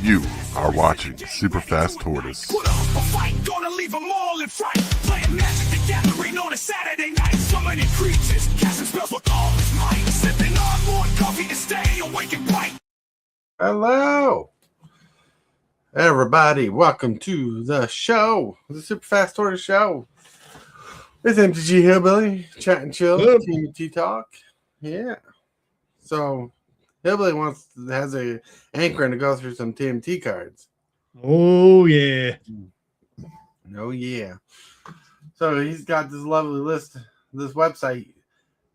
You are watching Super Fast Tortoise. Put up a fight, gonna leave them all in fright. Playing Magic the Gathering on a Saturday night. Summoning creatures, casting spells with all his might. Sipping on more coffee to stay awake and bright. Hello, everybody. Welcome to the show, the Super Fast Tortoise Show. It's MTG Hillbilly, chat and chill, TMNT talk. Yeah. So, Hillbilly has a anchoring to go through some TMT cards. Oh, yeah. Oh, yeah. So, he's got this lovely list, this website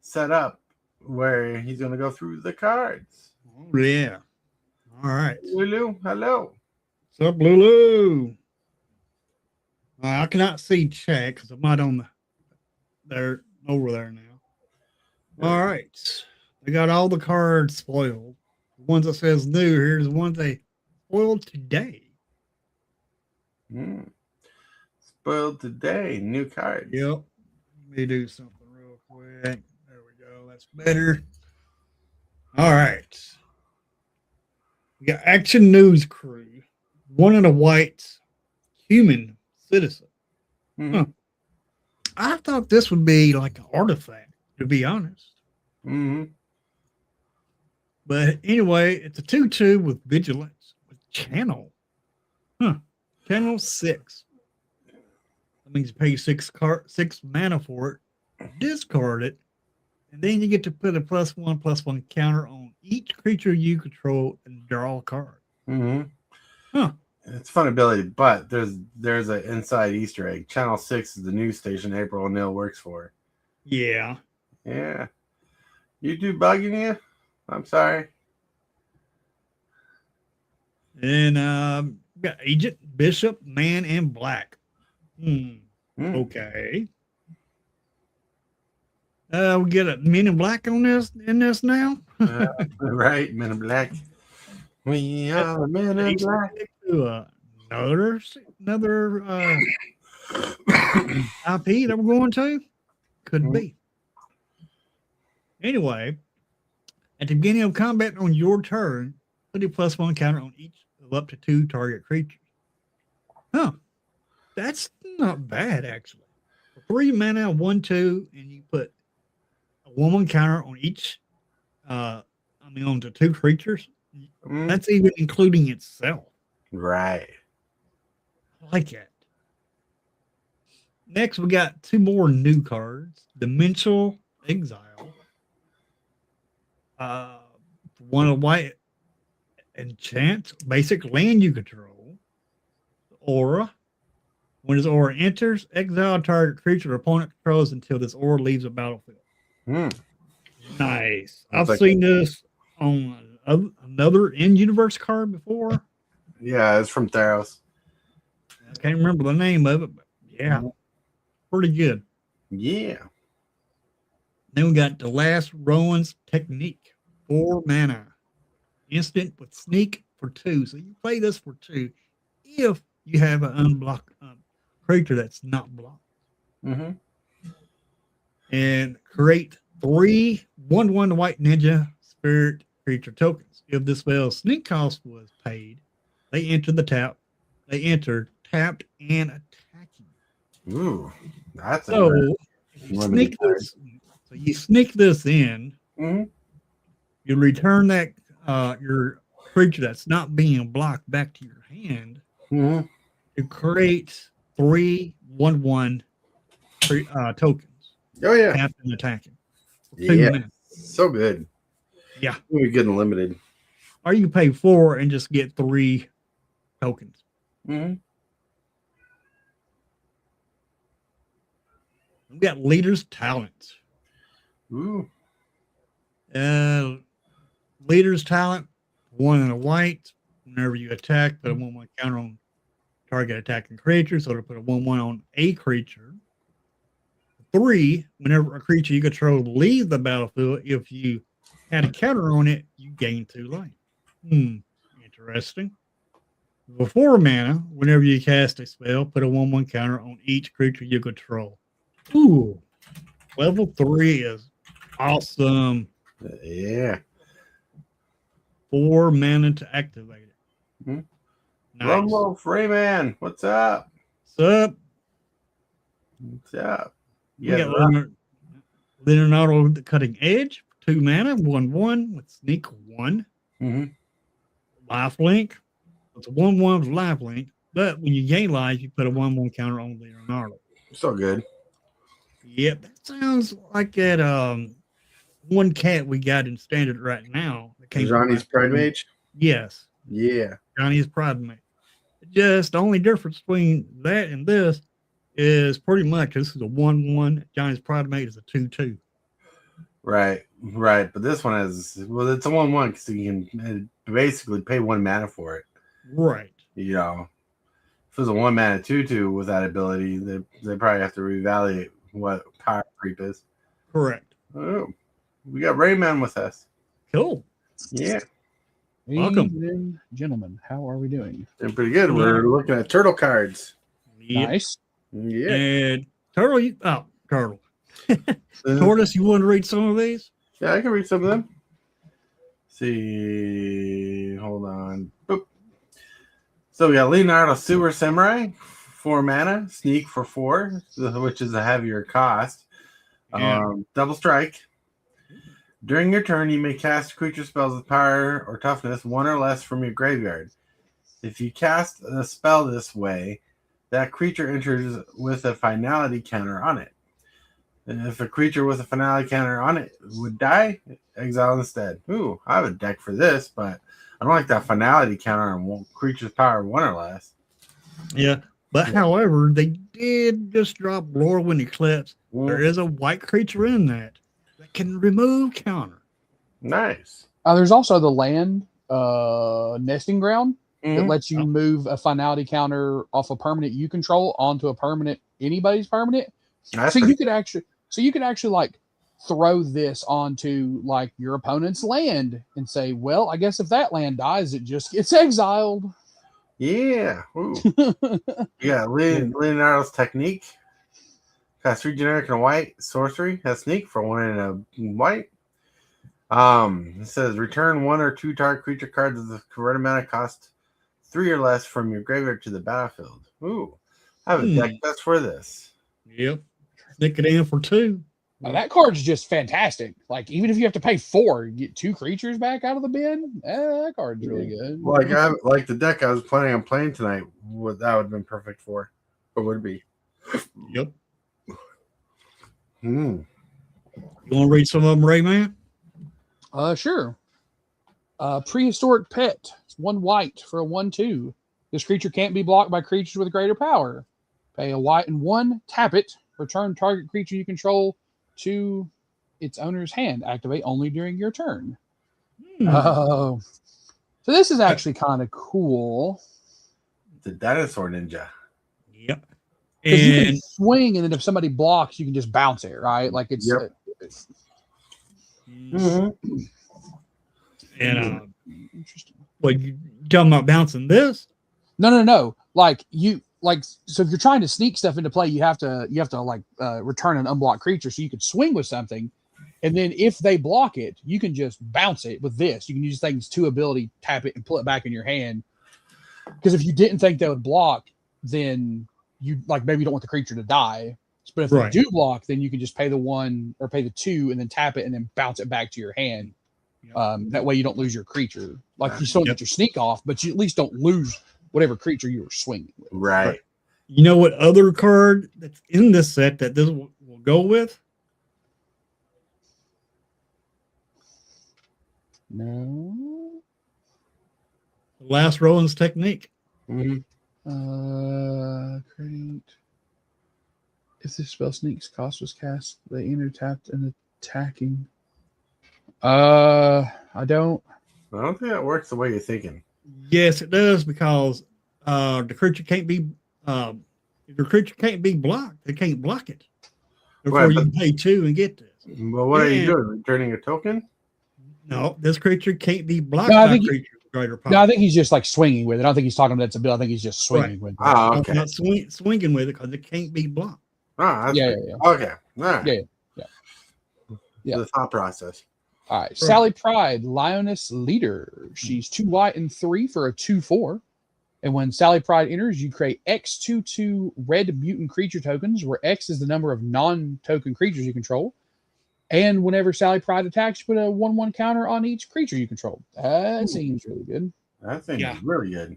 set up where he's going to go through the cards. Oh, yeah. All right. Lulu, hello. What's up, Lulu? I cannot see chat because I'm not on there over there now. All right. They got all the cards spoiled. The ones that says new, here's the ones they spoiled today. Spoiled today, new cards. Yep. Let me do something real quick. There we go. That's better. All right. We got Action News Crew. One in a white human citizen. Mm-hmm. Huh. I thought this would be like an artifact, to be honest. Mm-hmm. But anyway, it's a 2/2 with vigilance with channel. Channel 6. That means you pay 6 mana for it, discard it, and then you get to put a +1/+1 counter on each creature you control and draw a card. Mm-hmm. Huh. It's fun ability, but there's an inside Easter egg. Channel 6 is the news station April O'Neil works for. Yeah. Yeah. YouTube bugging you? I'm sorry. And we got Agent, Bishop, Man, and Black. Okay. We get a Men in Black in this now. Right, Men in Black. We are Men in Black. Another IP that we're going to? Could be. Anyway, at the beginning of combat on your turn, put a +1 counter on each of up to 2 target creatures. Huh. That's not bad, actually. 3 mana, 1/2, and you put a 1/1 counter on each, on the 2 creatures. That's even including itself. Right. I like that. Next, we got 2 more new cards. Dimensional Exile. One of white enchant, basic land you control. Aura. When this aura enters, exile a target creature or opponent controls until this aura leaves the battlefield. Nice. I've seen this on another in-universe card before. Yeah, it's from Theros. I can't remember the name of it, but yeah, pretty good. Yeah. Then we got the Last Rowan's Technique. 4 mana. Instant with sneak for 2. So you play this for 2 if you have an unblocked creature that's not blocked. And create 3 1/1 white ninja spirit creature tokens. If the spell's sneak cost was paid, they enter the tap. They enter tapped and attacking. Ooh, that's so you sneak this in. You return that your creature that's not being blocked back to your hand. You create 3 1/1 tokens. Oh yeah, tapped and attacking. Yeah, so good. Yeah, we're getting limited. Or you pay 4 and just get 3 tokens. We got Leader's Talent. Ooh. Leader's Talent, 1 in a white. Whenever you attack, put a 1/1 counter on target attacking creature. So to put a 1/1 on a creature. 3, whenever a creature you control leaves the battlefield, if you had a counter on it, you gain 2 life. Interesting. For 4 mana, whenever you cast a spell, put a 1/1 counter on each creature you control. Ooh. Level 3 is awesome. Yeah. 4 mana to activate it. Lone Nice. Wolf Rayman, what's up? What's up? What's up? We got Leonardo the Cutting Edge, 2 mana, 1/1 with sneak 1. Mm-hmm. Life link. It's a 1/1 with life link, but when you gain life, you put a 1/1 counter on Leonardo. So good. Yep, that sounds like that one cat we got in standard right now. Johnny's Pride Mage? Yes. Yeah. Johnny's Pride Mage. Just the only difference between that and this is pretty much this is a 1/1. Johnny's Pride Mage is a 2/2. Right. But this one is, well, it's a 1/1 because you can basically pay 1 mana for it. Right. You know, if it was a 1 mana 2/2 with that ability, they probably have to reevaluate what power creep is. Correct. Oh, we got Rayman with us. Cool. Yeah. Welcome. Ladies and gentlemen, how are we doing? They're pretty good. We're looking at turtle cards. Yep. Nice. Yeah. And Turtle, Turtle. Tortoise, you want to read some of these? Yeah, I can read some of them. See, hold on. Boop. So we got Leonardo Sewer Samurai, 4 mana, sneak for 4, which is a heavier cost. Yeah. Double strike. During your turn, you may cast creature spells with power or toughness 1 or less from your graveyard. If you cast a spell this way, that creature enters with a finality counter on it. And if a creature with a finality counter on it would die, exile instead. Ooh, I have a deck for this, but I don't like that finality counter on creature's power 1 or less. Yeah. But however, they did just drop Lorwyn Eclipse. There is a white creature in that can remove counter. Nice. There's also the land nesting ground that lets you Oh. move a finality counter off a permanent you control onto a permanent anybody's permanent. That's So pretty- you could actually like throw this onto like your opponent's land and say, well, I guess if that land dies, it just gets exiled. Yeah. Ooh. Yeah, Leonardo's Technique. Cast 3 generic and a white. Sorcery. Has sneak for 1 and a white. It says return 1 or 2 target creature cards of the correct mana cost 3 or less from your graveyard to the battlefield. Ooh. I have a deck that's for this. Yep. Stick it in for 2. That card's just fantastic. Like even if you have to pay 4, you get 2 creatures back out of the bin. That card's really good. Like the deck I was planning on playing tonight, that would have been perfect for. Or would be. Yep. Hmm. You want to read some of them, Rayman? Sure. Prehistoric Pet. It's 1 white for a 1/2. This creature can't be blocked by creatures with greater power. Pay a white and 1, tap it, return target creature you control to its owner's hand. Activate only during your turn. So this is actually kind of cool. The Dinosaur Ninja. Yep. Because you can And swing, and then if somebody blocks, you can just bounce it, right? Like it's Yep. interesting. what you talking about bouncing this? No. Like so if you're trying to sneak stuff into play, you have to like return an unblocked creature, so you could swing with something, and then if they block it, you can just bounce it with this. You can use things 2 ability, tap it, and pull it back in your hand. Because if you didn't think they would block, then you like maybe you don't want the creature to die. But if they do block, then you can just pay the 1 or pay the 2 and then tap it and then bounce it back to your hand. That way you don't lose your creature. Like you still get your sneak off, but you at least don't lose whatever creature you were swinging with. Right. You know what other card that's in this set that this will go with? No. Last Rowan's Technique. Create. If this spell sneaks cost was cast, they enter tapped and attacking. I don't. I don't think that works the way you're thinking. Yes, it does, because the creature can't be if the creature can't be blocked, they can't block it. Therefore, you can pay 2 and get this. Well, what are you doing? Returning a token? No, this creature can't be blocked No, I by think creatures with greater power. No, I think he's just like swinging with it. I don't think he's talking about its ability. I think he's just swinging with it. Oh, okay. I'm not swinging with it because it can't be blocked. Oh, that's Yeah. Okay. All right. Yeah. The thought process. All right. Sally Pride, Lioness Leader. She's 2 white and 3 for a 2/4. And when Sally Pride enters, you create X 2/2 red mutant creature tokens, where X is the number of non-token creatures you control. And whenever Sally Pride attacks, you put a 1/1 counter on each creature you control. That seems really good. That thing is really good.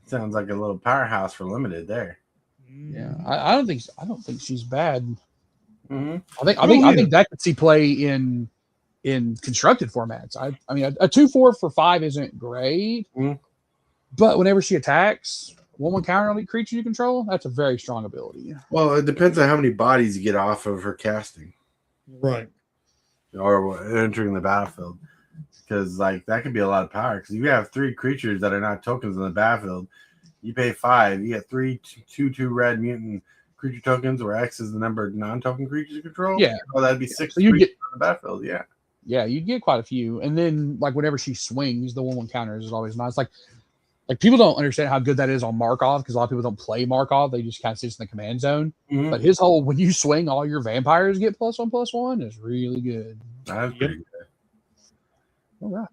Sounds like a little powerhouse for limited there. Yeah, I don't think she's bad. Mm-hmm. I think that could see play in constructed formats. I mean, a 2/4 for 5 isn't great, but whenever she attacks, 1/1 counter on each creature you control, that's a very strong ability. Well, it depends on how many bodies you get off of her casting, Right, or entering the battlefield. Because like that could be a lot of power. Because if you have 3 creatures that are not tokens in the battlefield, you pay 5. You get 3 2/2 red mutant creature tokens, where X is the number of non-token creatures you control. Yeah, well, that'd be 6 so you creatures get on the battlefield. Yeah, yeah, you'd get quite a few. And then like whenever she swings, the 1/1 counters is always nice. Like people don't understand how good that is on Markov, because a lot of people don't play Markov. They just kind of sits in the command zone. Mm-hmm. But his whole, when you swing, all your vampires get +1/+1 is really good. That's pretty good. All right.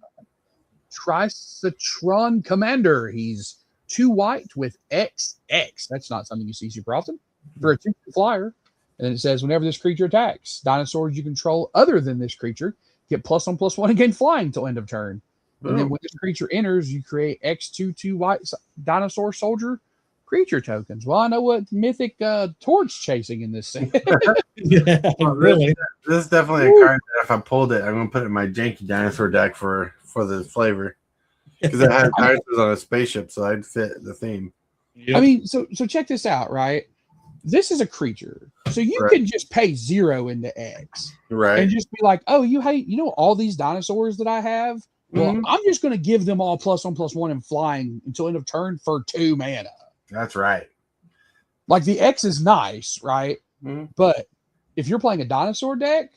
Tricitron Commander. He's 2 white with XX. That's not something you see super often. For a 2 flyer. And then it says, whenever this creature attacks, dinosaurs you control other than this creature get +1/+1 and gain flying till end of turn. And then when this creature enters, you create X 2/2 white dinosaur soldier creature tokens. Well, I know what mythic torch chasing in this thing. yeah, really. This is definitely a card that if I pulled it, I'm gonna put it in my janky dinosaur deck for the flavor. Because it has dinosaurs on a spaceship, so I'd fit the theme. Yep. I mean, so check this out, right? This is a creature, so you can just pay 0 into X, right? And just be like, oh, you know all these dinosaurs that I have. Well, I'm just going to give them all +1/+1 and flying until end of turn for 2 mana. That's right. Like the X is nice, right? Mm-hmm. But if you're playing a dinosaur deck,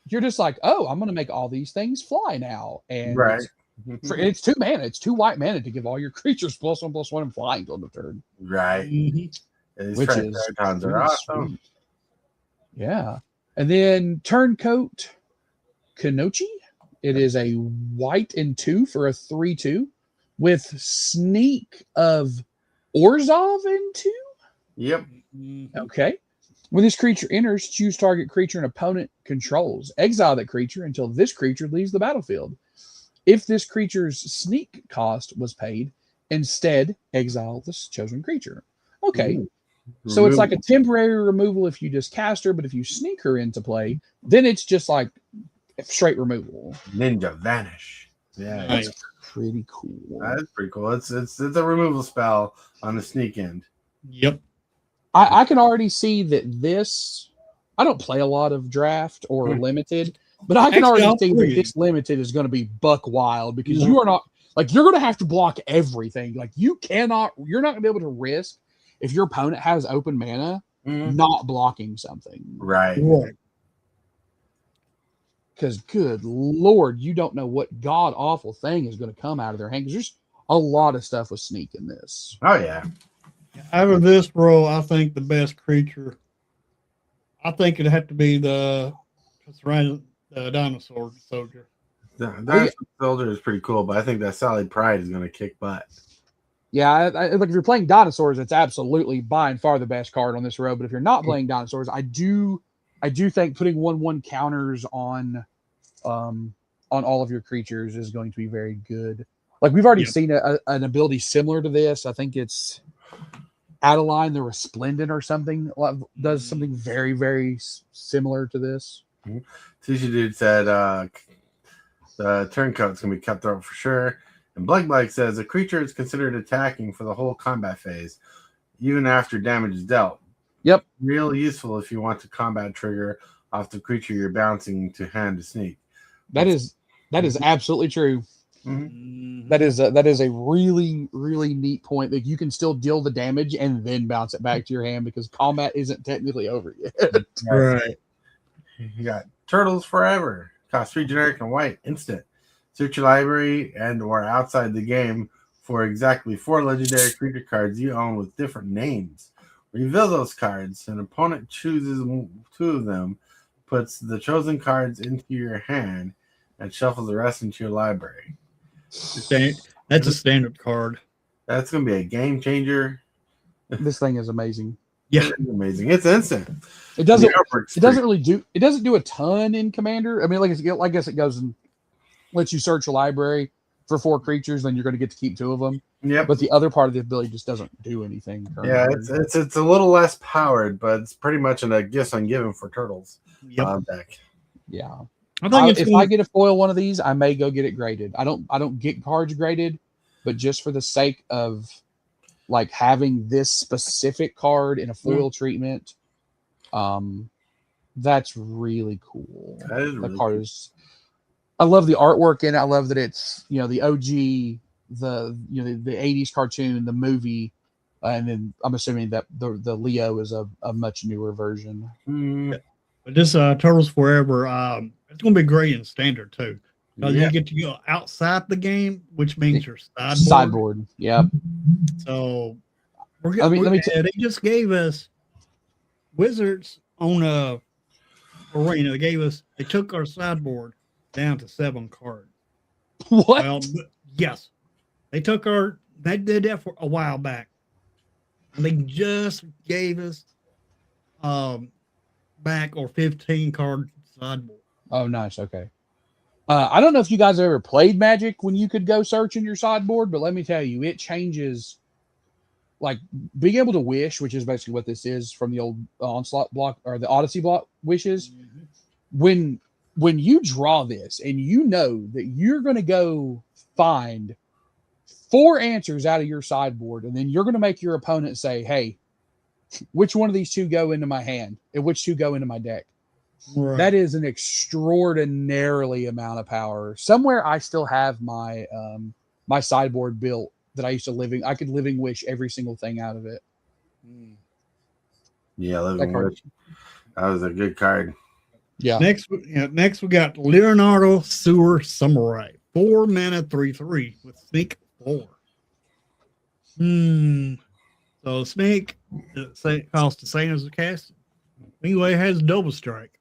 you're just like, oh, I'm going to make all these things fly now, and it's 2 mana. It's 2 white mana to give all your creatures +1/+1 and flying till end of turn. Right. Which is are awesome. Sweet. Yeah. And then Turncoat Kenochi. It is a white and 2 for a 3/2 with sneak of Orzhov in 2. Yep. Okay. When this creature enters, choose target creature an opponent controls. Exile that creature until this creature leaves the battlefield. If this creature's sneak cost was paid, instead exile this chosen creature. Okay. So it's like a temporary removal if you just cast her, but if you sneak her into play, then it's just like straight removal. Ninja Vanish. Yeah, that's pretty cool. That's pretty cool. It's a removal spell on the sneak end. Yep. I can already see that this. I don't play a lot of draft or limited, but I can already see that this limited is going to be buck wild, because you are not like, you're going to have to block everything. Like you're not going to be able to risk, if your opponent has open mana, not blocking something. Right. Because good Lord, you don't know what god awful thing is going to come out of their hand. Because there's a lot of stuff with sneak in this. Oh yeah. Out of this row, I think the best creature, I think it'd have to be the dinosaur soldier. The dinosaur soldier is pretty cool, but I think that Sally Pride is going to kick butt. Yeah, like if you're playing dinosaurs, it's absolutely by and far the best card on this row. But if you're not playing dinosaurs, I do think putting 1/1 counters on all of your creatures is going to be very good. Like we've already seen an ability similar to this. I think it's Adeline the Resplendent or something does something very, very similar to this. Tisha Dude said the turncoat's going to be cutthroat for sure. And Blake says a creature is considered attacking for the whole combat phase, even after damage is dealt. Yep. Real useful if you want to combat trigger off the creature you're bouncing to hand to sneak. That is absolutely true. That is a really, really neat point, that you can still deal the damage and then bounce it back to your hand, because combat isn't technically over yet. Right. You got Turtles Forever. Cost 3 generic and white. Instant. Search your library and or outside the game for exactly 4 legendary creature cards you own with different names. Reveal those cards. An opponent chooses 2 of them. puts the chosen cards into your hand and shuffles the rest into your library. That's a standard card. That's going to be a game changer. This thing is amazing. Yeah, It's amazing. It's instant. It doesn't. The artwork's It doesn't pretty- really do. It doesn't do a ton in Commander. I mean, I guess it goes and lets you search a library for 4 creatures, then you're going to get to keep 2 of them. Yep. But the other part of the ability just doesn't do anything. Yeah, currently. it's a little less powered, but it's pretty much a gift on given for turtles deck. Yeah. I think If I get a foil one of these, I may go get it graded. I don't get cards graded, but just for the sake of like having this specific card in a foil treatment, that's really cool. That is The really card cool. is. I love the artwork in it. I love that it's the OG, the 80s cartoon, the movie, and then I'm assuming that the Leo is a much newer version. Mm, But this Turtles Forever, it's going to be great in standard too. Because yeah. you get to go outside the game, which means your sideboard. Sideboard, yeah. So Let me they just gave us Wizards on a arena. They took our sideboard down to 7 cards. What? Well, yes, they did that for a while back. And they just gave us back or 15 card sideboard. Oh, nice. Okay. I don't know if you guys ever played Magic when you could go search in your sideboard, but let me tell you, it changes. Like being able to wish, which is basically what this is from the old Onslaught block or the Odyssey block wishes. When you draw this and you know that you're going to go find 4 answers out of your sideboard, and then you're going to make your opponent say, hey, which one of these 2 go into my hand and which 2 go into my deck? Right. That is an extraordinarily amount of power. Somewhere I still have my my sideboard built that I used to I could living wish every single thing out of it. Yeah, That Living card. Wish. That was a good card. Yeah. Next we got Leonardo Sewer Samurai. 4 mana 3/3 with Sneak 4. So Snake costs the same as the cast. Anyway, it has double strike.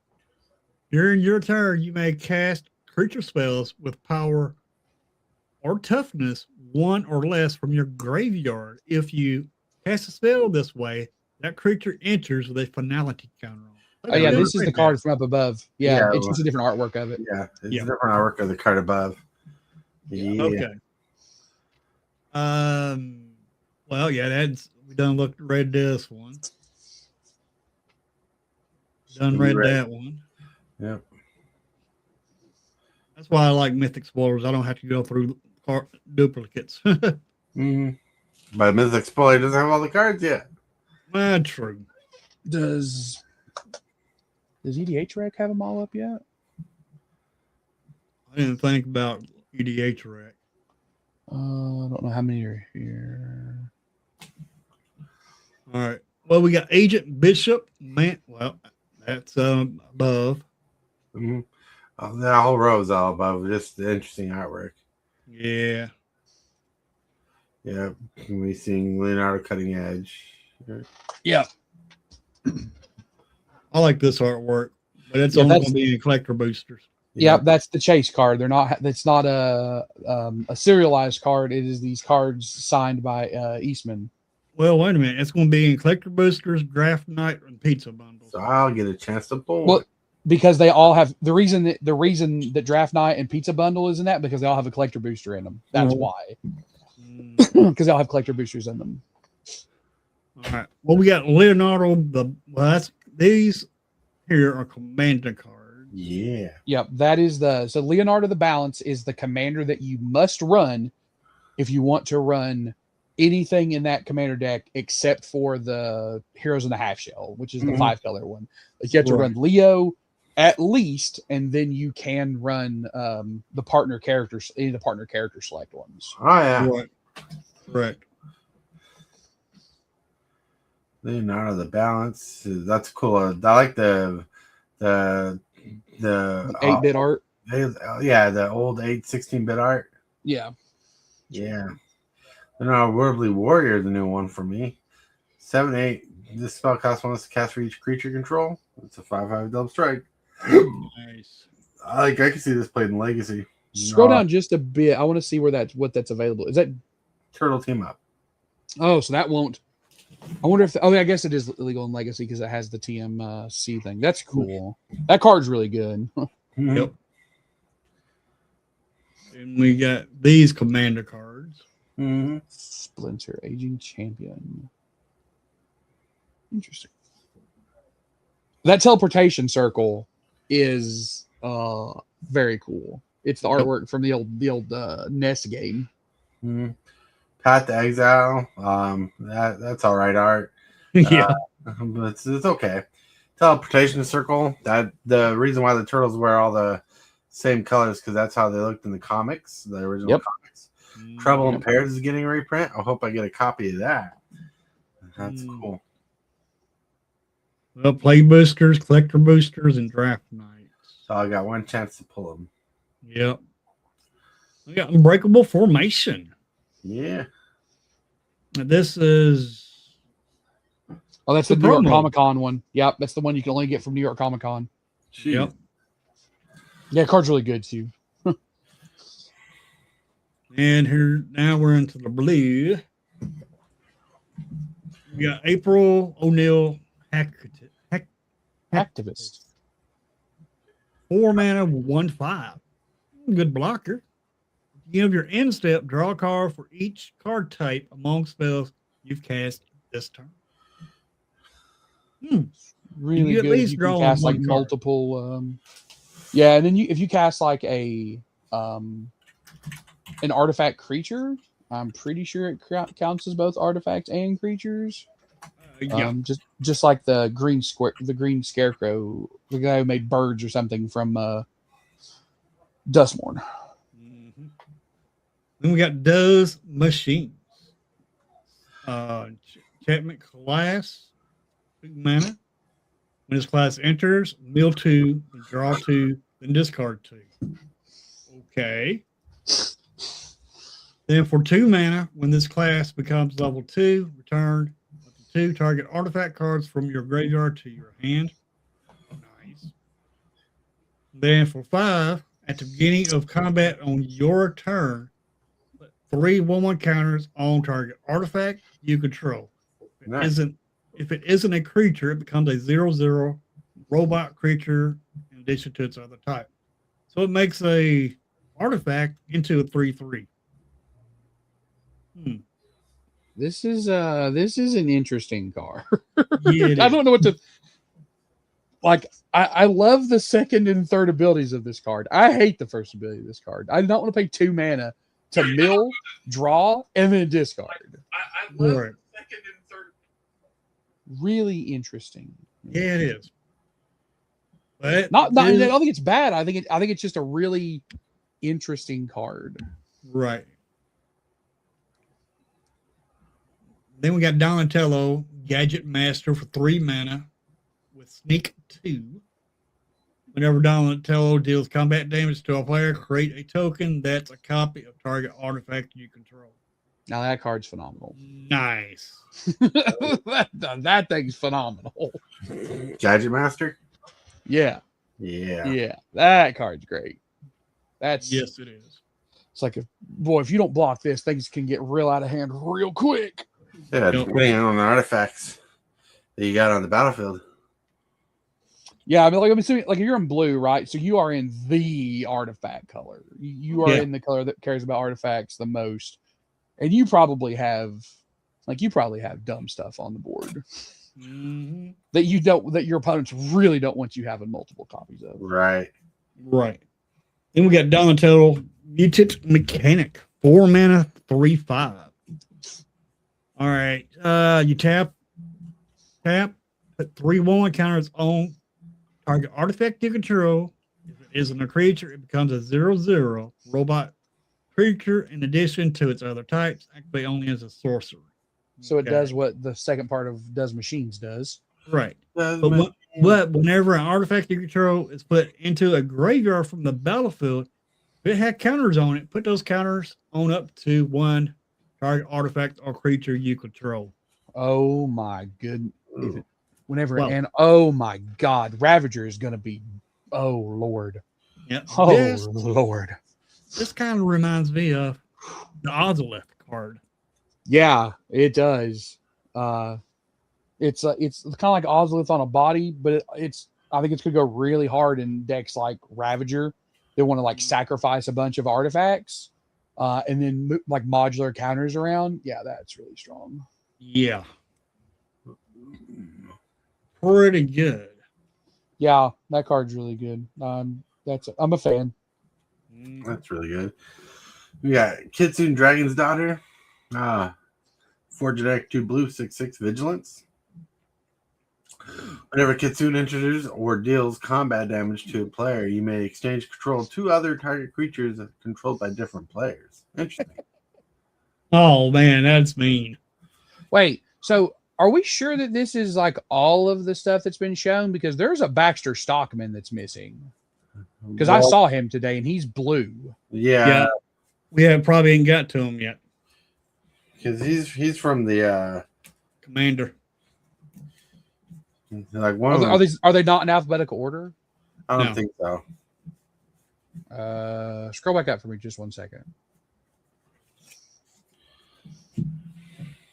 During your turn, you may cast creature spells with power or toughness 1 or less from your graveyard. If you cast a spell this way, that creature enters with a finality counter on. Oh yeah, this is the card from up above. Yeah, Yeah. it's just a different artwork of it. Yeah, it's Yeah. a different artwork of the card above. Yeah. Okay. Well, yeah, we done read this one. Done read that one. Yep. That's why I like Mythic Explorers. I don't have to go through duplicates. Mm-hmm. But Mythic Explorer doesn't have all the cards yet. Well, true. Does EDH Rec have them all up yet? I didn't think about EDH Rec. I don't know how many are here. All right. Well, we got Agent Bishop. Well, that's above. Mm-hmm. That whole row is all above. Just the interesting artwork. Yeah. Yeah, we seeing Leonardo Cutting Edge. Yeah. I like this artwork, but it's Yeah, only that's- going to be in collector boosters. Yeah, that's the chase card. It's not a serialized card. It is these cards signed by Eastman. Well, wait a minute. It's going to be in collector boosters, draft night, and pizza bundles. So I'll get a chance to pull. Well, because they all have the reason that Draft Night and Pizza Bundle is in that because they all have a collector booster in them. That's Mhm. why. Mm. Because they all have collector boosters in them. All right. Well, we got Leonardo. These here are commander cards. Yeah. Yep, that is so Leonardo the Balance is the commander that you must run if you want to run anything in that commander deck except for the Heroes in the Half Shell, which is the Mhm. 5-color one. Like you have to Right. run Leo at least, and then you can run the partner characters, any of the partner character select ones. Oh yeah. Right. Correct. Leonardo the Balance. That's cool. I like the 8-bit art. yeah, the old 16-bit art. Yeah. Yeah. Leonardo Worldly Warrior, the new one for me. 7/8. This spell costs 1 to cast for each creature control. It's a 5/5 double strike. Nice. I can see this played in Legacy. Scroll down just a bit. I want to see where that's available. Is that Turtle Team Up. Oh, so that won't. I wonder if. I guess it is illegal in Legacy because it has the TMC thing. That's cool. That card's really good. Yep. And we got these commander cards. Mm-hmm. Splinter, Aging Champion. Interesting. That teleportation circle is very cool. It's the artwork from the old NES game. Mm-hmm. Path to Exile. That's all right art. Yeah. But it's okay. Teleportation circle. That the reason why the turtles wear all the same colors because that's how they looked in the comics, the original comics. Trouble in Paris is getting a reprint. I hope I get a copy of that. That's cool. Well, play boosters, collector boosters, and draft nights. So I got one chance to pull them. Yep. We got Unbreakable Formation. Yeah. This is. Oh, that's the New York Comic Con one. Yep, that's the one you can only get from New York Comic Con. Yep. Yeah, card's really good too. And here now we're into the blue. We got April O'Neil Activist. 4 mana, 1/5. Good blocker. You have your end step, draw a card for each card type among spells you've cast this turn. Really you good. At least you draw can cast like card. multiple. Yeah, and then if you cast like a an artifact creature, I'm pretty sure it counts as both artifacts and creatures. Yeah. Just like the green scarecrow, the guy who made birds or something from Dustmorn. Mm-hmm. Then we got Does Machines. Enchantment class, 2 mana. When this class enters, mill 2, draw 2, then discard 2. Okay. Then for 2 mana, when this class becomes level 2, return 2 target artifact cards from your graveyard to your hand. Nice. Then for 5, at the beginning of combat on your turn, put 3 1/1 counters on target artifact you control. If it isn't a creature, it becomes a 0/0 robot creature in addition to its other type. So it makes a artifact into a 3/3. This is an interesting card. Yeah, I don't know what to like. I love the second and third abilities of this card. I hate the first ability of this card. I don't want to pay 2 mana to mill, draw, and then discard. I love the second and third. Really interesting. Yeah, it is. But Not I don't think it's bad. I think it's just a really interesting card. Right. Then we got Donatello, Gadget Master for 3 mana with Sneak 2. Whenever Donatello deals combat damage to a player, create a token that's a copy of target artifact you control. Now that card's phenomenal. Nice. that thing's phenomenal. Gadget Master? Yeah. That card's great. Yes, it is. It's like if you don't block this, things can get real out of hand real quick. Yeah, depending on the artifacts that you got on the battlefield. Yeah, I mean, I'm assuming, if you're in blue, right? So you are in the artifact color. You are in the color that cares about artifacts the most, and you probably have dumb stuff on the board that your opponents really don't want you having multiple copies of. Right. Then we got Donatello, Mutant Mechanic, 4 mana, 3/5. All right. You tap, put 3 1/1 counters on target artifact you control. If it isn't a creature, it becomes a 0/0 robot creature in addition to its other types, activate only as a sorcery. So it does what the second part of Does Machines does. Right. But whenever an artifact you control is put into a graveyard from the battlefield, if it had counters on it, put those counters on up to 1 target artifact or creature you control. Oh my goodness. Oh my God. Ravager is going to be Oh Lord. Yeah. Oh This Lord. kind of reminds me of the Ozolith card. Yeah, it does. It's kind of like Ozolith on a body, but I think it's gonna go really hard in decks like Ravager. They want to like sacrifice a bunch of artifacts, and then like modular counters around. Yeah, that's really strong. Yeah. Pretty good. Yeah, that card's really good. I'm a fan. That's really good. We got Kitsune Dragon's Daughter. 4 genetic, 2 blue, 6/6 vigilance. Whenever Kitsune enters or deals combat damage to a player, you may exchange control 2 other target creatures controlled by different players. Interesting. Oh man, that's mean. Wait, so are we sure that this is like all of the stuff that's been shown? Because there's a Baxter Stockman that's missing. Because I saw him today and he's blue. Yeah. We haven't probably ain't got to him yet. Because he's from the Commander. like one Are they not in alphabetical order? I don't think so. Scroll back up for me just 1 second.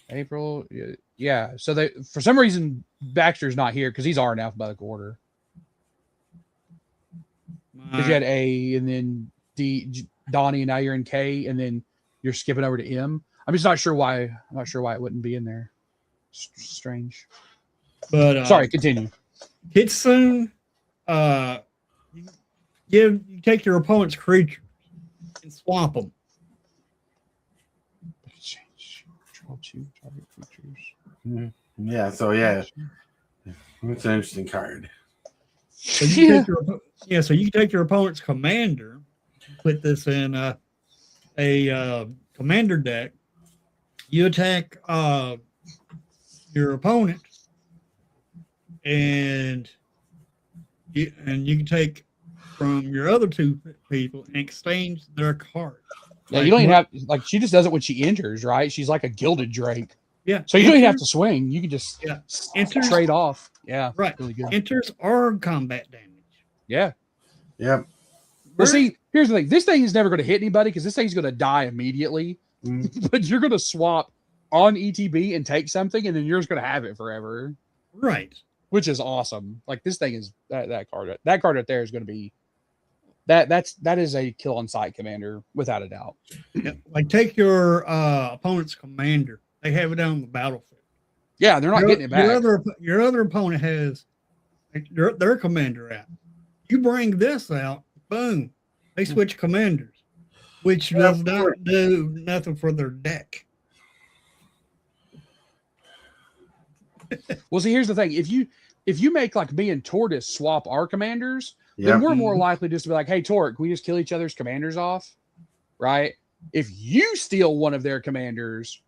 April, yeah. So they, for some reason, Baxter's not here because these are in alphabetical order. Because you had A and then D, Donnie, and now you're in K, and then you're skipping over to M. I'm just not sure why. I'm not sure why it wouldn't be in there. Strange. But sorry, continue. Kitsune, you take your opponent's creature and swap them. Change. Control 2 target creatures. Yeah, so yeah. It's an interesting card. So you so you take your opponent's commander, put this in a commander deck. You attack your opponent, and you can take from your other 2 people and exchange their cards. Yeah, you don't even have she just does it when she enters, right? She's like a gilded drake. Yeah. So you don't even have to swing. You can just trade off. Yeah. Right. Really good. Enters are combat damage. Yeah. Yep. Well, see, here's the thing. This thing is never going to hit anybody because this thing's going to die immediately. But you're going to swap on ETB and take something, and then you're just going to have it forever. Right. Which is awesome. Like this thing is that card. That card right there is going to be that is a kill on sight commander without a doubt. Yeah, like take your opponent's commander. They have it on the battlefield. Yeah, they're not getting it back. Your other opponent has their commander out. You bring this out, boom, they switch commanders, which does not do nothing for their deck. Well, see, here's the thing: if you make like me and Tortoise swap our commanders, then we're more likely just to be like, "Hey, Torque, can we just kill each other's commanders off?" Right? If you steal one of their commanders,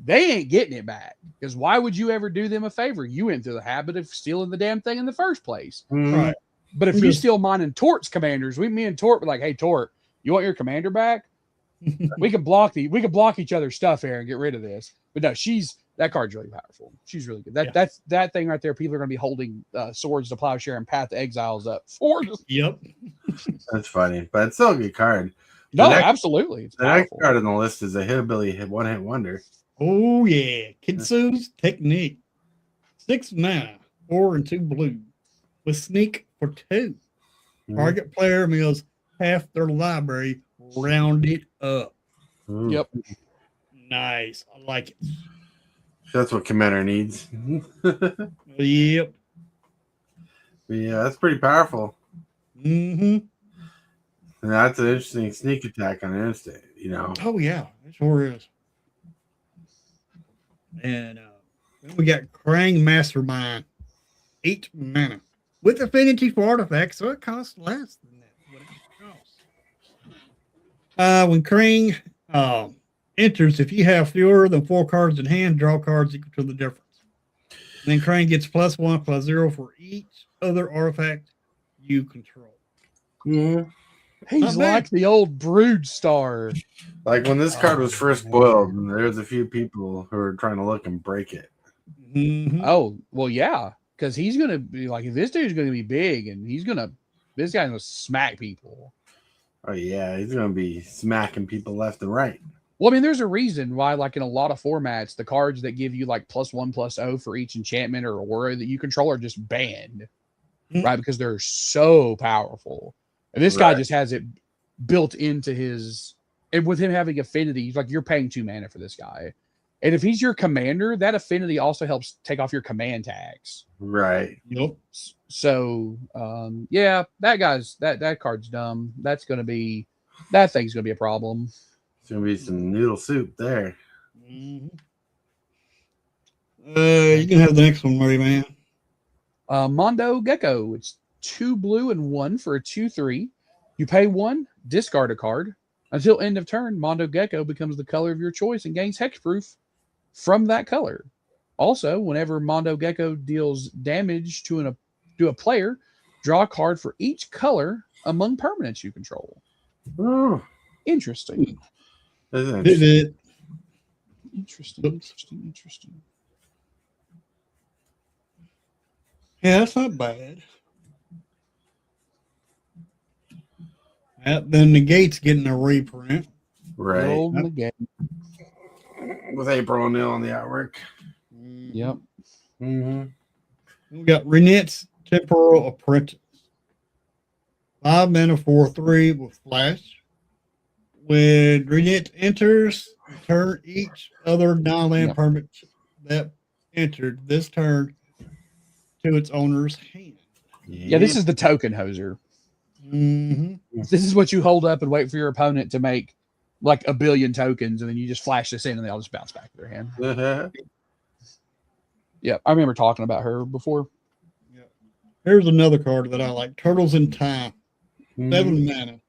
they ain't getting it back because why would you ever do them a favor? You went through the habit of stealing the damn thing in the first place. Right. But if you steal mine and Torque's commanders, me and Torque were like, "Hey, Torque, you want your commander back? we can block each other's stuff here and get rid of this." But no, that card's really powerful. She's really good. That's that thing right there. People are going to be holding swords to plowshare and Path to Exiles up for. Yep. That's funny, but it's still a good card. No, absolutely. It's the next card on the list is a hillbilly one-hit wonder. Oh yeah, Kitsu's Technique. 6 mana, 4 and 2 blue, with sneak for 2. Target player mills half their library, round it up. Yep. Nice. I like it. That's what Commander needs. Yep. Yeah, that's pretty powerful. Mm-hmm. And that's an interesting sneak attack on instant, Oh yeah, it sure is. And then we got Krang Mastermind, 8 mana with affinity for artifacts, so it costs less than that. What it costs. When Krang enters, if you have fewer than 4 cards in hand, draw cards equal to the difference. And then Krang gets +1/+0 for each other artifact you control. Mm-hmm. He's like the old Brood Star. Like when this card was first boiled, there's a few people who are trying to look and break it. Mm-hmm. Oh, well, yeah. Because he's going to be like, this dude's going to be big and he's going to This guy's gonna smack people. Oh yeah, he's gonna be smacking people left and right. Well, I mean, there's a reason why, like in a lot of formats, the cards that give you like +1/+0 for each enchantment or aura that you control are just banned, right? Because they're so powerful. And this guy just has it built into his, and with him having affinity, like you're paying 2 mana for this guy. And if he's your commander, that affinity also helps take off your command tags. Right. Yep. So yeah, that card's dumb. That thing's gonna be a problem. It's gonna be some noodle soup there. You can have the next one, Murray Man. Mondo Gecko. It's 2 blue and 1 for a 2/3. You pay 1, discard a card. Until end of turn, Mondo Gecko becomes the color of your choice and gains hexproof from that color. Also, whenever Mondo Gecko deals damage to a player, draw a card for each color among permanents you control. Oh, Interesting. Did it? Interesting. Yeah, that's not bad. Yep, then the gate's getting a reprint. Right. Old Negate. With April O'Neil on the artwork. Yep. Mm-hmm. We got Renette's Temporal Apprentice. 5 mana 4/3 with flash. When Renette enters, return each other non-land permit that entered this turn to its owner's hand. Yeah, this is the token hoser. Mm-hmm. This is what you hold up and wait for your opponent to make like 1 billion tokens, and then you just flash this in, and they all just bounce back to their hand. Yeah, I remember talking about her before. Yep. Here's another card that I like: Turtles in Time. 7 mana,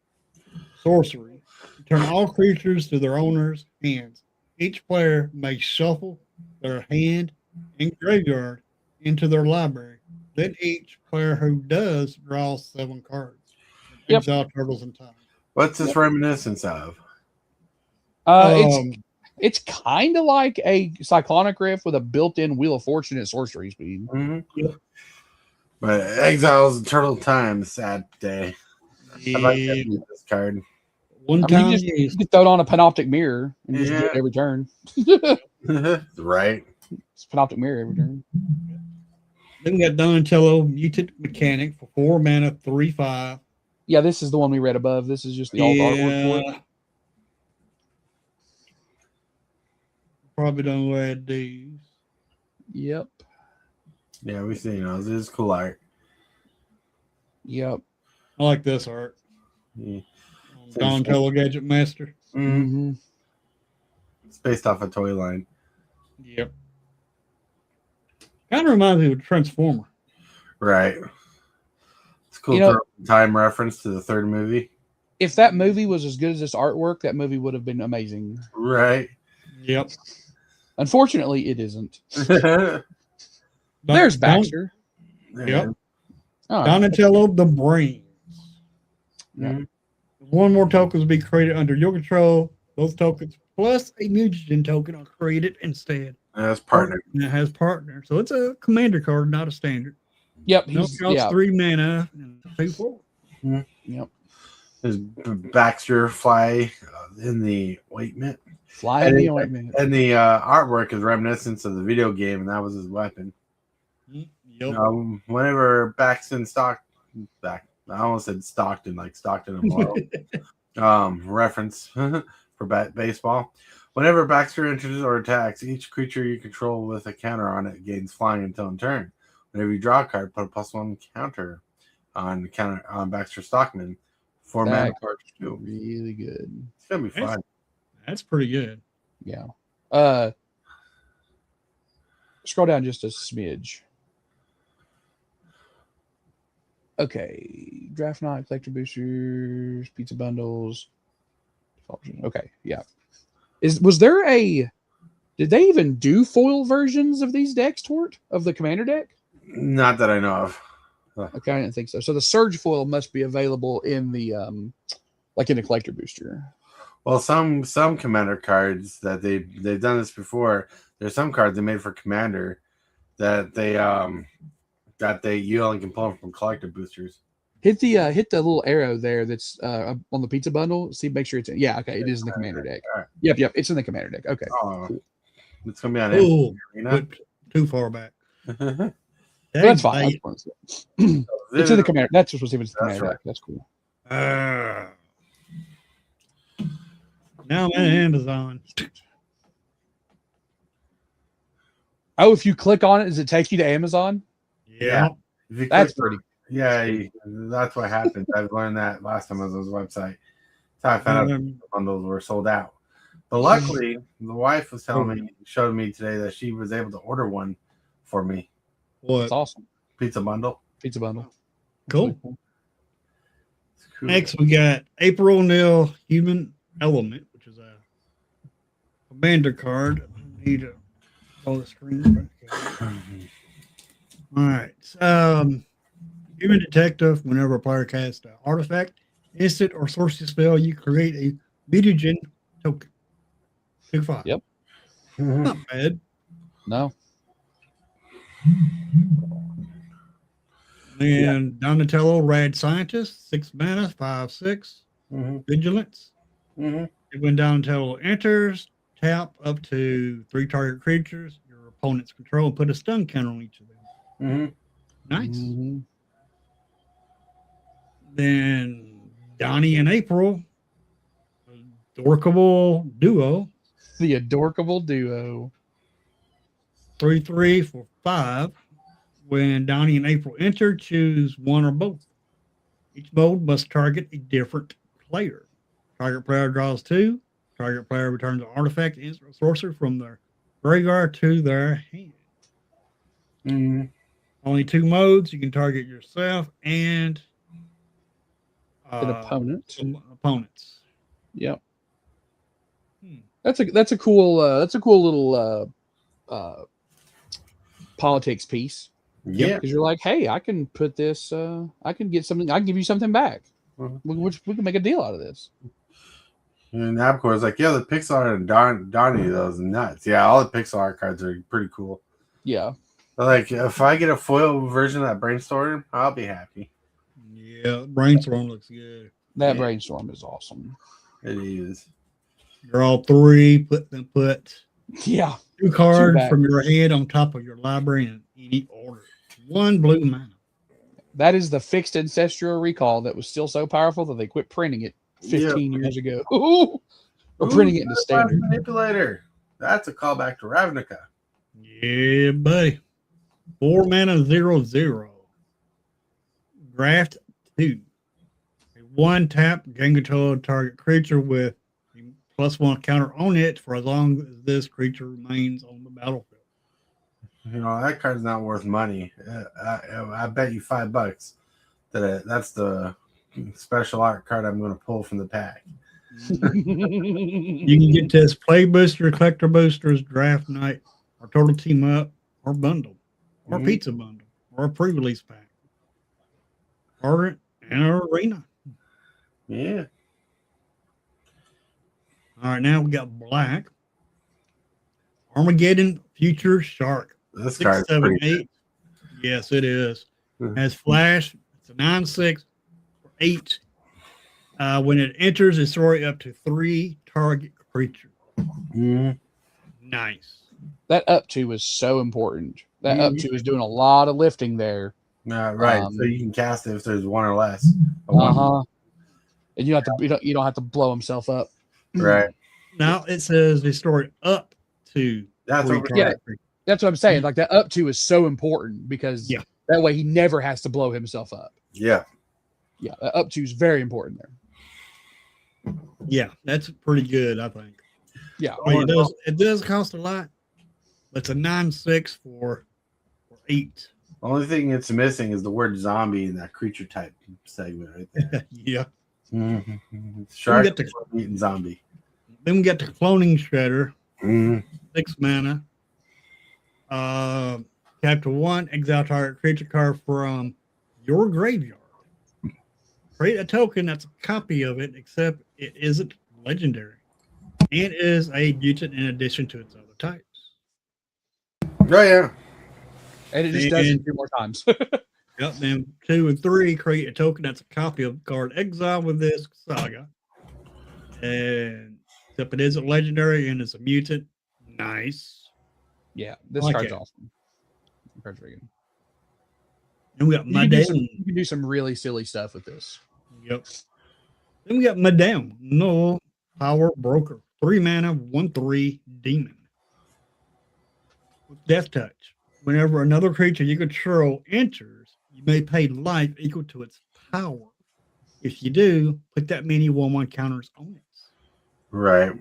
sorcery. Return all creatures to their owner's hands. Each player may shuffle their hand and graveyard into their library. Then each player who does draws 7 cards. Yep. Exile Turtles in Time. What's this reminiscence of? It's kind of like a Cyclonic Rift with a built-in Wheel of Fortune at sorcery speed. Yep. But Exile's Turtle Time, sad day. I'd like to use this card. You can throw it on a Panoptic Mirror and just do it every turn. Right. It's Panoptic Mirror every turn. Then we got Donatello Mutant Mechanic for 4 mana 3/5. Yeah, this is the one we read above. This is just the alt artwork for it. Probably don't add these. Yep. Yeah, we've seen those. This is cool art. Yep. I like this art. Yeah. Donatello Gadget Master. Mm-hmm. It's based off a toy line. Yep. Kind of reminds me of a Transformer. Right. It's cool for a time reference to the 3rd movie. If that movie was as good as this artwork, that movie would have been amazing. Right. Yep. Unfortunately, it isn't. There's Baxter. Yep. Oh. Donatello the Brains. Yeah. 1 more tokens will be created under your control. Those tokens plus a mutagen token are created instead. That's partner. And it has partner. So it's a commander card, not a standard. Yep. Costs 3 mana and 2/4. Yep. There's Baxter fly in the ointment. Fly in the ointment. And the artwork is reminiscent of the video game, and that was his weapon. Yep. Whenever Baxton I almost said Stockton, like Stockton and Lowe. Reference for baseball. Whenever Baxter enters or attacks, each creature you control with a counter on it gains flying until in turn. Whenever you draw a card, put a +1 counter on Baxter Stockman. 4 mana cards too. Really good. It's gonna be fun. That's pretty good. Yeah. Scroll down just a smidge. Okay. Draft night, collector boosters, pizza bundles. Okay, yeah. Did they even do foil versions of these decks, Tort? Of the commander deck? Not that I know of. Okay, I didn't think so. So the surge foil must be available in the like in the collector booster. Well, some commander cards that they've done this before. There's some cards they made for commander that you only can pull from collector boosters. Hit the little arrow there that's on the pizza bundle. See, make sure it's in. Yeah, okay, it is in the commander deck. All right. Yep, it's in the commander deck. Okay. Oh, it's gonna be on Oh, Arena. went too far back. Well, that's fine. Dang, It's in the commander. That's what's in the That's commander right. deck. That's cool. now I'm at Amazon. Oh, if you click on it, does it take you to Amazon? Yeah. If you That's click pretty. on- Yeah, that's what happened. I've learned that last time I was on his website. That's how I found out the bundles were sold out. But luckily, the wife was showed me today that she was able to order one for me. What? That's awesome. Pizza bundle. Pizza bundle. Cool. It's cool. Next, we got April O'Neil Human Element, which is a commander card. I need to pull the screen back up. All right. Human Detective, whenever a player casts an artifact, instant, or sorcery spell, you create a mutagen token. 2/5. Yep. Not bad. No. And Donatello, Rad Scientist, 6 mana, 5/6, Mhm. Vigilance. Mhm. When Donatello enters, tap up to 3 target creatures your opponent's control and put a stun counter on each of them. Mhm. Nice. Mhm. Then Donnie and April, Dorkable Duo, The adorable duo. 3/3 for 5. When Donnie and April enter, choose one or both. Each mode must target a different player. Target player draws 2. Target player returns an artifact, instant, or sorcery from their graveyard to their hand. Mhm. Only 2 modes. You can target yourself and An opponent. some opponents. Yep. Hmm. That's a cool little politics piece. Yeah. Because you're like, hey, I can put this. I can get something. I can give you something back. Mhm. We can make a deal out of this. And Nabcor is like, yeah, the pixel art and Donnie, those nuts. Yeah, all the pixel art cards are pretty cool. Yeah. But like, if I get a foil version of that Brainstorm, I'll be happy. Yeah, Brainstorm looks good. That Yeah. brainstorm is awesome. It is. Draw 3, put Yeah. 2 cards back. from your hand on top of your library in any order. 1 blue mana. That is the fixed ancestral recall that was still so powerful that they quit printing it 15 years ago. Ooh. Or printing it in the standard. Manipulator. That's a callback to Ravnica. Yeah, buddy. 4 mana, 0/0. Graft 2. A 1 tap, gain control of target creature with a +1 counter on it for as long as this creature remains on the battlefield. You know, that card's not worth money. I bet you $5 that that's the special art card I'm going to pull from the pack. You can get this play booster, collector boosters, draft night, or total team up, or bundle, or Mhm. pizza bundle, or a pre-release pack, or an arena. Yeah. All right, now we got black. Armageddon Future Shark. This 6, card's 7, pretty good. 8. Yes, it is. Mhm. Has flash. It's a 9/6 for 8. When it enters, destroy up to 3 target creatures. Mhm. Nice. That up to is so important. That up Mhm. to is doing a lot of lifting there. Right. So you can cast it if there's 1 or less. A Uh 1. huh. And you don't have to blow himself up. Right. Now it says destroy up to That's 3 what target Yeah. creatures. That's what I'm saying. Like that up to is so important because Yeah. that way he never has to blow himself up. Yeah. Yeah, that up to is very important there. Yeah, that's pretty good, I think. Yeah. I mean, it does cost a lot, but it's a 9/6 for 8. The only thing it's missing is the word zombie in that creature type segment right there. Yeah. Mm-hmm. Shark get to- eating zombie. Then we get the Cloning Shredder, Mm-hmm. 6 mana. Chapter 1, exile target creature card from your graveyard. Create a token that's a copy of it, except it isn't legendary. And is a mutant in addition to its other types. Oh yeah. And it just does it And- 2 more times. Yep. Then 2 and 3 create a token that's a copy of the card Exile with this saga. And except it isn't legendary and it's a mutant. Nice. Yeah, this I like card's it. awesome. This card's very good. Then we got You can, do Madame. you can do some really silly stuff with this. Yep. Then we got Madame. No power broker. 3 mana, 1/3 demon. With Death Touch. Whenever another creature you control enters, you may pay life equal to its power. If you do, put that many 1/1 counters on it. Right.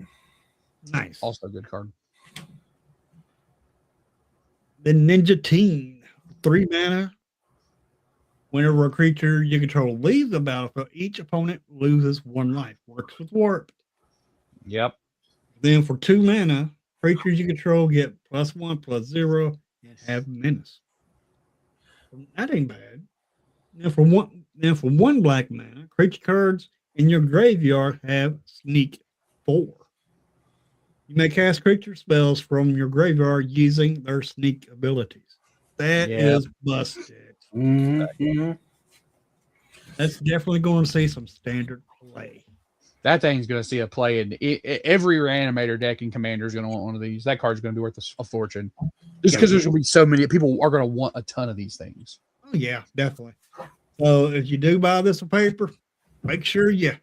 Nice. Also a good card. Then Ninja Teen. 3 mana. Whenever a creature you control leaves the battlefield, each opponent loses 1 life. Works with Warp. Yep. Then for 2 mana, creatures you control get +1/+0 and have menace. That ain't bad. Then for one black mana, creature cards in your graveyard have sneak 4. You may cast creature spells from your graveyard using their sneak abilities. That is busted. Mm-hmm. That's definitely going to see some standard play. That thing's going to see a play in every reanimator deck in Commander is going to want one of these. That card's going to be worth a fortune. Just because there's going to be so many people are going to want a ton of these things. Oh yeah, definitely. So if you do buy this paper, make sure you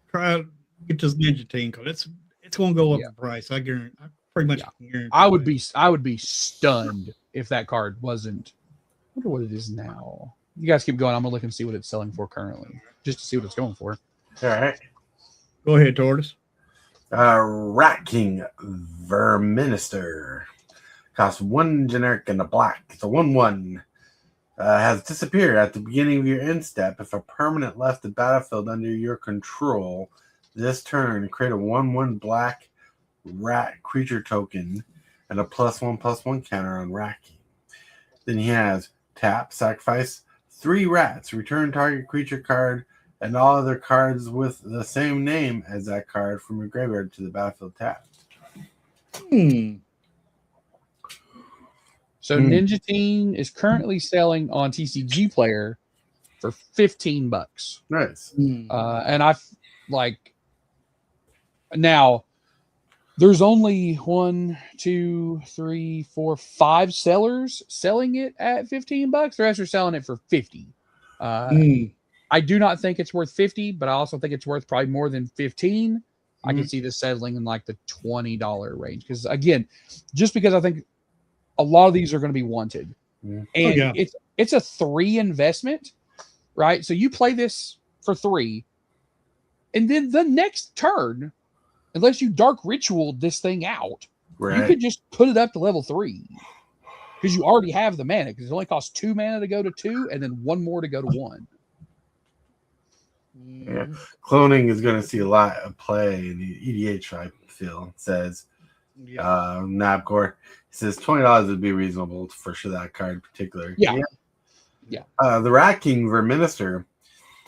try to get this Ninja Team because it's going to go up in price. I guarantee. I pretty much guarantee. I would be stunned if that card wasn't. I wonder what it is now. You guys keep going. I'm gonna look and see what it's selling for currently, just to see what it's going for. All right. Go ahead, Tortoise. Rat King Verminister. Costs 1 generic and a black. It's a 1/1. Has disappeared at the beginning of your end step. If a permanent left the battlefield under your control this turn, create a 1/1 black rat creature token and a +1/+1 counter on Rat King. Then he has tap, sacrifice 3 rats, return target creature card and all other cards with the same name as that card from your graveyard to the battlefield tapped. So Ninja Teen is currently selling on TCG Player for $15. Nice. And I like now there's only 1, 2, 3, 4, 5 sellers selling it at $15. The rest are selling it for $50. I do not think it's worth $50, but I also think it's worth probably more than $15. I can see this settling in like the $20 range. Because again, just because I think a lot of these are going to be wanted. And it's a 3 investment, right? So you play this for 3, and then the next turn, unless you Dark Ritual this thing out, you could just put it up to level 3 because you already have the mana. Because it only costs 2 mana to go to 2, and then 1 more to go to 1. Yeah. Cloning is going to see a lot of play in the EDH, I feel. It says Nabcore. He says $20 would be reasonable for sure, that card in particular. Yeah. The Rat King Verminister,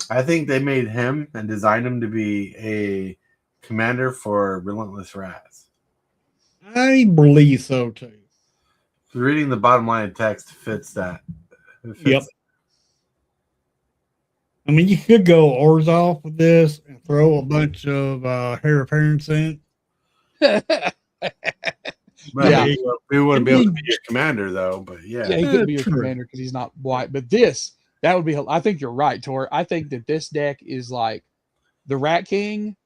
I think they made him and designed him to be a commander for Relentless Rats. I believe so too. Reading the bottom line of text fits that. Yep. I mean, you could go Orzhov with this and throw a bunch of Hair of Parents in. Well, we wouldn't be able to be your commander, though. But yeah, he couldn't be your commander because he's not white. But that would be. I think you're right, Tor. I think that this deck is like the Rat King,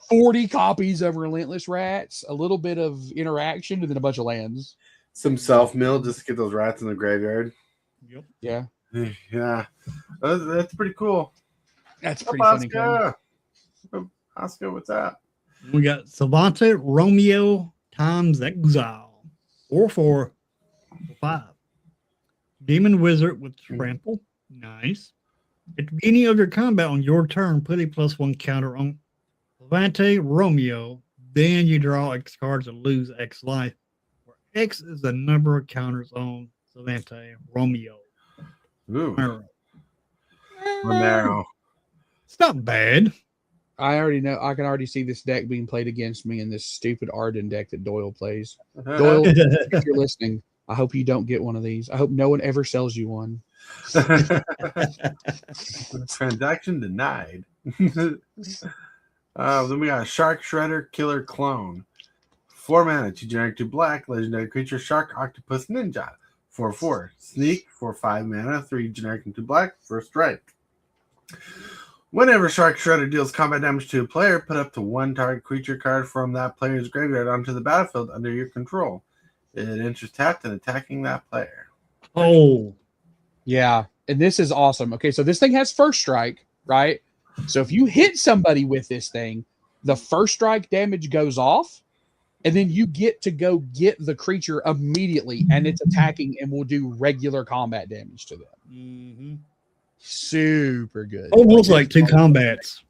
40 copies of Relentless Rats, a little bit of interaction, and then a bunch of lands. Some self-mill just to get those rats in the graveyard. Yep. Yeah. Yeah. That's pretty cool. That's pretty funny. Oscar, what's that? We got Savante Romeo times Exile. 4/4 5. Demon Wizard with Trample. Nice. At the beginning of your combat on your turn, put a +1 counter on Savante Romeo. Then you draw X cards and lose X life, where X is the number of counters on Savante Romeo. Ooh. Monero. It's not bad. I already know. I can already see this deck being played against me in this stupid Arden deck that Doyle plays. Doyle, if you're listening, I hope you don't get one of these. I hope no one ever sells you one. Transaction denied. Then we got Shark Shredder Killer Clone. 4 mana, 2 generic, 2 black, legendary creature, Shark Octopus Ninja. 4/4. Sneak for 5 mana, 3 generic and 2 black, first strike. Whenever Shark Shredder deals combat damage to a player, put up to 1 target creature card from that player's graveyard onto the battlefield under your control. It enters tapped and attacking that player. Oh, Yeah, and this is awesome. Okay, so this thing has first strike, right? So if you hit somebody with this thing, the first strike damage goes off, and then you get to go get the creature immediately, and it's attacking and will do regular combat damage to them. mm-hmm. Super good. Almost like 2 combats.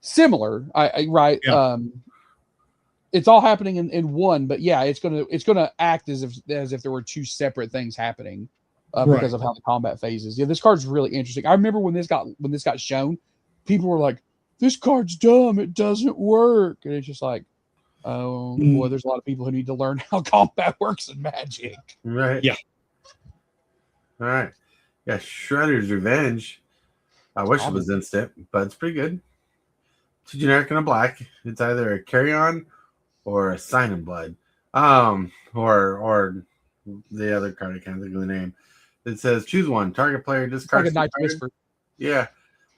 Similar, right? Yeah. It's all happening in one, but yeah, it's gonna act as if there were 2 separate things happening because of how the combat phases. Yeah, this card's really interesting. I remember when this got shown, people were like, "This card's dumb. It doesn't work," and it's just like, oh boy, there's a lot of people who need to learn how combat works in Magic. Right. Yeah. All right. Yeah, Shredder's Revenge. I wish it was instant, but it's pretty good. 2 generic and a black. It's either a carry-on or a Sign in Blood. Or the other card, I can't think of the name. It says choose one. Target player discards Like a Night's 2 cards. Whisper. Yeah.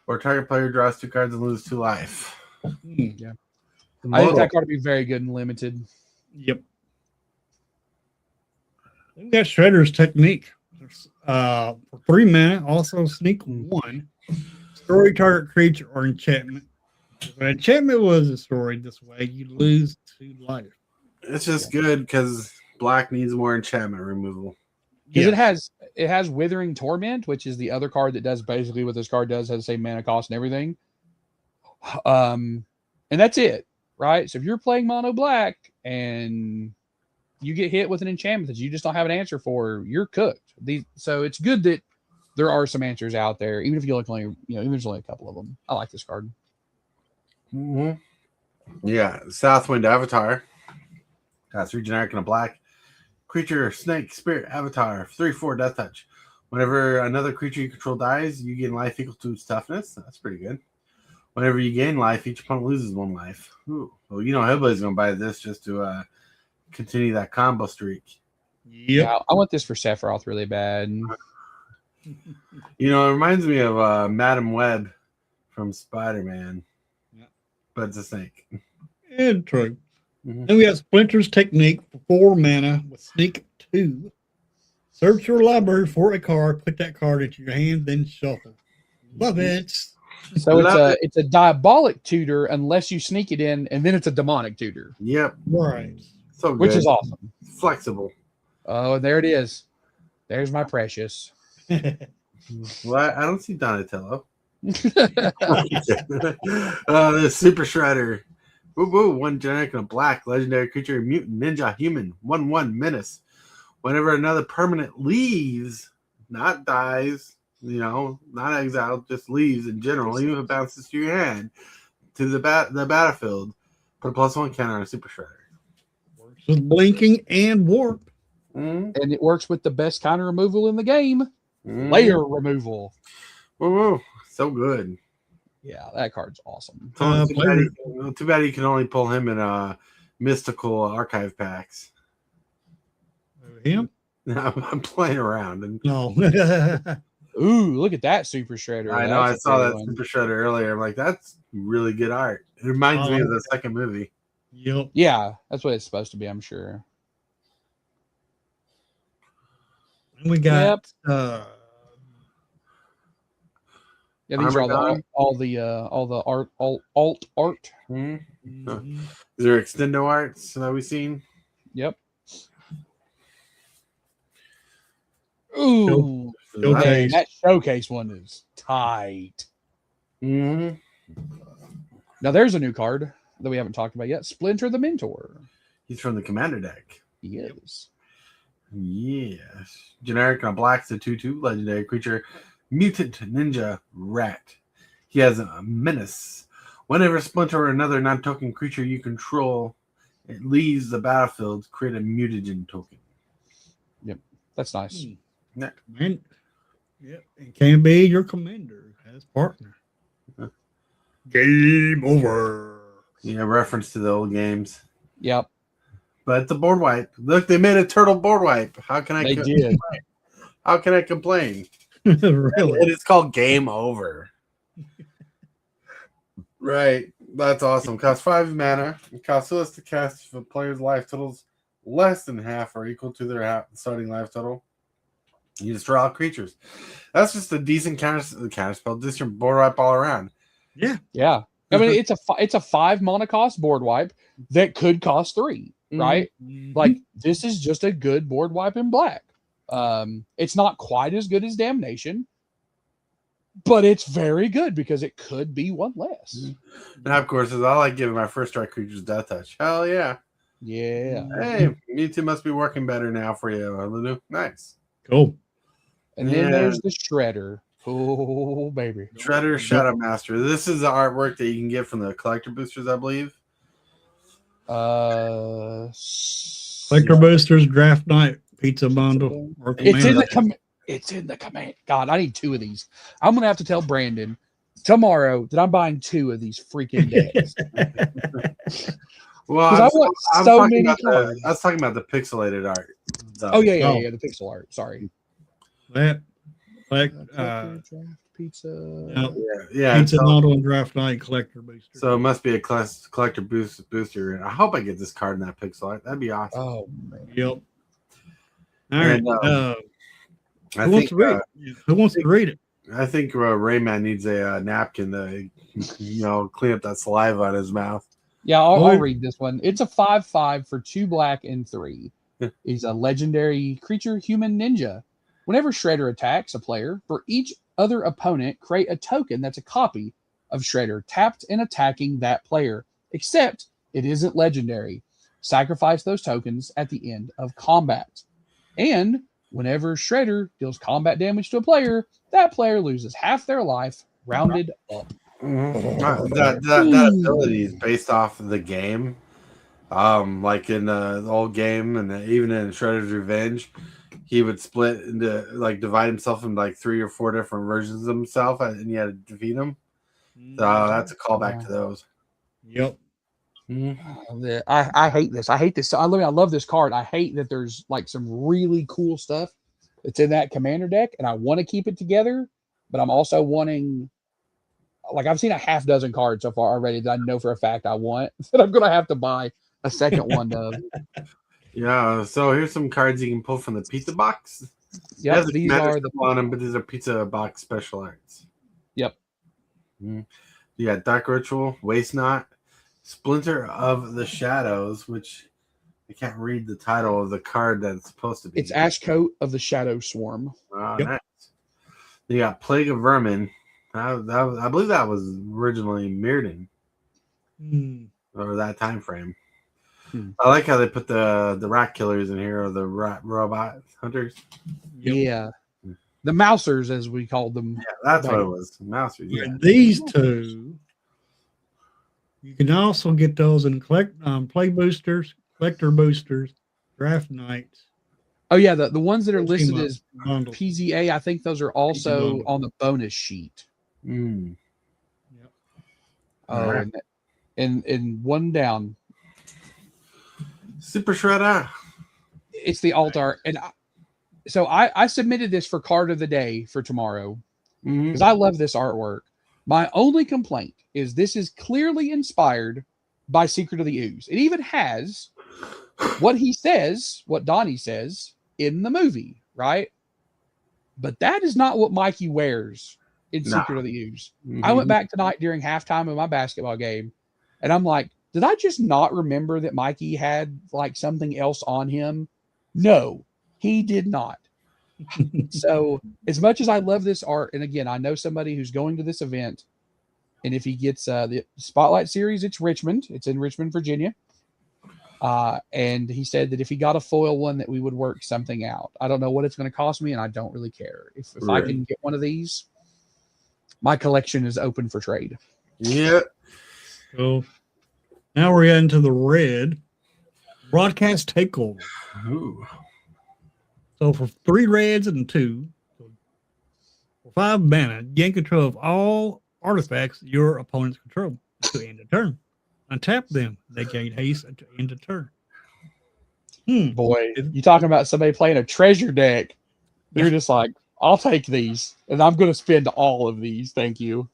Or target player draws 2 cards and loses 2 life. Yeah. I think that card would be very good and limited. Yep. We got Shredder's Technique. For 3 mana, also sneak 1. Story target creature or enchantment. If an enchantment was destroyed this way, you lose 2 life. It's just good because black needs more enchantment removal. Because it has Withering Torment, which is the other card that does basically what this card does, has the same mana cost and everything. And that's it, right? So if you're playing mono black and you get hit with an enchantment that you just don't have an answer for, you're cooked. So it's good that there are some answers out there, even if you only, even if there's only a couple of them. I like this card. Mm-hmm. Yeah, Southwind Avatar. 3 generic and a black. Creature, snake, spirit, avatar, 3/4 death touch. Whenever another creature you control dies, you gain life equal to its toughness. That's pretty good. Whenever you gain life, each opponent loses 1 life. Ooh. Well, Hillbilly's going to buy this just to continue that combo streak. Yep. Yeah, I want this for Sephiroth really bad. It reminds me of Madam Web from Spider-Man. Yeah. But it's a snake. And true. Mm-hmm. Then we have Splinter's Technique for 4 mana with sneak 2. Search your library for a card, put that card into your hand, then shuffle. Love it. So it's a diabolic tutor unless you sneak it in, and then it's a demonic tutor. Yep. Right. So good. Which is awesome. Flexible. Oh, there it is. There's my precious. Well, I don't see Donatello. The Super Shredder. Woo, 1 generic and a black. Legendary creature, mutant ninja human. 1/1 menace. Whenever another permanent leaves, not dies, not exiled, just leaves in general, even if it bounces to your hand, to the battlefield, put a +1 counter on a Super Shredder. Works with blinking and warp. Mm-hmm. And it works with the best counter removal in the game. Mm-hmm. Layer removal. Woo, so good. Yeah, that card's awesome. Too bad you can only pull him in mystical archive packs. Him? I'm playing around. And No. Ooh, look at that Super Shredder. I know, I saw that Super Shredder earlier. I'm like, that's really good art. It reminds me of the second movie. Yep. Yeah, that's what it's supposed to be, I'm sure. And we got yeah, these are all the alt art. Mm-hmm. Is there extendo arts that we've seen? Yep. Ooh, Showcase. that showcase one is tight. Mm-hmm. Now there's a new card that we haven't talked about yet. Splinter the Mentor. He's from the Commander deck. He is. Yes. Generic on black's a 2/2 legendary creature. Mutant Ninja Rat. He has a menace. Whenever Splinter or another non-token creature you control, it leaves the battlefield, create a mutagen token. That's nice. And, yeah, and can be your commander as partner. Game over. Yeah, reference to the old games. Yep, But it's a board wipe. Look, they made a turtle board wipe. How can I? they did. How can I complain? Really? It is called Game Over. Right. That's awesome. Costs 5 mana. It costs less to cast if a player's life totals less than half or equal to their starting life total. You just draw creatures. That's just a decent counter spell. Just your board wipe all around. Yeah. Yeah. I mean, it's a 5 mana cost board wipe that could cost 3, right? Mm-hmm. Like, this is just a good board wipe in black. It's not quite as good as Damnation, but it's very good because it could be one less. And of course, I like giving my first strike creatures death touch. Hell yeah. Yeah. Hey, Mewtwo must be working better now for you, Lulu. Nice. Cool. And then there's the Shredder. Oh, baby. Shredder Shadow Master. This is the artwork that you can get from the collector boosters, I believe. Collector boosters, draft night, pizza bundle. Or It's in the command. God, I need 2 of these. I'm gonna have to tell Brandon tomorrow that I'm buying 2 of these freaking decks. Well, I want so many I was talking about the pixelated art. So. Oh yeah, the pixel art. Sorry. That, like, draft pizza. Yeah. Pizza bundle and draft night collector booster. So it must be a collector booster. I hope I get this card in that pixel art. That'd be awesome. Oh man. Yep. All right. I think Who wants to read it? I think Rayman needs a napkin to, clean up that saliva on his mouth. Yeah, I'll read this one. It's a 5/5 for 2 black and 3. He's a legendary creature, human ninja. Whenever Shredder attacks a player, for each other opponent, create a token that's a copy of Shredder, tapped and attacking that player, except it isn't legendary. Sacrifice those tokens at the end of combat. And whenever Shredder deals combat damage to a player, that player loses half their life, rounded up. Mm-hmm. That ability is based off of the game. Like in the old game and even in Shredder's Revenge, he would split into divide himself into 3 or 4 different versions of himself, and you had to defeat him. So that's a callback to those. Yep. Mm-hmm. I hate this. I hate this. I love this card. I hate that there's some really cool stuff that's in that commander deck, and I want to keep it together, but I'm also wanting. I've seen a half dozen cards so far already that I know for a fact I want that I'm gonna have to buy a second one of. Yeah, so here's some cards you can pull from the pizza box. Yeah, these are on them, but these are pizza box special arts. Yep. You got Dark Ritual, Waste Not, Splinter of the Shadows, which I can't read the title of the card that it's supposed to be. It's Ashcoat of the Shadow Swarm. Nice. You got Plague of Vermin. I believe that was originally Mirrodin. Or that time frame. I like how they put the rat killers in here, or the rat robot hunters. Yep. Yeah. The Mousers, as we called them. Yeah, that's what it was. Mousers. Yeah. And these 2, you can also get those in play boosters, collector boosters, draft nights. Oh yeah, the ones that are listed as bundle. PZA, I think those are also on the bonus sheet. Yep. Oh, right. and one down. Super Shredder. It's the alt art, and I submitted this for card of the day for tomorrow because I love this artwork. My only complaint is this is clearly inspired by Secret of the Ooze. It even has what he says, what Donnie says in the movie, right? But that is not what Mikey wears in Secret of the Ooze. I went back tonight during halftime of my basketball game, and I'm like, did I just not remember that Mikey had something else on him? No, he did not. So as much as I love this art, and again, I know somebody who's going to this event, and if he gets the Spotlight Series, it's Richmond. It's in Richmond, Virginia. And he said that if he got a foil one, that we would work something out. I don't know what it's going to cost me, and I don't really care. If I can get one of these, my collection is open for trade. Yeah. So now we're into the red broadcast takeover. Ooh. So for 3 reds and 2, so for 5 mana, gain control of all artifacts your opponents control to end a turn. Untap them. They gain haste to end a turn. Boy, you talking about somebody playing a treasure deck. They're just like, I'll take these, and I'm going to spend all of these. Thank you.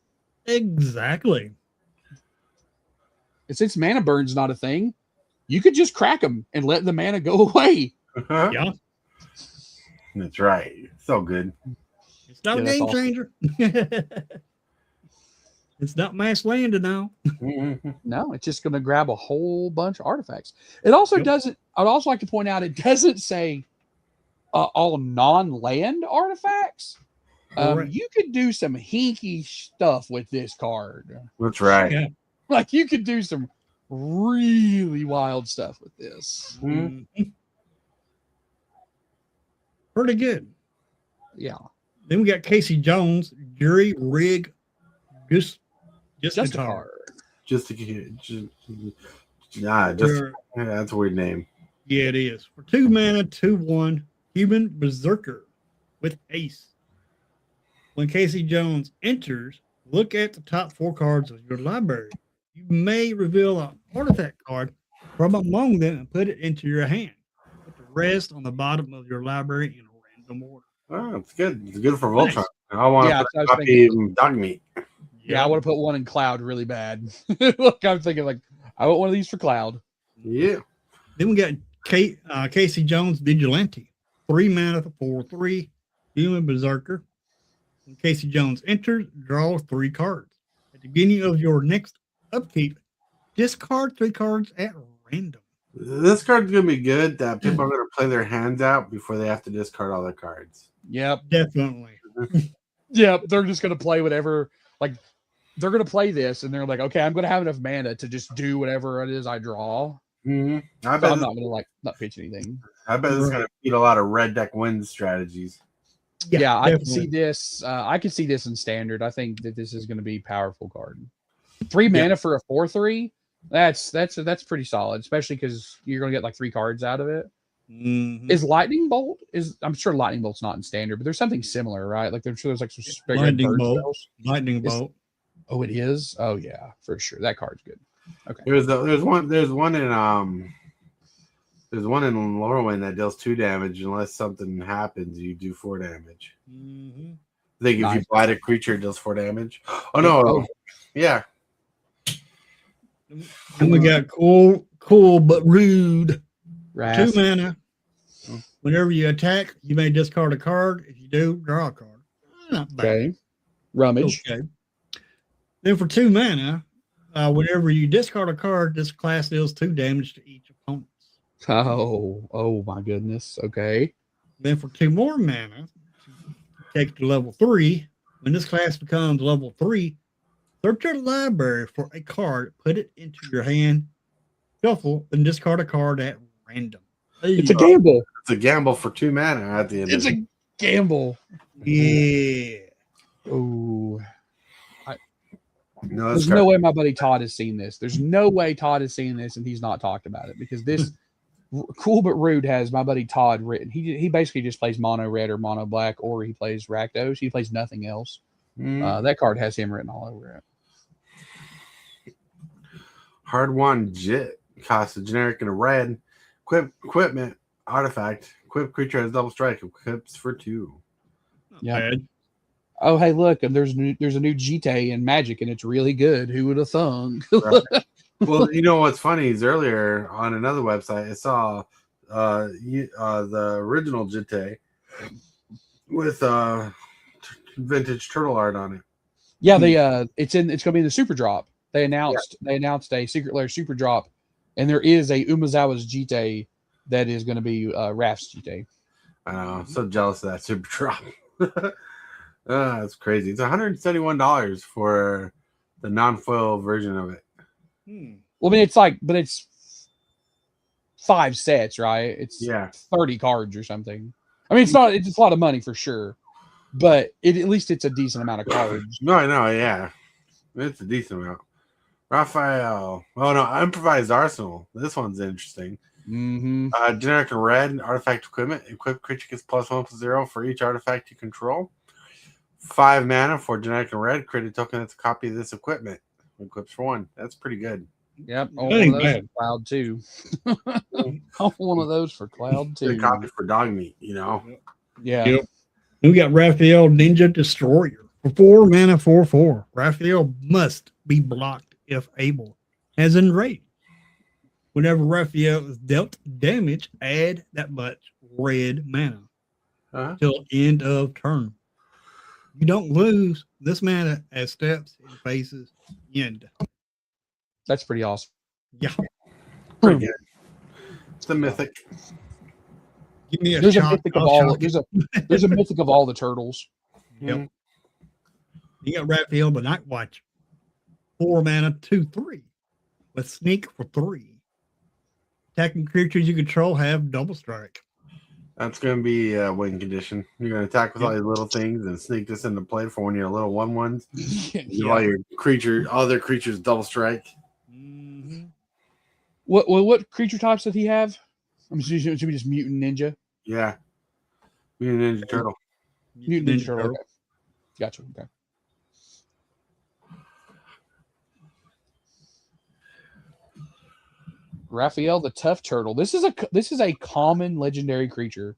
Exactly. And since mana burn's not a thing, you could just crack them and let the mana go away. Yeah. That's right. So good. It's not a that's game awesome. changer. It's not mass landing now. No, it's just going to grab a whole bunch of artifacts. It also doesn't. I'd also like to point out it doesn't say all non-land artifacts. You could do some hinky stuff with this card. That's right. Yeah. Like you could do some really wild stuff with this. Pretty good. Yeah. Then we got Casey Jones, Jury Rig, just a guitar. card. That's a weird name. Yeah, it is. For 2 mana, 2/1, Human Berserker with Ace. When Casey Jones enters, look at the top 4 cards of your library. You may reveal an artifact card from among them and put it into your hand. Put the rest on the bottom of your library in random order. Oh, it's good. It's good for Nice. Voltron. I want to put a copy of Dog Meat. Yeah, I want to put one in Cloud really bad. Look, I'm thinking like I want one of these for Cloud. Yeah. Then we got Casey Jones Vigilante. 3 mana for 4/3, Human Berserker. When Casey Jones enters, draw 3 cards. At the beginning of your next upkeep, discard 3 cards at random. This card's gonna be good. That people are gonna play their hands out before they have to discard all their cards. Yep. Definitely. Yep. They're just gonna play whatever. Like they're gonna play this, and they're like, okay, I'm gonna have enough mana to just do whatever it is I draw. Mm-hmm. I'm not gonna not pitch anything. I bet this is gonna feed a lot of red deck win strategies. Yeah, I can see this. I can see this in standard. I think that this is going to be a powerful card. 3 mana for a 4/3. That's pretty solid, especially because you're going to get like 3 cards out of it. Is Lightning Bolt? I'm sure Lightning Bolt's not in standard, but there's something similar, right? Like I'm sure there's like some Lightning Bolt. Lightning Bolt. Oh, it is. Oh yeah, for sure. That card's good. Okay. There's one in Lorwyn that deals 2 damage unless something happens. You do 4 damage. I think if you blight a creature, it deals 4 damage. Oh no! Yeah. And we got cool but rude. 2 Wrath. mana. Whenever you attack, you may discard a card. If you do, draw a card. Not bad. Okay. Rummage. Okay. Then for 2 mana, whenever you discard a card, this class deals 2 damage to each opponent. Oh my goodness. Okay. Then for 2 more mana, take it to level 3. When this class becomes level 3, search your library for a card, put it into your hand, shuffle, and discard a card at random. It's a gamble. It's a gamble for 2 mana at the end. It's a gamble. Yeah. Oh. No, There's no way my buddy Todd has seen this. There's no way Todd has seen this and he's not talked about it because this Cool but Rude has my buddy Todd written. He basically just plays mono red or mono black, or he plays Rakdos. He plays nothing else. That card has him written all over it. Hard Won Jit costs a generic and a red. Equipment artifact. Equip creature has double strike. Equips for 2. Yeah. Oh, hey, look, and there's a new GT in Magic, and it's really good. Who would have thunk? Right. Well, you know what's funny is earlier on another website, I saw the original GT with vintage turtle art on it. Yeah, it's going to be in the Super Drop. They announced a Secret Lair Super Drop, and there is a Umezawa's GT that is going to be Raph's GT. I know, I'm so jealous of that Super Drop. That's crazy. It's $171 for the non-foil version of it. Well, I mean, it's 5 sets, right? It's 30 cards or something. I mean, it's a lot of money for sure, but at least it's a decent amount of cards. No, I know, yeah. It's a decent amount. Raphael. Oh, no, Improvised Arsenal. This one's interesting. Mm-hmm. Generic and red artifact equipment. Equipped creature gets +1/+0 for each artifact you control. 5 mana for generic and red. Create a token that's a copy of this equipment. Equips for 1. That's pretty good. Yep. I That want one ain't of those bad. for Cloud too. I want one of those for Cloud Good too. copy for dog meat, you know. Yeah. Yep. We got Raphael Ninja Destroyer for 4 mana 4/4. Raphael must be blocked if able. As in raid. Whenever Raphael is dealt damage, add that much red mana till end of turn. You don't lose this mana as steps in phases end. That's pretty awesome. Yeah. Pretty good. It's a mythic. Give me a There's a shot. mythic of I'll all. shock There's a mythic of all the turtles. Yep. You got Raphael the Night Watch. 4 mana 2/3 with sneak for 3. Attacking creatures you control have double strike. That's going to be a win condition. You're going to attack with all these little things and sneak this into play for when you're little 1/1s. Give all your other creatures double strike. Mm-hmm. What creature types did he have? I'm assuming it should be just Mutant Ninja. Yeah. Mutant Ninja Turtle. Mutant Ninja Turtle. Okay. Gotcha. Okay. Raphael the Tough Turtle. This is a common legendary creature.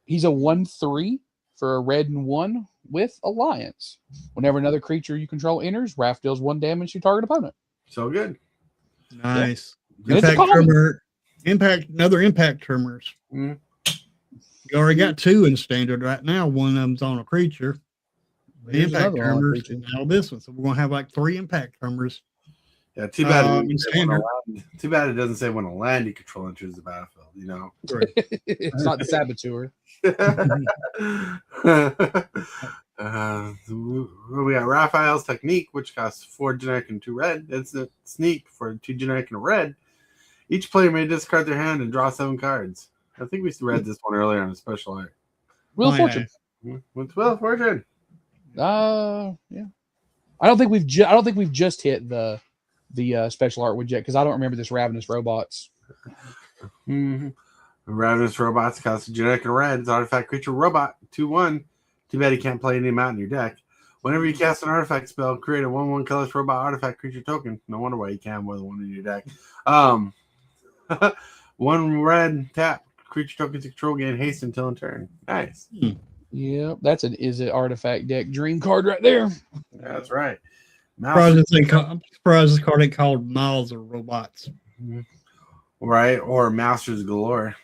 He's a 1/3 for a red and 1 with Alliance. Whenever another creature you control enters, Raph deals 1 damage to target opponent. So good. Nice. And it's a Impact common. tremor. Another impact tremors. Mm. You already got 2 in standard right now. One of them's on a creature. The Here's impact another on a tremors creature. and now this one. So we're gonna have like 3 impact tremors. Yeah, too bad. In standard. Too bad it doesn't say when a land you control enters the battlefield. You know. It's not the Saboteur. We got Raphael's Technique, which costs 4 generic and 2 red. It's a sneak for 2 generic and a red. Each player may discard their hand and draw 7 cards. I think we read this one earlier on a special art. Wheel of Fortune. What's Wheel of Fortune? Yeah. I don't think we've just hit the special art widget because I don't remember this Ravenous Robots. Mm-hmm. Ravenous Robots cost a generic and a red. It's an artifact creature robot 2/1. Too bad you can't play any amount in your deck. Whenever you cast an artifact spell, create a 1/1 colorless robot artifact creature token. No wonder why you can't have more than 1 in your deck. 1 red tap creature tokens control gain haste until in turn. Nice. Yeah, that's an Is It artifact deck dream card right there. That's right. I'm surprised this card ain't called Miles of Robots. Right, or Masters Galore.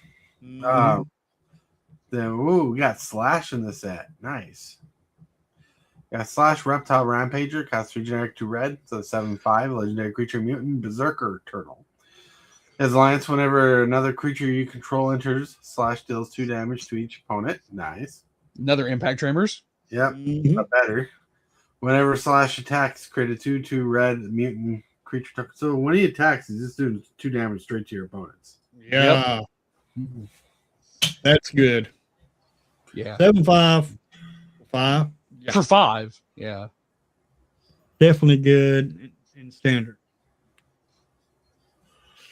Mhm. Then we got Slash in the set. Nice. Got Slash Reptile Rampager, costs 3 generic 2 red, so 7/5, legendary creature mutant Berserker Turtle. As Alliance, whenever another creature you control enters, Slash deals 2 damage to each opponent. Nice. Another Impact Tremors. Yep, Mhm. but better. Whenever Slash attacks, create a 2/2 red mutant creature token. So when he attacks, he's just doing 2 damage straight to your opponents. Yeah. That's good. Yeah. 7/5. 5. Yeah. For 5. Yeah. Definitely good in standard.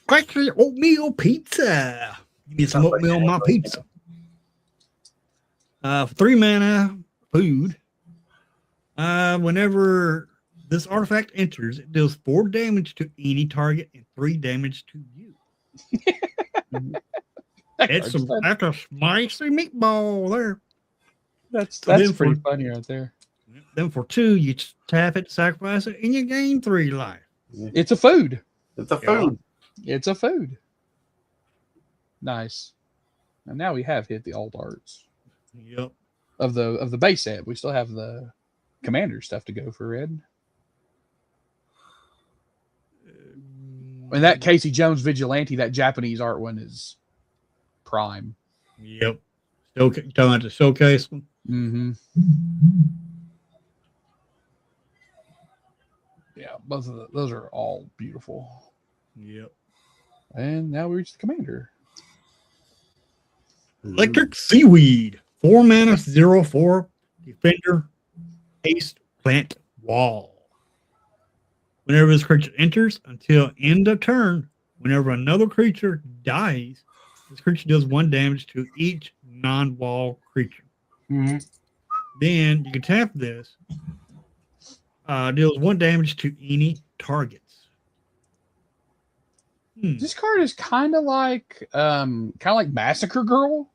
Actually, oatmeal pizza. Give me some oatmeal on my pizza. For 3 mana, food. Whenever this artifact enters, it deals 4 damage to any target and 3 damage to you. That's a spicy meatball there. That's then pretty for- funny right there. Then for 2, you tap it, sacrifice it, and you gain 3 life. It's a food. It's a food. It's a food. Nice. And now we have hit the alt arts Yep. of the base set. We still have the commander stuff to go for red. And that Casey Jones Vigilante, that Japanese art one is prime. Yep. Still talking about the showcase one. Mm-hmm. Yeah, both of those are all beautiful. Yep. And now we reach the commander. Electric Seaweed. 4 mana, 0/4. Defender. Haste. Plant. Wall. Whenever this creature enters, until end of turn, Whenever another creature dies, this creature deals 1 damage to each non-wall creature. Mm-hmm. Then you can tap this. Deals 1 damage to any targets. This card is kind of like Massacre Girl,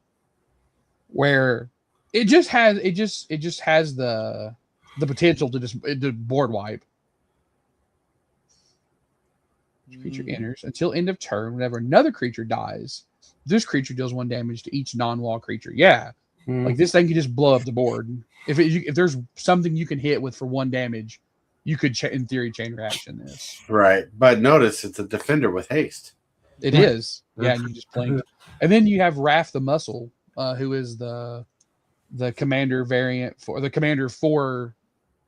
where it just has the potential to just board wipe. Creature enters until end of turn. Whenever another creature dies, this creature deals 1 damage to each non-wall creature. Yeah, like this thing can just blow up the board. If there's something you can hit with for 1 damage, you could in theory chain reaction this. Right, but notice it's a defender with haste. It is, yeah, and you just blink. And then you have Raph the Muscle, who is the commander variant for the commander for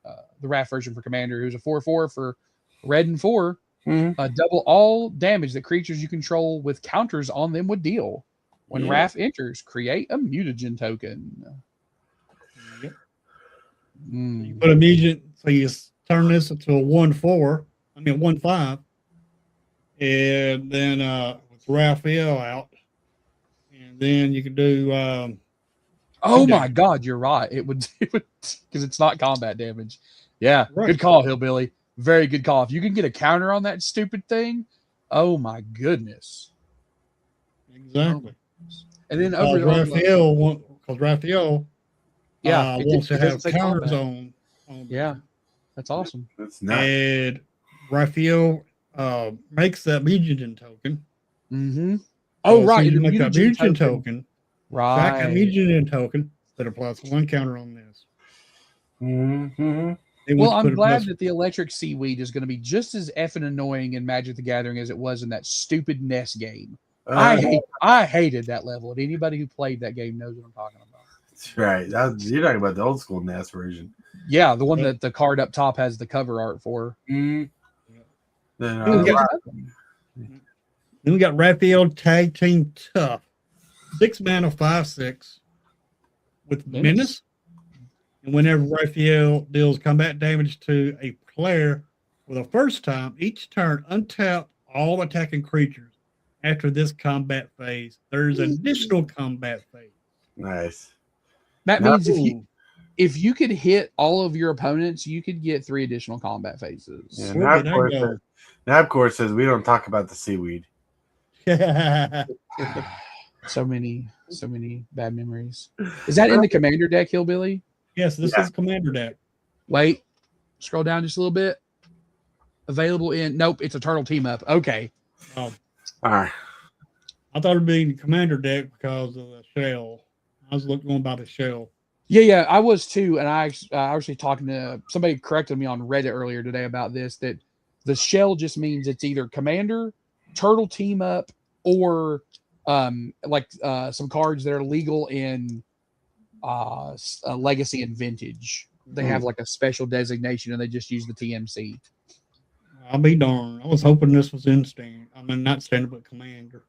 the Raph version for commander, who's a 4/4 for red and 4. Double all damage that creatures you control with counters on them would deal. When Raph enters, create a mutagen token. Yep. You put a mutant, so you turn this into a 1/4. I mean 1/5, and then with Raphael out, and then you can do. Oh my God, you're right. It would because it's not combat damage. Yeah, right. Good call, Hillbilly. Very good call. If you can get a counter on that stupid thing, oh my goodness. Exactly. And then over Raphael, because Raphael, wants to have counters on. Yeah, that's awesome. That's nice. And Raphael makes that mutagen token. Mm-hmm. Oh, right. So you make a mutagen token. Right. Back a mutagen token that applies 1 counter on this. Mm-hmm. Well, I'm glad that the electric seaweed is going to be just as effing annoying in Magic the Gathering as it was in that stupid NES game. I hated that level, and anybody who played that game knows what I'm talking about. That's right. You're talking about the old school NES version. Yeah, the one that the card up top has the cover art for. Mm-hmm. Then we got Raphael Tag Team Tough. 6 mana, 5/6 with Menace. And whenever Raphael deals combat damage to a player for the first time, each turn untap all attacking creatures. After this combat phase, there's an additional combat phase. Nice. That means if you could hit all of your opponents, you could get 3 additional combat phases. Yeah, now, of course, says we don't talk about the seaweed. So many bad memories. Is that in the commander deck, Hillbilly? Yes, this is commander deck. Wait, scroll down just a little bit. Available in it's a turtle team up. Okay. All right. I thought it'd be in the commander deck because of the shell. I was going by the shell. Yeah, I was too. And I actually talking to somebody corrected me on Reddit earlier today about this, that the shell just means it's either commander, turtle team up, or some cards that are legal in legacy and vintage. They have like a special designation and they just use the TMC. I'll be darned. I was hoping this was in stand. I mean, not standard, but commander.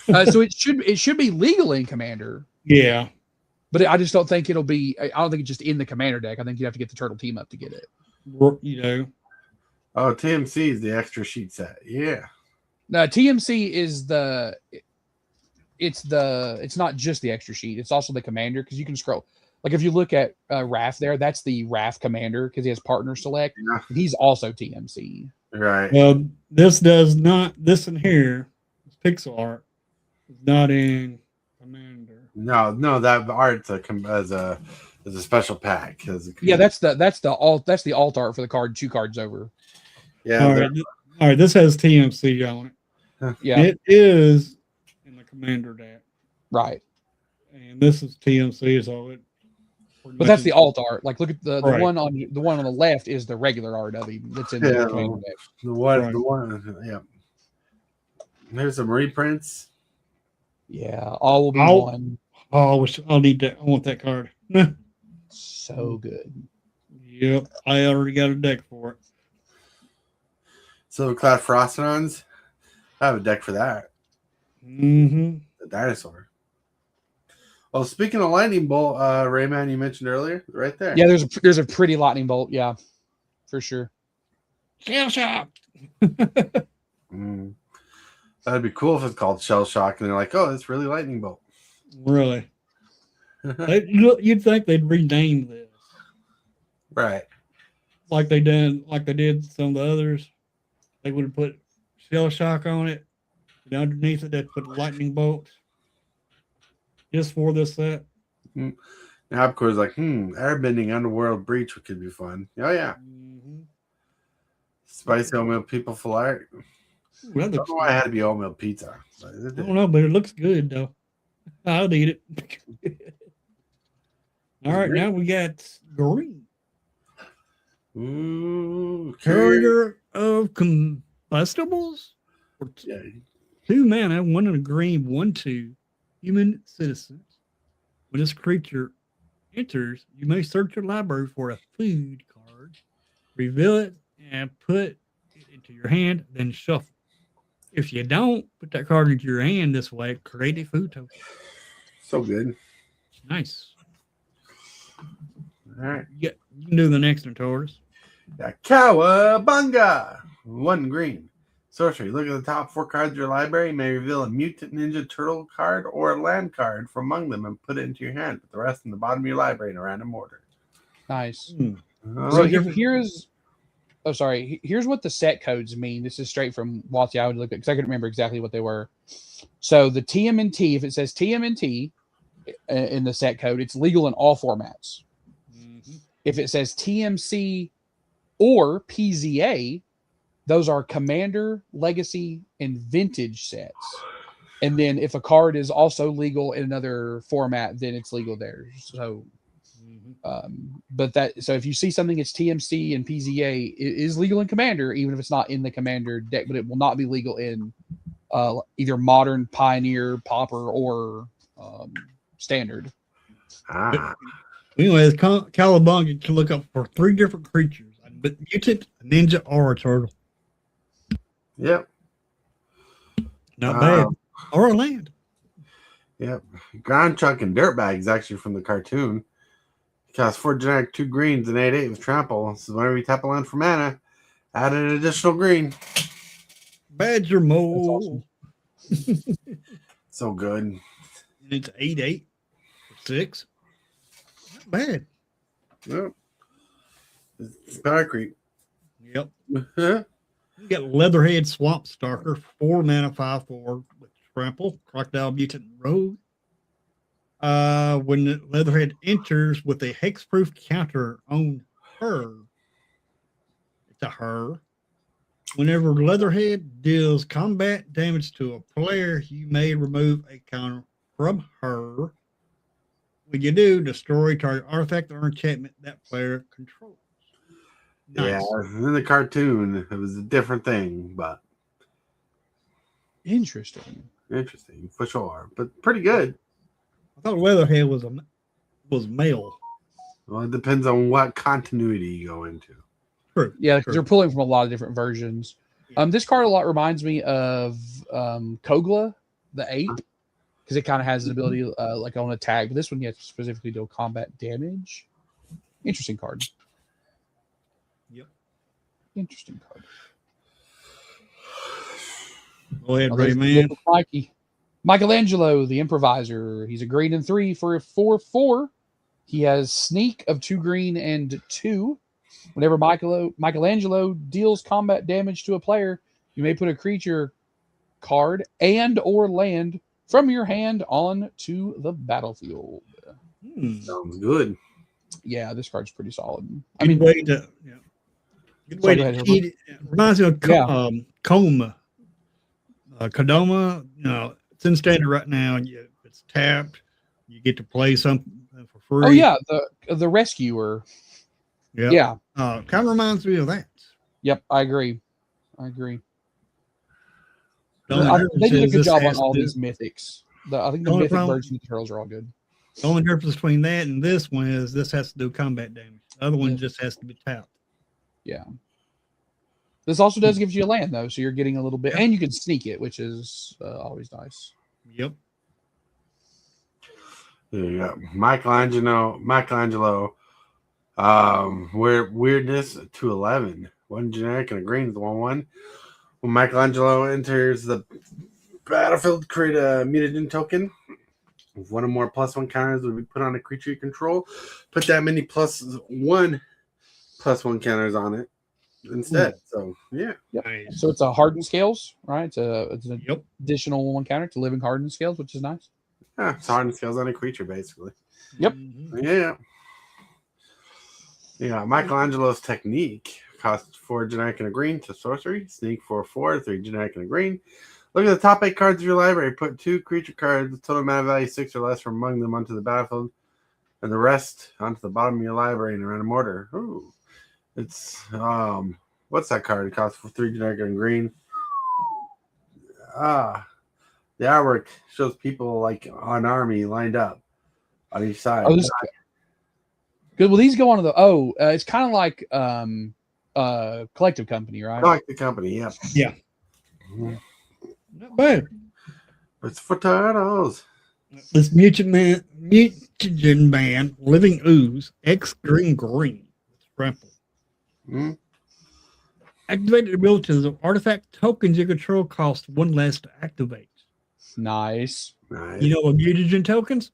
So it should be legal in commander. Yeah. But I just don't think it'll be. I don't think it's just in the commander deck. I think you have to get the turtle team up to get it. You know. Oh, TMC is the extra sheet set. Yeah. No, TMC is it's not just the extra sheet. It's also the commander, because you can scroll. Like if you look at Raph there, that's the Raph commander because he has partner select. Yeah. He's also TMC. Right. Well, this does not. This in here, this pixel art, is not in commander. No, that art's as a special pack. Yeah, that's the alt art for the card 2 cards over. Yeah. All right. This has TMC on it. Yeah, it is in the commander deck. Right. And this is TMC, so it. But that's the alt art. Like, look at the one on the left is the regular art of him that's in the commander deck. The one, yeah. There's some reprints. Yeah, all will be one. Oh, I'll need that. I want that card. So good. Yep, I already got a deck for it. Silvercloud Frostodons. I have a deck for that. Mm-hmm. The dinosaur. Well, speaking of lightning bolt, Rayman, you mentioned earlier, right there. Yeah, there's a pretty lightning bolt. Yeah, for sure. Shell shock. That'd be cool if it's called Shell Shock, and they're like, "Oh, it's really lightning bolt." Really? You'd think they'd rename this Right. like they did some of the others. They would have put shell shock on it, and underneath it they'd put lightning bolts just for this set. Now, of course, like, airbending underworld breach could be fun. Oh yeah, spicy oatmeal people full art. Ooh, that I don't looks know why it had to be oatmeal pizza. But I don't know, but it looks good though. I'll eat it. All right, now we got green. Ooh, Carrier of combustibles. Yeah. 2 mana, 1 in a green, 1/2. Human citizens. When this creature enters, you may search your library for a food card, reveal it, and put it into your hand, then shuffle. If you don't put that card into your hand this way, create a food token. So good. Nice. All right. You can do the next one, Taurus. Yeah, Cowabunga! 1 green. Sorcery. Look at the top 4 cards of your library. You may reveal a Mutant Ninja Turtle card or a land card from among them and put it into your hand. Put the rest in the bottom of your library in a random order. Nice. So here's what the set codes mean. This is straight from Watty. I would look at because I couldn't remember exactly what they were. So the TMNT, if it says TMNT in the set code, it's legal in all formats. If it says TMC or PZA, those are Commander, Legacy, and Vintage sets. And then if a card is also legal in another format, then it's legal there. So, so if you see something that's TMC and PZA, it is legal in Commander, even if it's not in the Commander deck, but it will not be legal in either Modern, Pioneer, Pauper, or Standard. Anyways, Cowabunga can look up for 3 different creatures: a mutant, a ninja, or a turtle. Yep. Not bad. Or a land. Yep. Ground Chuck and Dirtbag is actually from the cartoon. It costs 4 generic, 2 greens, and 8/8 with trample. So whenever you tap a land for mana, add an additional green. Badger mole. Awesome. So good. And it's 8/8 for 6. Not bad. Yep. It's power creep. Yep. You got Leatherhead Swamp Stalker, 4 mana, 5/4 with trample, Crocodile Mutant Rogue. When the Leatherhead enters with a hexproof counter on her, it's a her. Whenever Leatherhead deals combat damage to a player, you may remove a counter from her. When you do, destroy target artifact or enchantment that player controls. Nice. Yeah, in the cartoon, it was a different thing, but interesting for sure, but pretty good. I thought Leatherhead was male. Well, it depends on what continuity you go into. True. Yeah, because you're pulling from a lot of different versions. This card a lot reminds me of Kogla, the ape, because it kind of has an ability like on attack, but this one you have to specifically deal combat damage. Interesting card. Yep. Interesting card. Go ahead, Ray Man. Mikey. Michelangelo, the improviser. He's a green and 3 for a 4/4. He has sneak of 2 green and 2. Whenever Michelangelo deals combat damage to a player, you may put a creature card and or land from your hand onto the battlefield. Sounds good. Yeah, this card's pretty solid. Good way to cheat it. Reminds me of Coma. Kodama, it's in standard right now. It's tapped. You get to play something for free. Oh yeah, the rescuer. Yep. Yeah. Kind of reminds me of that. Yep, I agree. They did a good job on all these mythics. I think the mythic version of the turtles are all good. The only difference between that and this one is this has to do combat damage. The other one just has to be tapped. Yeah. This also does give you a land though, so you're getting a little bit, and you can sneak it, which is always nice. Yep. There you go. Michelangelo. Weirdness to 11. 1 generic and a green is the 1/1. When Michelangelo enters the battlefield, create a mutagen token. If one or more +1 counters will be put on a creature you control, put that many +1 counters on it instead. So yeah. Yep. Nice. So it's a hardened scales, right? It's an Yep. additional 1 counter to living hardened scales, which is nice. Yeah, it's hardened scales on a creature, basically. Yep. Mhm. Yeah. Yeah, Michelangelo's technique costs 4 generic and a green to sorcery. Sneak for 4, 3 generic and a green. Look at the top 8 cards of your library. Put 2 creature cards, total mana value 6 or less from among them onto the battlefield, and the rest onto the bottom of your library in a random order. Ooh. It's what's that card? It costs 3 generic and green. The artwork shows people like an army lined up on each side. Oh, good. Well, these go on to the it's kind of like collective company, right? I like the company, yeah. Yeah. Mhm. Not bad. It's for turtles. This mutagen man, living ooze, X green. It's trample. Mhm. Activated abilities of artifact tokens you control cost 1 less to activate. Nice. Nice. You know what mutagen tokens?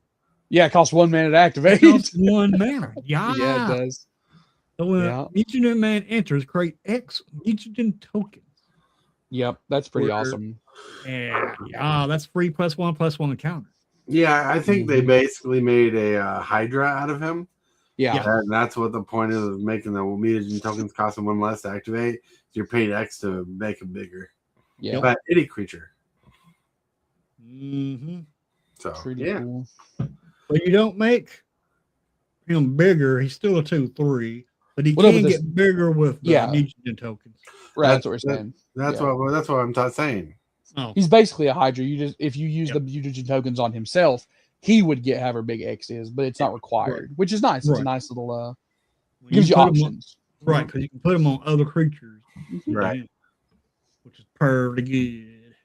Yeah, it costs 1 mana to activate. Cost 1 mana. Yeah. Yeah, it does. So when Yeah. mutagen man enters, create X mutagen tokens. Yep, that's pretty Or- awesome. And yeah, that's free +1/+1 counter. Yeah, I think they basically made a Hydra out of him. Yeah. And that's what the point is of making the mutagen tokens cost him 1 less to activate. You're paying X to make him bigger. Yeah. But any creature. Mm-hmm. So Pretty yeah. cool. But you don't make him bigger. He's still a 2/3, but he Well, no, can but this- get bigger with the Yeah. mutagen tokens. Right, that's what That's- we're saying. That's Yeah. what I'm saying. Oh, He's basically a Hydra. You just if you use Yep. the mutagen tokens on himself, he would get however big X is, but it's not required, which is nice. It's Right. a nice little when gives you put 'em on- options. right, because you can put them on other creatures. Right. Yeah, which is pretty good.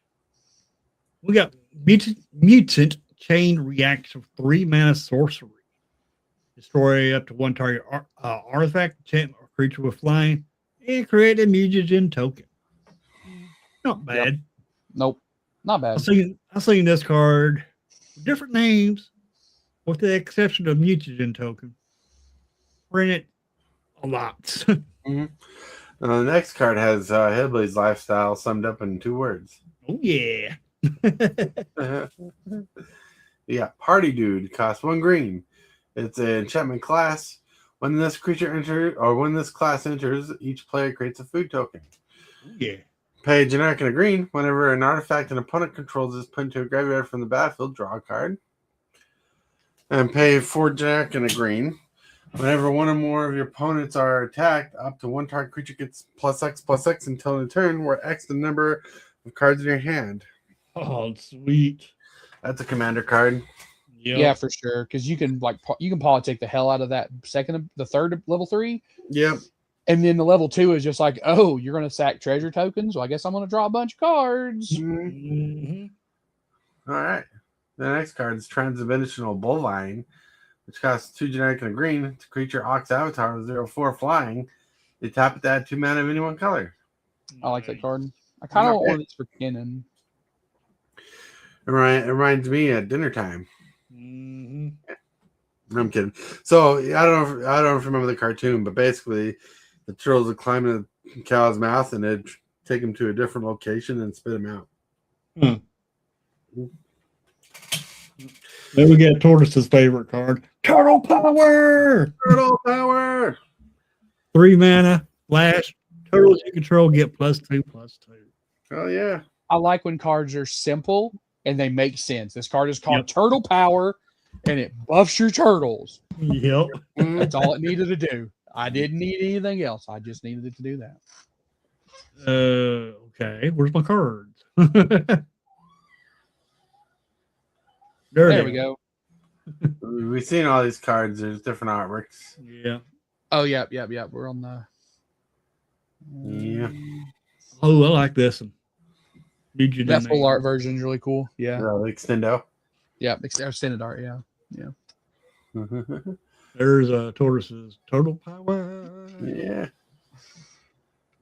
We got mutant chain reaction, 3 mana sorcery. Destroy up to 1 target artifact, enchantment, or creature with flying, and create a mutagen token. Not bad. Nope, not bad. I've seen this card with different names, with the exception of mutagen token. Printed a lot. The next card has Hillbilly's lifestyle summed up in 2 words. Oh yeah. Yeah, Party Dude costs 1 green. It's an enchantment class. When this creature enters, or when this class enters, each player creates a food token. Oh, yeah. Pay a generic and a green. Whenever an artifact an opponent controls is put into a graveyard from the battlefield, draw a card. And pay 4 generic and a green. Whenever one or more of your opponents are attacked, up to 1 target creature gets +X/+X until in turn, where X the number of cards in your hand. Oh, sweet. That's a commander card. Yep. Yeah, for sure. Because you can politic the hell out of that the third level 3, Yep. and then the level 2 is just like, oh, you're going to sack treasure tokens. Well, I guess I'm going to draw a bunch of cards. Mhm. All right. The next card is Transdimensional Bovine, which costs 2 generic and a green. It's a creature Ox Avatar with 0/4 flying. They tap it to add 2 mana of any one color. I like that card. I kind of want one of these for Kennen. It reminds me at dinner time. Mhm. I'm kidding. So I don't know if you remember the cartoon, but basically the turtles would climb in a cow's mouth and they'd take him to a different location and spit him out. Then we get Tortoise's favorite card, Turtle Power. Turtle power! 3 mana, flash. Turtles you control get +2/+2. Oh yeah. I like when cards are simple and they make sense. This card is called Yep. Turtle Power, and it buffs your turtles. Yep. That's all it needed to do. I didn't need anything else. I just needed it to do that. Okay. Where's my cards? There we go. We've seen all these cards. There's different artworks. Yeah. Oh, yeah. We're on the. Yeah. Oh, I like this one. Did you That full art version is really cool. Yeah. Extendo. Yeah. Extended art. Yeah. There's Tortoise's Turtle Power. Yeah.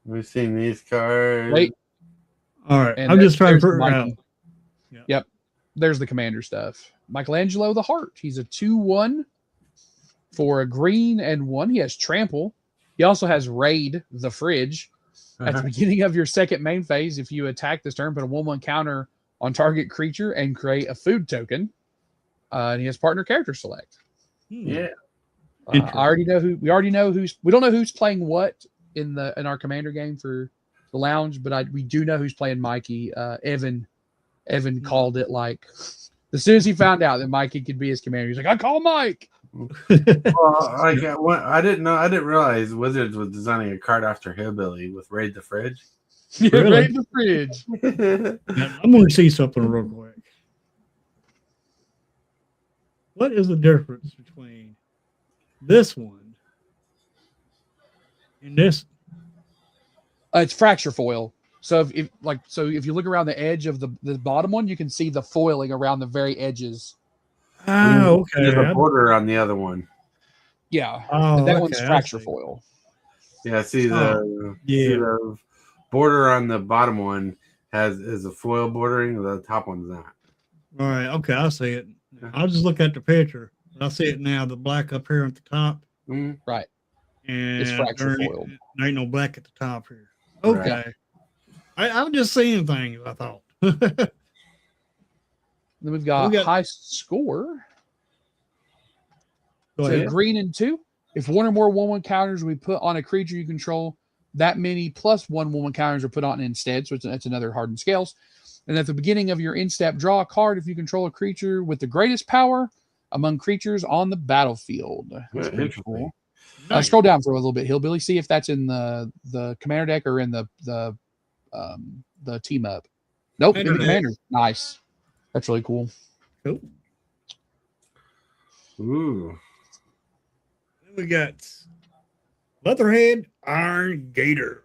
We've seen these cards. Wait. All right. And I'm just trying to there's figure out. Mikey. Yeah. Yep. There's the commander stuff. Michelangelo the Heart. He's a 2/1 for a green and 1. He has trample. He also has raid the fridge. At the beginning of your second main phase, if you attack this turn, put a 1/1 counter on target creature and create a food token. And he has partner character select. Yeah. I already know who. We already know who's. We don't know who's playing what in our commander game for the lounge, but we do know who's playing Mikey. Evan called it like as soon as he found out that Mikey could be his commander, he's like, "I call Mike." Well, I didn't know. I didn't realize Wizards was designing a card after Hillbilly with Raid the Fridge. Yeah, Really? raid the fridge. I'm going to see something real quick. What is the difference between this one and this? It's fracture foil. So if you look around the edge of the bottom one, you can see the foiling around the very edges. Oh, okay. There's a border on the other one. Yeah, Oh, that okay, one's I fracture see. foil. Yeah, see the border on the bottom one is a foil bordering. The top one's not. All right. Okay. I see it. I'll just look at the picture. I see it now. The black up here at the top. Right. And It's fracture there foiled. ain't no black at the top here. Okay. Right. I was just seeing things, I thought. Then we've got high score. Go So ahead. green and 2. If one or more 1/1 counters we put on a creature you control, that many plus 1/1 counters are put on instead. So it's another hardened scales. And at the beginning of your in-step, draw a card if you control a creature with the greatest power among creatures on the battlefield. That's pretty cool. Nice. Scroll down for a little bit, Hillbilly. See if that's in the commander deck or in the team up. Nope, in the commander. Nice. That's really cool. Cool. Ooh. Then we got Leatherhead Iron Gator.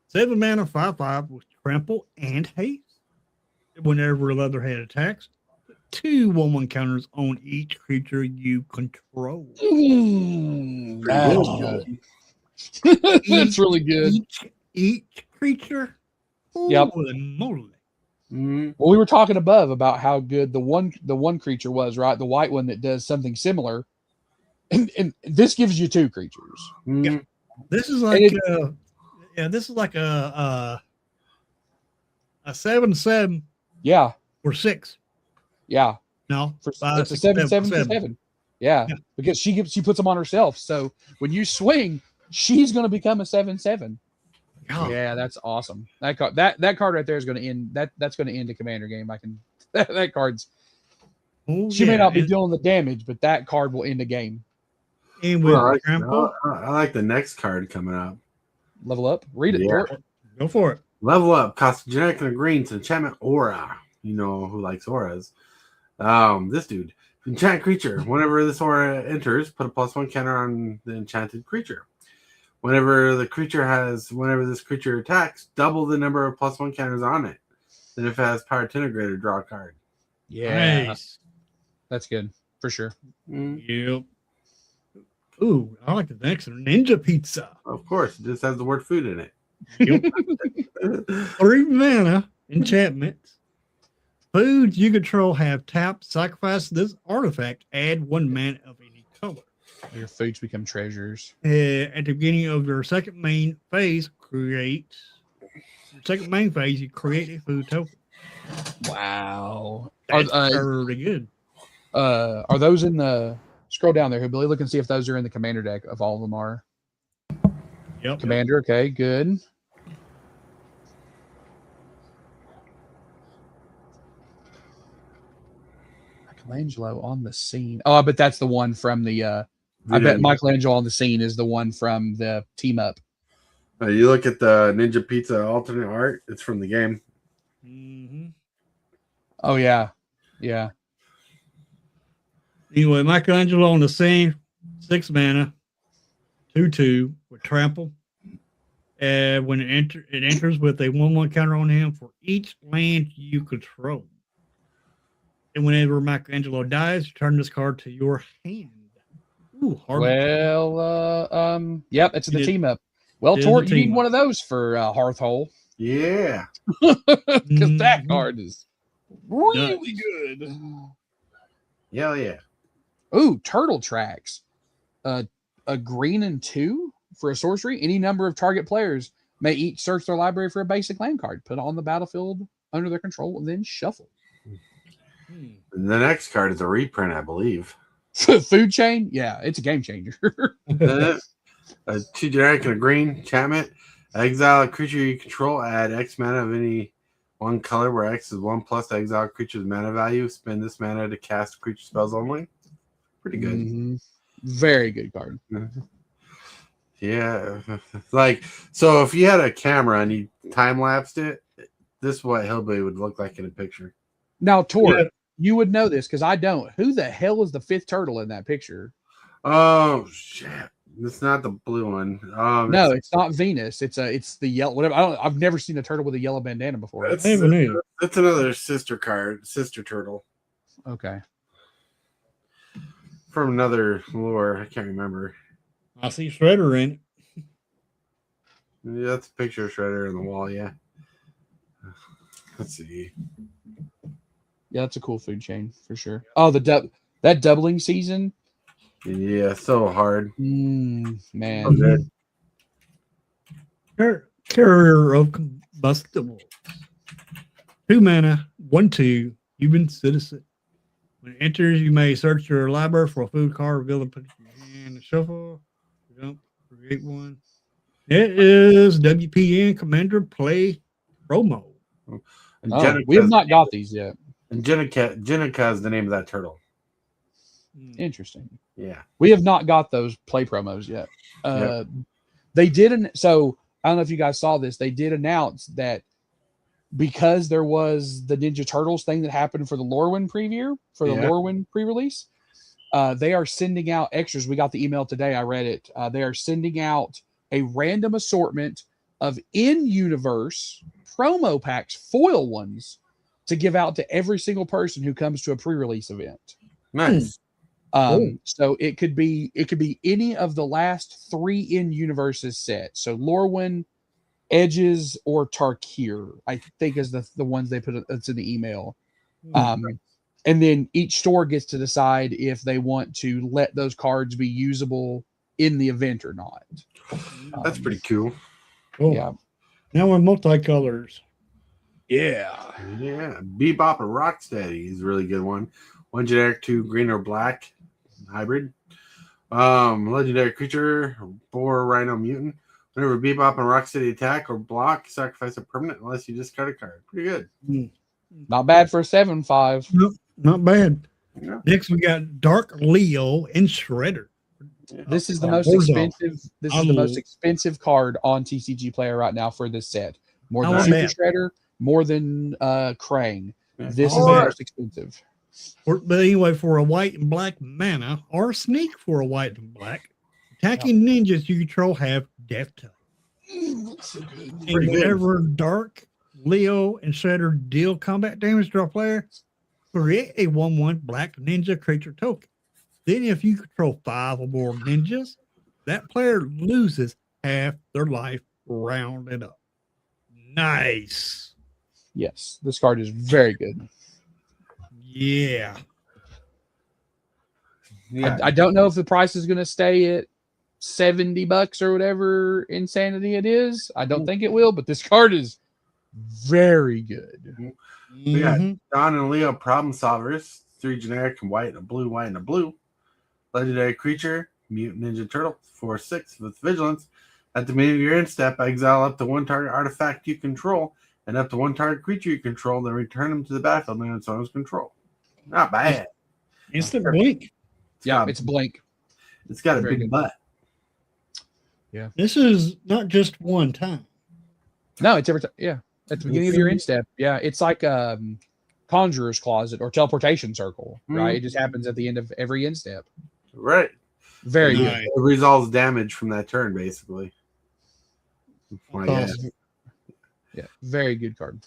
7 mana, 5/5 with trample and haste. Whenever Leatherhead attacks, put 2 1/1 counters on each creature you control. That's good. That's really good. Each creature. Yep. Holy moly. Well, we were talking above about how good the one creature was, right? The white one that does something similar, and this gives you 2 creatures. Yeah. This is like this is like a 7/7. Yeah. Or 6. Yeah. No, it's a 7/7. Yeah, because she puts them on herself. So when you swing, she's going to become a 7/7. Oh. Yeah, that's awesome. That card right there is going to end. That's going to end a commander game. That card's. She may not be doing the damage, but that card will end a game. And with I trample, like the next card coming up. Level up. Read it. Yeah. Go for it. Level up. Cost generic and a green to enchantment aura. You know who likes auras. This dude. Enchant creature. Whenever this aura enters, put a +1 counter on the enchanted creature. Whenever this creature attacks, double the number of +1 counters on it. Then if it has power 10 or greater, draw a card. Yeah. Nice. That's good. For sure. Yep. Ooh, I like the next one. Ninja pizza. Of course, it just has the word food in it. Yep. 3 mana enchantments. Foods you control have tapped. Sacrifice this artifact. Add 1 mana of any color. Your foods become treasures. At the beginning of your second main phase, you create a food token. Wow. That's pretty good. Are those in the scroll down there, Billy? Look and see if those are in the commander deck. If all of them are. Yep. Commander, okay, good. Michelangelo on the scene. Oh, I bet that's the one from the I bet Michelangelo on the scene is the one from the team up. You look at the Ninja Pizza alternate art, it's from the game. Mm-hmm. Oh yeah. Yeah. Anyway, Michelangelo on the scene, 6 mana, 2/2 with trample. When it enters with a 1/1 counter on him for each land you control. And whenever Michelangelo dies, turn this card to your hand. Ooh, hard. Well, yep, it's in the team up. Well, Tort, you need one of those for Hearthhole. Yeah. Because that Mhm. card is really good. Hell yeah. Ooh, Turtle Tracks. A green and 2 for a sorcery. Any number of target players may each search their library for a basic land card, put it on the battlefield under their control, and then shuffle. Hmm. The next card is a reprint, I believe. Food chain, yeah, it's a game changer. A 2 generic and a green enchantment. Exile a creature you control. Add X mana of any one color, where X is 1+ the exile creature's mana value. Spend this mana to cast creature spells only. Pretty good. Mhm. Very good card. Yeah. Like, so if you had a camera and you time lapsed it, this is what Hillbilly would look like in a picture. Now, Tor, Yeah. you would know this because I don't. Who the hell is the 5th turtle in that picture? Oh shit! It's not the blue one. No, it's not Venus. It's the yellow. Whatever. I've never seen a turtle with a yellow bandana before. It's, I haven't either. it's another sister card, sister turtle Okay. from another lore. I can't remember. I see Shredder in it. Yeah, that's a picture of Shredder on the wall. Yeah. Let's see. Yeah, that's a cool food chain for sure. Oh, that doubling season. Yeah, so hard. Man. So good. Carrier of combustibles. 2 mana, 1/2, human citizen. When it enters, you may search your library for a food card, reveal it, put it in your hand, and shuffle. Jump, create one. It is WPN Commander Play promo. And Oh, we have not got these yet. And Jenica is the name of that turtle. Interesting. Yeah. We have not got those play promos yet. Yep. They didn't. So I don't know if you guys saw this. They did announce that because there was the Ninja Turtles thing that happened for the Lorwyn preview, for the Lorwyn pre-release, they are sending out extras. We got the email today. I read it. They are sending out a random assortment of in-universe promo packs, foil ones, to give out to every single person who comes to a pre-release event. Nice. So it could be any of the last 3 in-universes set. So Lorwyn, Edges, or Tarkir, I think is the ones they put. That's in the email. And then each store gets to decide if they want to let those cards be usable in the event or not. That's pretty cool. Cool. Yeah. Now we're multicolors. Yeah. Yeah. Bebop and Rocksteady is a really good one. 1 generic, 2 green or black hybrid. Legendary creature, Boar Rhino Mutant. Whenever Bebop and Rocksteady attack or block, sacrifice a permanent unless you discard a card. Pretty good. Not bad for a 7/5. Nope, not bad. Yeah. Next, we got Dark Leo and Shredder. This is the Oh, most Warzone. expensive. This is the most expensive card on TCG Player right now for this set. More than Oh, Super man. Shredder, more than Krang. This is Oh, the man. most expensive. But anyway, for a white and black mana, or sneak for a white and black, attacking ninjas you control have death touch. And Pretty good. whenever Dark, Leo, and Shredder deal combat damage to a player, create a 1/1 black ninja creature token. Then if you control 5 or more ninjas, that player loses half their life rounded up. Nice. Yes, this card is very good. Yeah. Yeah. I don't know if the price is going to stay at $70 or whatever insanity it is. I don't think it will, but this card is very good. We got Mhm. Don and Leo Problem Solvers. 3 generic and white and a blue, white and a blue. Legendary creature, Mutant Ninja Turtle, 4/6 with vigilance. At the beginning of your end step, exile up to 1 target artifact you control and up to 1 target creature you control, then return them to the battlefield under its owner's control. Not bad. Instant blink. Yeah, it's blank. It's got a Very big good. butt. This is not just one time. No, it's every time. Yeah, at the beginning of your end step. Yeah, it's like Conjurer's Closet or Teleportation Circle, right? It just happens at the end of every end step. Right. Very good. Nice. It resolves damage from that turn, basically. Like, Awesome. Yeah, very good card.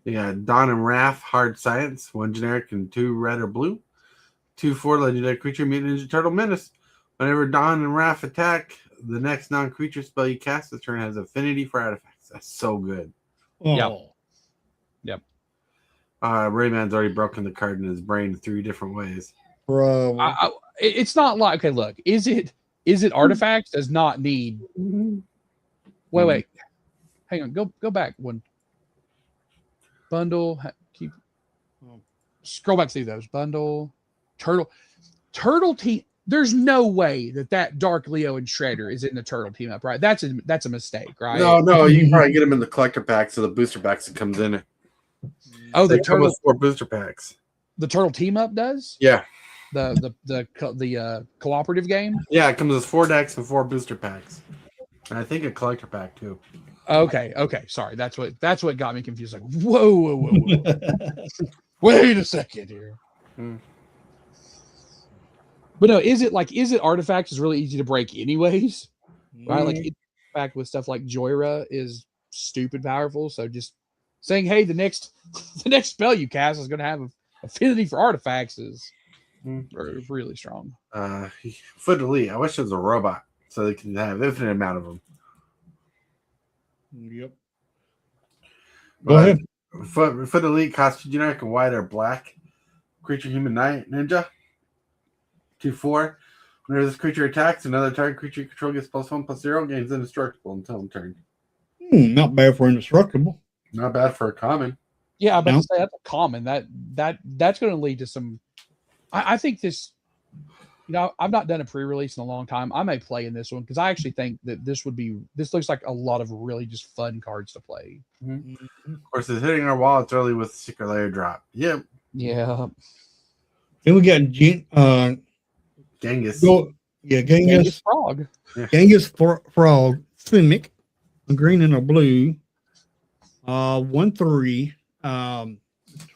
yeah, Don and Raph, Hard Science, 1 generic and 2 red or blue. 2/4 legendary creature, Mutant Ninja Turtle Menace. Whenever Don and Raph attack, the next non-creature spell you cast this turn has affinity for artifacts. That's so good. Oh, Yep. Rayman's already broken the card in his brain 3 different ways. bro. It's not like, okay, look, is it artifacts? Does not need. Wait, hang on, go back one. Bundle, keep. Scroll back through those. Bundle, turtle team. There's no way that Dark Leo and Shredder is in the turtle team up, right? That's a mistake, right? No, you can probably get them in the collector packs, so the booster packs that comes in it. Oh, They come with 4 booster packs. the turtle team up does. Yeah. The cooperative game. Yeah, it comes with 4 decks and 4 booster packs. And I think a collector pack too. Okay. Sorry, that's what got me confused. Like, whoa. Wait a second here. But no, is it artifacts is really easy to break anyways, right? Like, fact with stuff like Joyra is stupid powerful. So just saying, hey, the next spell you cast is going to have affinity for artifacts is really strong. Foot Elite. I wish it was a robot so they can have infinite amount of them. Yep. Go ahead. Foot Elite costs generic and white or black. Creature human knight ninja. 2/4. Whenever this creature attacks, another target creature you control gets +1/+0, gains indestructible until end turn. Not bad for indestructible. Not bad for a common. Yeah, I'm about to say that's a common. That's going to lead to some. I think this. I've not done a pre-release in a long time. I may play in this one because I actually think that this looks like a lot of really just fun cards to play. Of course, it's hitting our wallets early with Secret Lair drop. Yep. Yeah. Then we got Genghis. Genghis Frog. Yeah. Genghis Frog, Simic, a green and a blue. 1/3.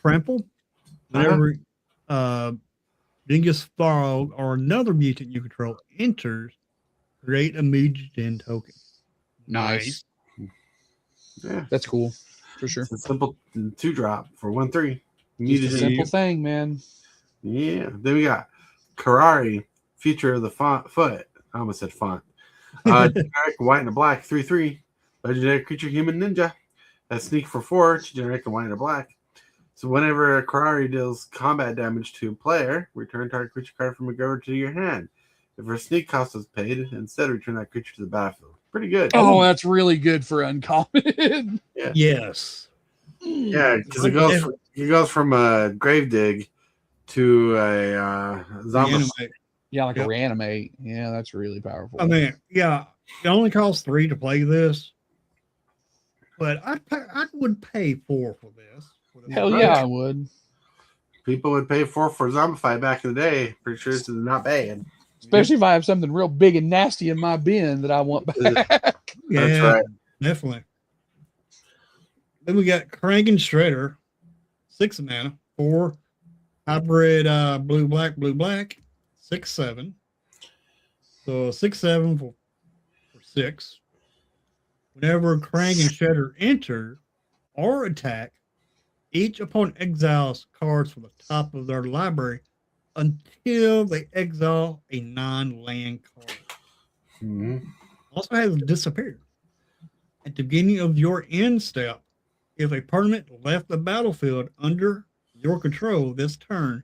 Trample. Whenever Genghis Frog or another mutant you control enters, create a mutant token. Nice. Yeah. That's cool. For sure. It's a simple 2-drop for 1/3. Just a simple thing, man. Yeah. Then we got Karari, Future of the Foot. I almost said font. Generic white and a black, 3/3. Legendary creature human ninja. That's sneak for 4, generic and white and a black. So whenever Karari deals combat damage to a player, return target creature card from a graveyard to your hand. If her sneak cost is paid, instead return that creature to the battlefield. Pretty good. Oh, that's really good for uncommon. Yeah. Yes. Yeah, because it goes from a grave dig to a zombie. Reanimate. Yeah, like a reanimate. Yeah, that's really powerful. I mean, yeah, it only costs 3 to play this, but I would pay 4 for this. Hell yeah, I would. People would pay 4 for Zombify back in the day. Pretty sure this is not bad. Especially if I have something real big and nasty in my bin that I want back. Yeah, That's right. Definitely. Then we got Krang and Shredder, 6 mana, 4 hybrid blue black, 6/7. So 6/7 for 6. Whenever Krang and Shredder enter or attack, each opponent exiles cards from the top of their library until they exile a non-land card. Also has disappeared. At the beginning of your end step, if a permanent left the battlefield under your control this turn,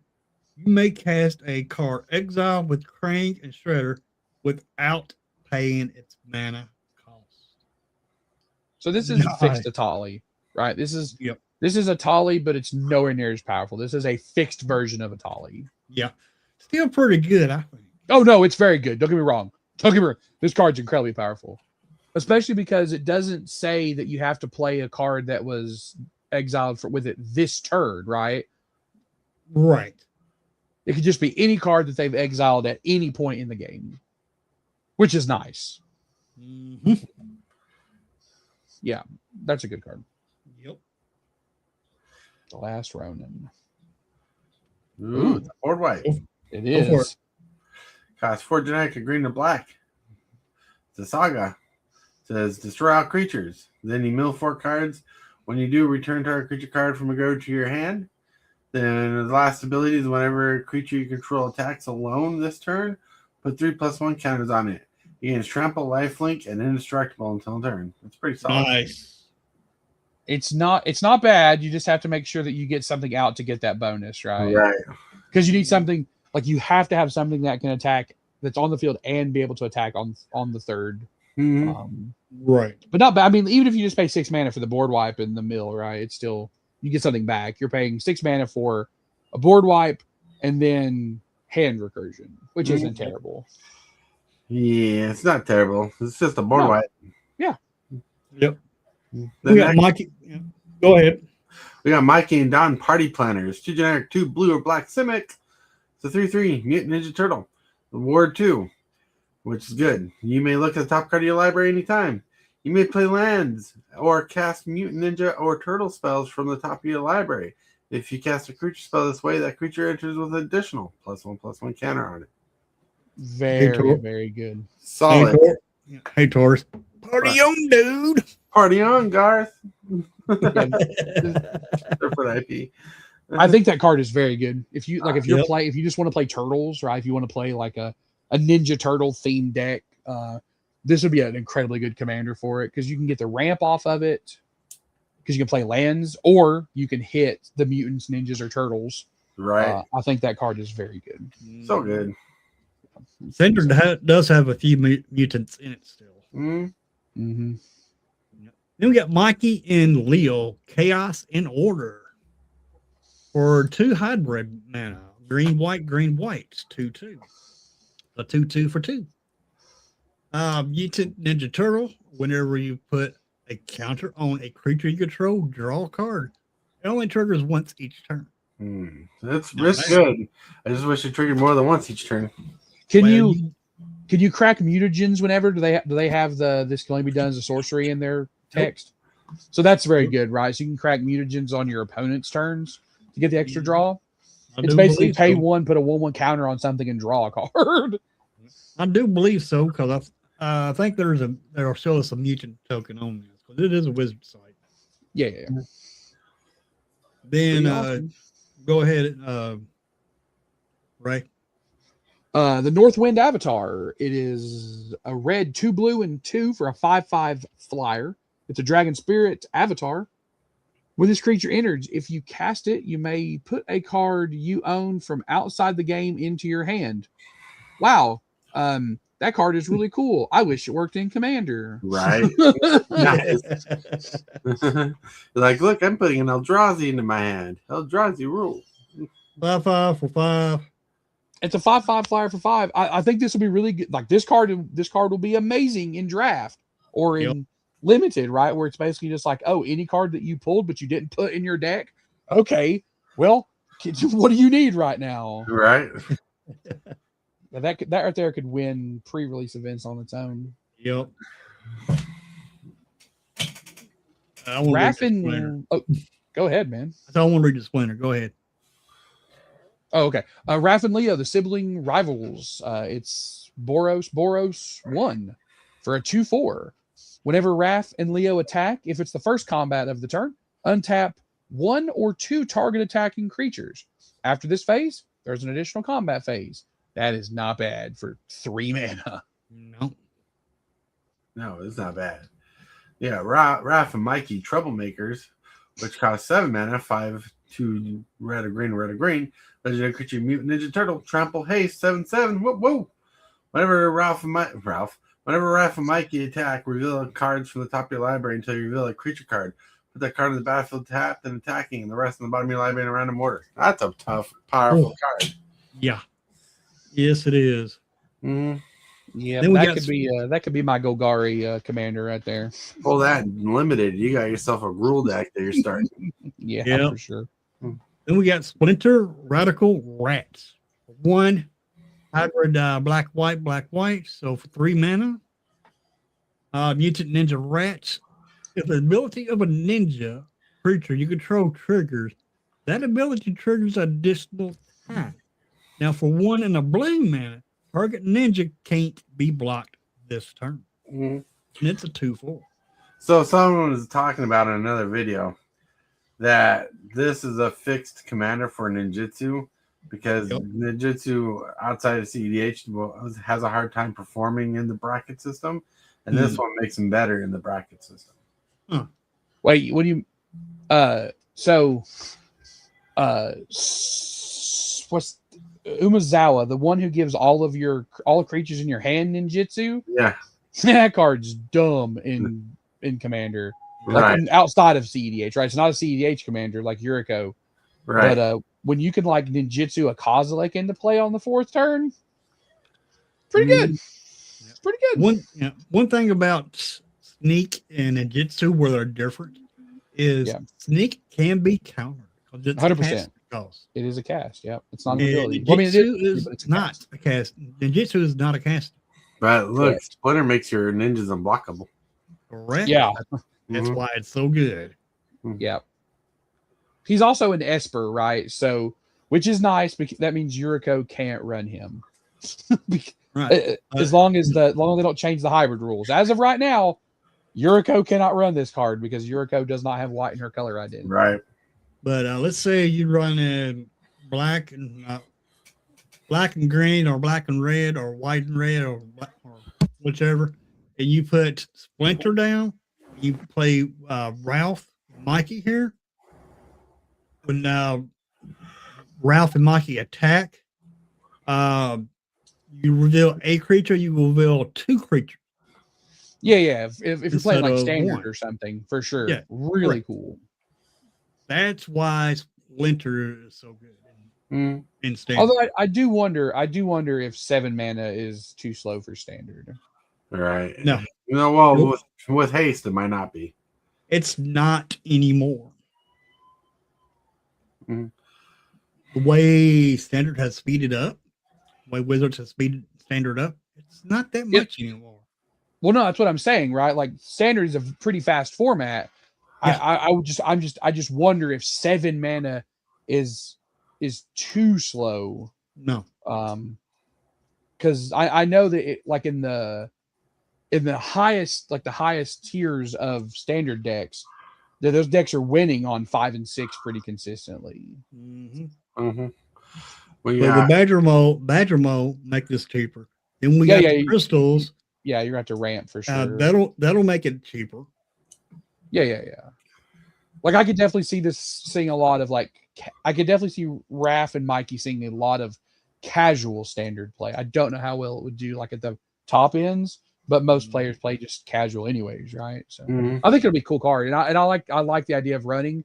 you may cast a card exile with Krang and Shredder without paying its mana cost. So this is a fixed Atali, right? This is Atali, but it's nowhere near as powerful. This is a fixed version of Atali. Yeah. Still pretty good, I think. Oh, no, it's very good. Don't get me wrong. This card's incredibly powerful. Especially because it doesn't say that you have to play a card that was exiled with it this turn, right? Right. It could just be any card that they've exiled at any point in the game, which is nice. Mm-hmm. Yeah, that's a good card. Yep. The Last Ronin. Ooh, it's a board white. It Go for is. it. Costs 4 generic and green and black. It's a saga. It says destroy all creatures. Then you mill 4 cards. When you do, return target creature card from a graveyard to your hand. Then the last ability is whenever a creature you control attacks alone this turn, put 3+1 counters on it. He gains trample, lifelink, and indestructible until turn. That's pretty solid. Nice. It's not bad. You just have to make sure that you get something out to get that bonus, right? Right. Because you need something like you have to have something that can attack that's on the field and be able to attack on the third. Mhm. Right. But not bad. I mean, even if you just pay 6 mana for the board wipe in the mill, right? It's still you get something back. You're paying 6 mana for a board wipe and then hand recursion, which isn't terrible. Yeah, it's not terrible. It's just a board No. wipe. Yeah. Yep. The We got next- Mikey. Yeah. Go ahead. We got Mikey and Don Party Planners. 2 generic, 2 blue or black Simic. It's a 3/3 Mutant Ninja Turtle. Reward 2, which is good. You may look at the top card of your library anytime. You may play lands or cast Mutant Ninja or Turtle spells from the top of your library. If you cast a creature spell this way, that creature enters with an additional +1/+1 counter on it. Very, Tor. very good. Solid. Hey, Taurus. Party on, dude. Party on, Garth. Yeah, For IP. I think that card is very good. If you like, if you're Yep. if you just want to play turtles, right? If you want to play like a Ninja Turtle themed deck, this would be an incredibly good commander for it because you can get the ramp off of it because you can play lands or you can hit the mutants, ninjas, or turtles. Right. I think that card is very good. So good. Cinder does have a few mutants in it still. Mm. Mm-hmm. Then we got Mikey and Leo, Chaos in Order. For 2 hybrid mana, green, white, 2/2. A 2/2 for 2. Mutant Ninja Turtle, whenever you put a counter on a creature you control, draw a card. It only triggers once each turn. That's Nice. good. I just wish it triggered more than once each turn. Can Well, you crack mutagens whenever? Do they have this can only be done as a sorcery in their text? So that's very good, right? So you can crack mutagens on your opponent's turns to get the extra draw. I It's do basically believe pay so. 1, put a 1/1 counter on something, and draw a card. I do believe so because I think there are still some mutant token on this because it is a wizard site. Yeah. Then Pretty awesome. go ahead, Ray. The Northwind Avatar. It is a red, 2 blue, and 2 for a 5/5 flyer. It's a dragon spirit avatar. When this creature enters, if you cast it, you may put a card you own from outside the game into your hand. Wow. That card is really cool. I wish it worked in Commander. Right. Nice. Like, look, I'm putting an Eldrazi into my hand. Eldrazi rule. 5/5 for 5. It's a 5/5 flyer for 5. I think this will be really good. Like this card will be amazing in draft or in limited, right? Where it's basically just like, oh, any card that you pulled but you didn't put in your deck. Okay, well, what do you need right now? Right. That right there could win pre-release events on its own. Yep. I want to read the Splinter. Raffin, oh, go ahead, man. I don't want to read the Splinter. Go ahead. Oh, okay. Raph and Leo, the sibling rivals. It's Boros 1 for a 2/4. Whenever Raph and Leo attack, if it's the first combat of the turn, untap 1 or 2 target attacking creatures. After this phase, there's an additional combat phase. That is not bad for 3 mana. No, it's not bad. Yeah, Raph and Mikey, Troublemakers, which cost 7 mana, 5/2 red or green. Legendary creature, Mutant Ninja Turtle, Trample, Haste, 7/7. Whoa. Whenever Raph and Mikey attack, reveal cards from the top of your library until you reveal a creature card. Put that card in the battlefield tapped and attacking, and the rest on the bottom of your library in a random order. That's a tough, powerful card. Yeah. Yes, it is. Mm-hmm. Yeah, Then we that got could be my Golgari commander right there. Pull that limited. You got yourself a rule deck that you're starting. Yeah, Yep. for sure. Then we got Splinter Radical Rats. 1 hybrid black white. So for 3 mana, Mutant Ninja Rats. If the ability of a ninja creature you control triggers, that ability triggers additional attack. Now for 1 and a blue mana, target ninja can't be blocked this turn. Mm-hmm. And it's a 2/4. So someone was talking about in another video that this is a fixed commander for ninjutsu. because Yep. ninjutsu outside of CEDH has a hard time performing in the bracket system, and this one makes them better in the bracket system. Wait, what do you? So, what's Umazawa, the one who gives all the creatures in your hand ninjutsu? Yeah, That card's dumb in Commander, like right, outside of CEDH, right? It's not a CEDH commander like Yuriko, right. but when you can like ninjutsu a Kozilek into play on the 4th turn, pretty good. It's pretty good. One thing about sneak and ninjutsu where they're different is Yeah. sneak can be countered because it's 100%. cast cost. It is a cast. Yep, it's not an And ability. ninjutsu Well, I mean, it is, is but it's a not cast. a cast. Ninjutsu is not a cast. But look, Correct. Splinter makes your ninjas unblockable. Correct. Yeah, That's Mhm. why it's so good. yeah. He's also an Esper, right? So, which is nice because that means Yuriko can't run him. Right. As long as they don't change the hybrid rules. As of right now, Yuriko cannot run this card because Yuriko does not have white in her color identity. Right. But let's say you run in black and green, or black and red, or white and red, or whichever, and you put Splinter down. You play Ralph, Mikey here. When Ralph and Mikey attack, you reveal a creature. You will reveal 2 creatures. Yeah. If you're playing like Instead of standard 1. or something, for sure. Yeah, Really correct. cool. That's why Splinter is so good in standard. Although I do wonder if 7 mana is too slow for standard. Right. No. Well, Nope. with haste, it might not be. It's not anymore. Mhm. The way standard has speeded up, the way Wizards has speeded standard up, it's not that much anymore. Well, no, that's what I'm saying, right? Like standard is a pretty fast format. Yeah. I just wonder if 7 mana is too slow. No. Because I know that it, like in the highest tiers of standard decks, that those decks are winning on 5 and 6 pretty consistently. Mm-hmm. Mm-hmm. Well, But with Badger Mole make this cheaper. Then we got the crystals. Yeah, you're gonna have to ramp for sure. That'll make it cheaper. Yeah. Like I could definitely see this seeing a lot of I could definitely see Raph and Mikey seeing a lot of casual standard play. I don't know how well it would do like at the top ends, but most players play just casual anyways, right? So I think it'll be a cool card, and I like the idea of running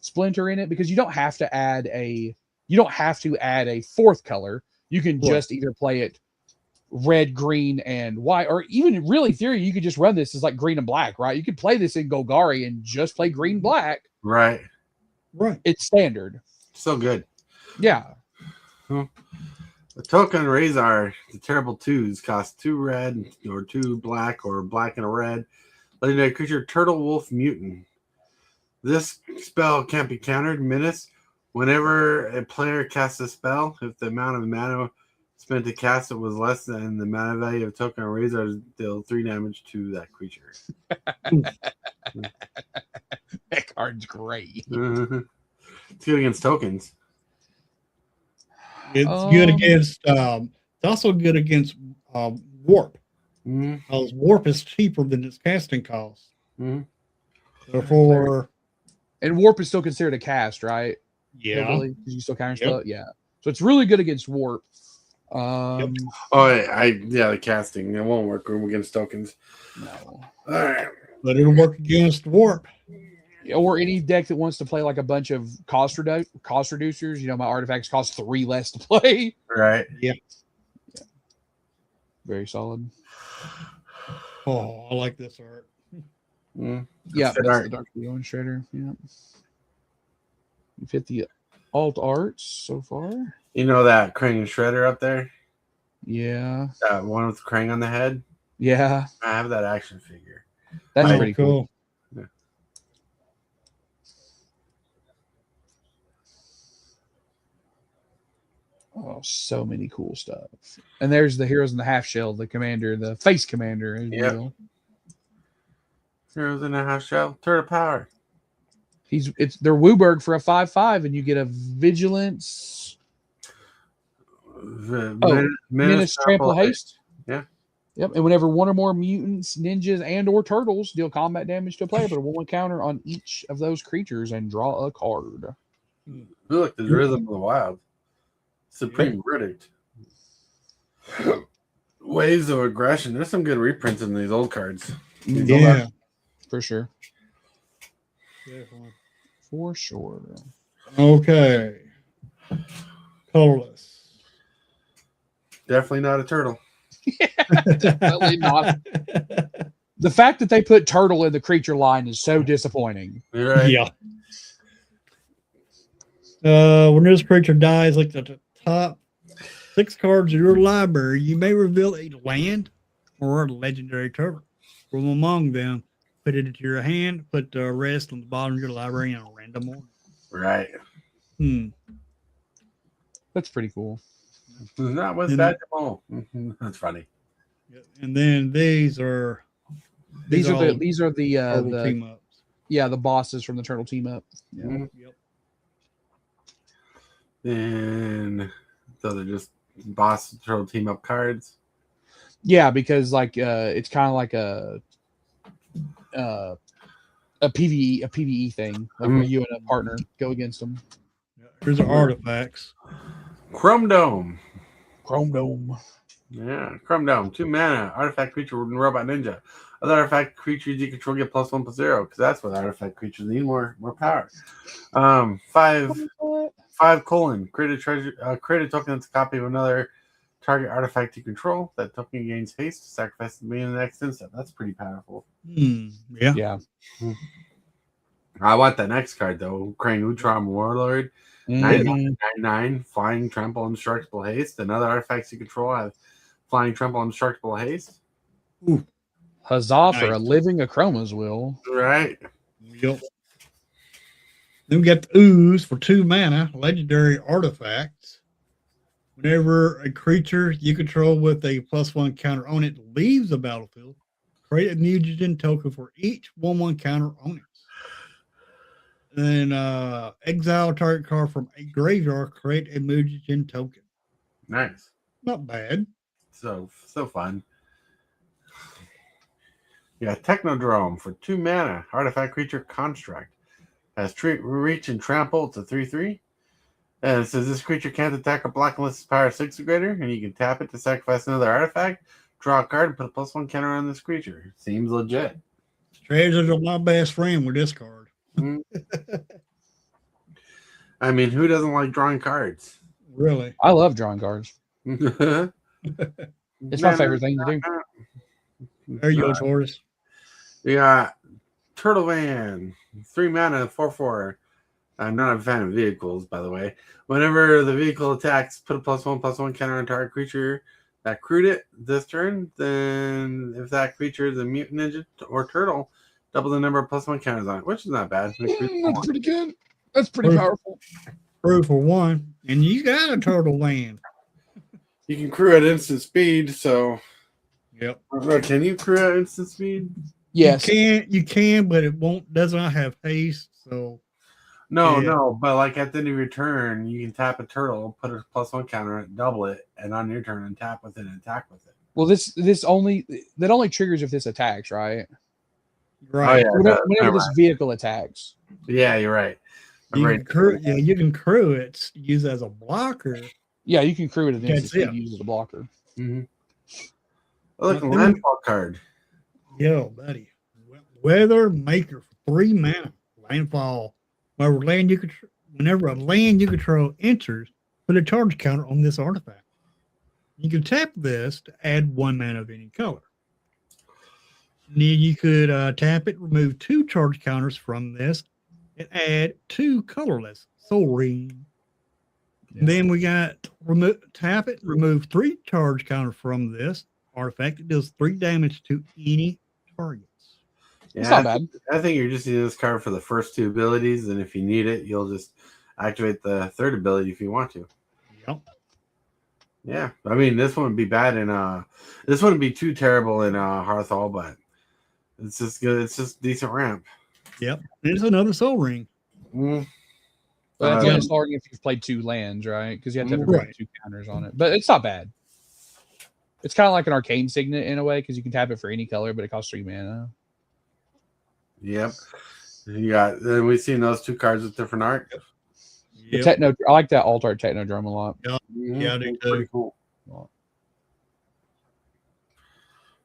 Splinter in it because you don't have to add a 4th color. You can just either play it red, green, and white, or even really theory, you could just run this as like green and black, right? You could play this in Golgari and just play green, black. Right. It's standard. So good. Yeah. The token Razor, the terrible 2s, cost 2 red or 2 black or black and a red. Legendary creature, Turtle Wolf Mutant. This spell can't be countered. Menace. Whenever a player casts a spell, if the amount of mana spent to cast it was less than the mana value of token Razor, deal 3 damage to that creature. That card's great. It's good against tokens. It's good against. It's also good against warp. Because warp is cheaper than its casting cost. Therefore, and warp is still considered a cast, right? Yeah. Because you still counter spell. Yeah. So it's really good against warp. The casting. It won't work against tokens. No. All right. But it'll work against warp. Or any deck that wants to play like a bunch of cost reducers. My artifacts cost 3 less to play. Right. Yeah. Very solid. Oh, I like this art. Yeah, that's the Dark Leon Shredder. Yeah. You fit the alt arts so far. You know that Krang and Shredder up there? Yeah. That one with the Krang on the head? Yeah. I have that action figure. That's pretty cool. Yeah. Oh, so many cool stuff. And there's the Heroes in the Half Shell, the commander, the face commander. Yeah. Heroes in the Half Shell. Turn of Power. They're Wooburg for a 5/5, and you get a vigilance. Menace, Trample, Haste. Yeah. Yep. And whenever one or more mutants, ninjas, and/or turtles deal combat damage to a player, put a 1/1 counter on each of those creatures and draw a card. Look, the Rhythm of the Wild. Supreme Verdict. Waves of Aggression. There's some good reprints in these old cards. Yeah. For sure. Definitely. For sure. Okay. Colorless. Definitely not a turtle. Definitely not. The fact that they put turtle in the creature line is so disappointing. You're right. Yeah. When this creature dies, look at the top 6 cards of your library. You may reveal a land or a legendary turtle from among them. Put it into your hand. Put the rest on the bottom of your library in a random order. Right. That's pretty cool. That was that. That's funny. And then these are the team ups. Yeah, the bosses from the turtle team up. Yeah. Mm-hmm. Yep. And so they're just boss turtle team up cards. Yeah, because it's kind of like a PvE thing, like where you and a partner go against them. Here's the artifacts. Chrome Dome. Yeah, Chrome Dome. 2 mana. Artifact creature and robot ninja. Other artifact creatures you control get +1/+0 because that's what artifact creatures need, more power. 5 colon. Create a treasure. Create a token that's a copy of another target artifact you control. That token gains haste. Sacrifice the beginning of the next instant. That's pretty powerful. Yeah. I want that next card though. Krang Utrom Warlord. 9/9 flying, trample, indestructible haste. Another artifacts you control have flying, trample, indestructible haste. Ooh. Huzzah for a living Achroma's Will. Right. Yep. Then we got the Ooze for 2 mana, legendary artifacts. Whenever a creature you control with a +1 counter on it leaves the battlefield, create a mutagen token for each 1/1 counter on it. Then exile target card from a graveyard, create a mutagen token. Nice. Not bad. So fun. Yeah, Technodrome for 2 mana, artifact creature construct. Has reach and trample. It's a 3/3. And it says this creature can't attack a block unless it's power 6 or greater, and you can tap it to sacrifice another artifact, draw a card, and put a +1 counter on this creature. Seems legit. Treasures are my best friend with this card. I mean, who doesn't like drawing cards? Really? I love drawing cards. It's It's my favorite thing to do. There you go, Taurus. We got Turtle Van, 3 mana, 4/4. I'm not a fan of vehicles, by the way. Whenever the vehicle attacks, put a +1/+1 counter on target creature that crewed it this turn. Then, if that creature is a mutant ninja or turtle, double the number of +1 counters on it, which is not bad. That's pretty good. That's pretty powerful. Crew for 1, and you got a turtle land. You can crew at instant speed, so. Yep. Can you crew at instant speed? Yes. You can, but it does not have haste, so. No, but like at the end of your turn, you can tap a turtle, put a +1 counter on it, double it, and on your turn, and tap with it and attack with it. Well, that only triggers if this attacks, right? Right. Oh, yeah, whenever this vehicle attacks. Yeah, you're right. You can crew it, use it as a blocker. Yeah, you can crew it That's and use it as a blocker. Mm-hmm. Look, a landfall card. Yo, buddy. Weather Maker for 3 mana. Landfall. Whenever a land you control enters, put a charge counter on this artifact. You can tap this to add 1 mana of any color. And then you could tap it, remove 2 charge counters from this, and add 2 colorless Soul Ring. Yeah. Then we got tap it, remove 3 charge counters from this artifact. It does 3 damage to any targets. Yeah, it's not bad. I think you're just using this card for the first 2 abilities, and if you need it, you'll just activate the 3rd ability if you want to. Yep. Yeah, I mean, this wouldn't be bad in this wouldn't be too terrible in Hearthall, but it's just good. It's just decent ramp. Yep, and it's another Soul Ring. But that's Yeah. only starting if you've played 2 lands, right? Because you have to have Right. 2 counters on it. But it's not bad. It's kind of like an arcane signet in a way because you can tap it for any color, but it costs 3 mana. Yep. You got. Then we've seen those 2 cards with different art. The techno, I like that alt art technodrome a lot. Yeah, I do It's too. pretty cool.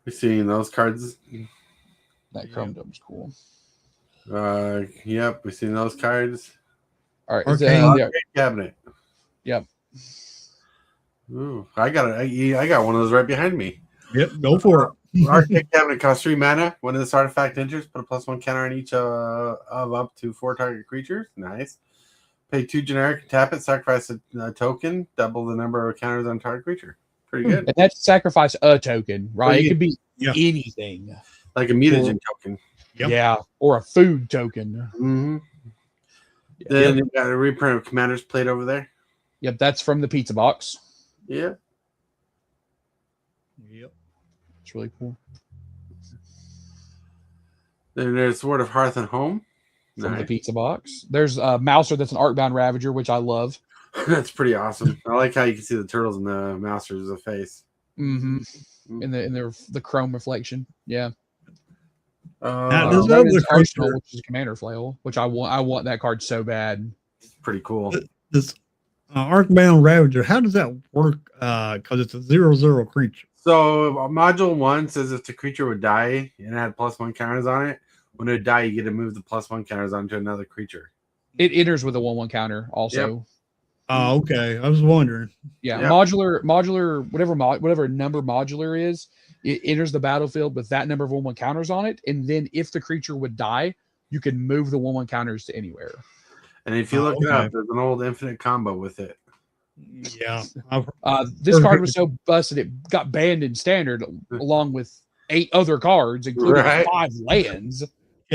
We've seen those cards. That chrome dome's cool. Yep, we've seen those cards. All right, Arcane. yeah, Arcade cabinet. yep. Ooh, I got it. I got one of those right behind me. Yep, go for it. Arcade cabinet costs 3 mana. When this artifact enters, put a +1 counter on each of up to 4 target creatures. Nice. Pay 2 generic, tap it, sacrifice a token, double the number of counters on target creature. Pretty good. And that's sacrifice a token, right? Well, It could be Yeah. anything. Like a mutagen token. Yep. Yeah, or a food token. Mm-hmm. Then you got a reprint of Commander's Plate over there. Yep, that's from the pizza box. Yeah. Yep. It's really cool. Then there's Sword of Hearth and Home. From the Nice. pizza box. There's a Mouser that's an Arcbound Ravager, which I love. That's pretty awesome. I like how you can see the turtles in the Mouser's face. Mm-hmm. In the chrome reflection. Yeah. Now, there's Ronin's other Arsenal, creature. which is a commander flail, which I want that card so bad. Pretty cool. This Arcbound Ravager, how does that work? Because it's a 0/0 creature. So module 1 says if the creature would die and had +1 counters on it, when it would die, you get to move the +1 counters onto another creature. It enters with a 1/1 counter also. Oh, okay. I was wondering. Yeah, Yep. modular, whatever number modular is, it enters the battlefield with that number of 1/1 counters on it, and then if the creature would die, you can move the 1/1 counters to anywhere. And if you Oh, look it okay. up, there's an old infinite combo with it. Yeah. This card was so busted it got banned in standard along with 8 other cards, including Right. 5 lands.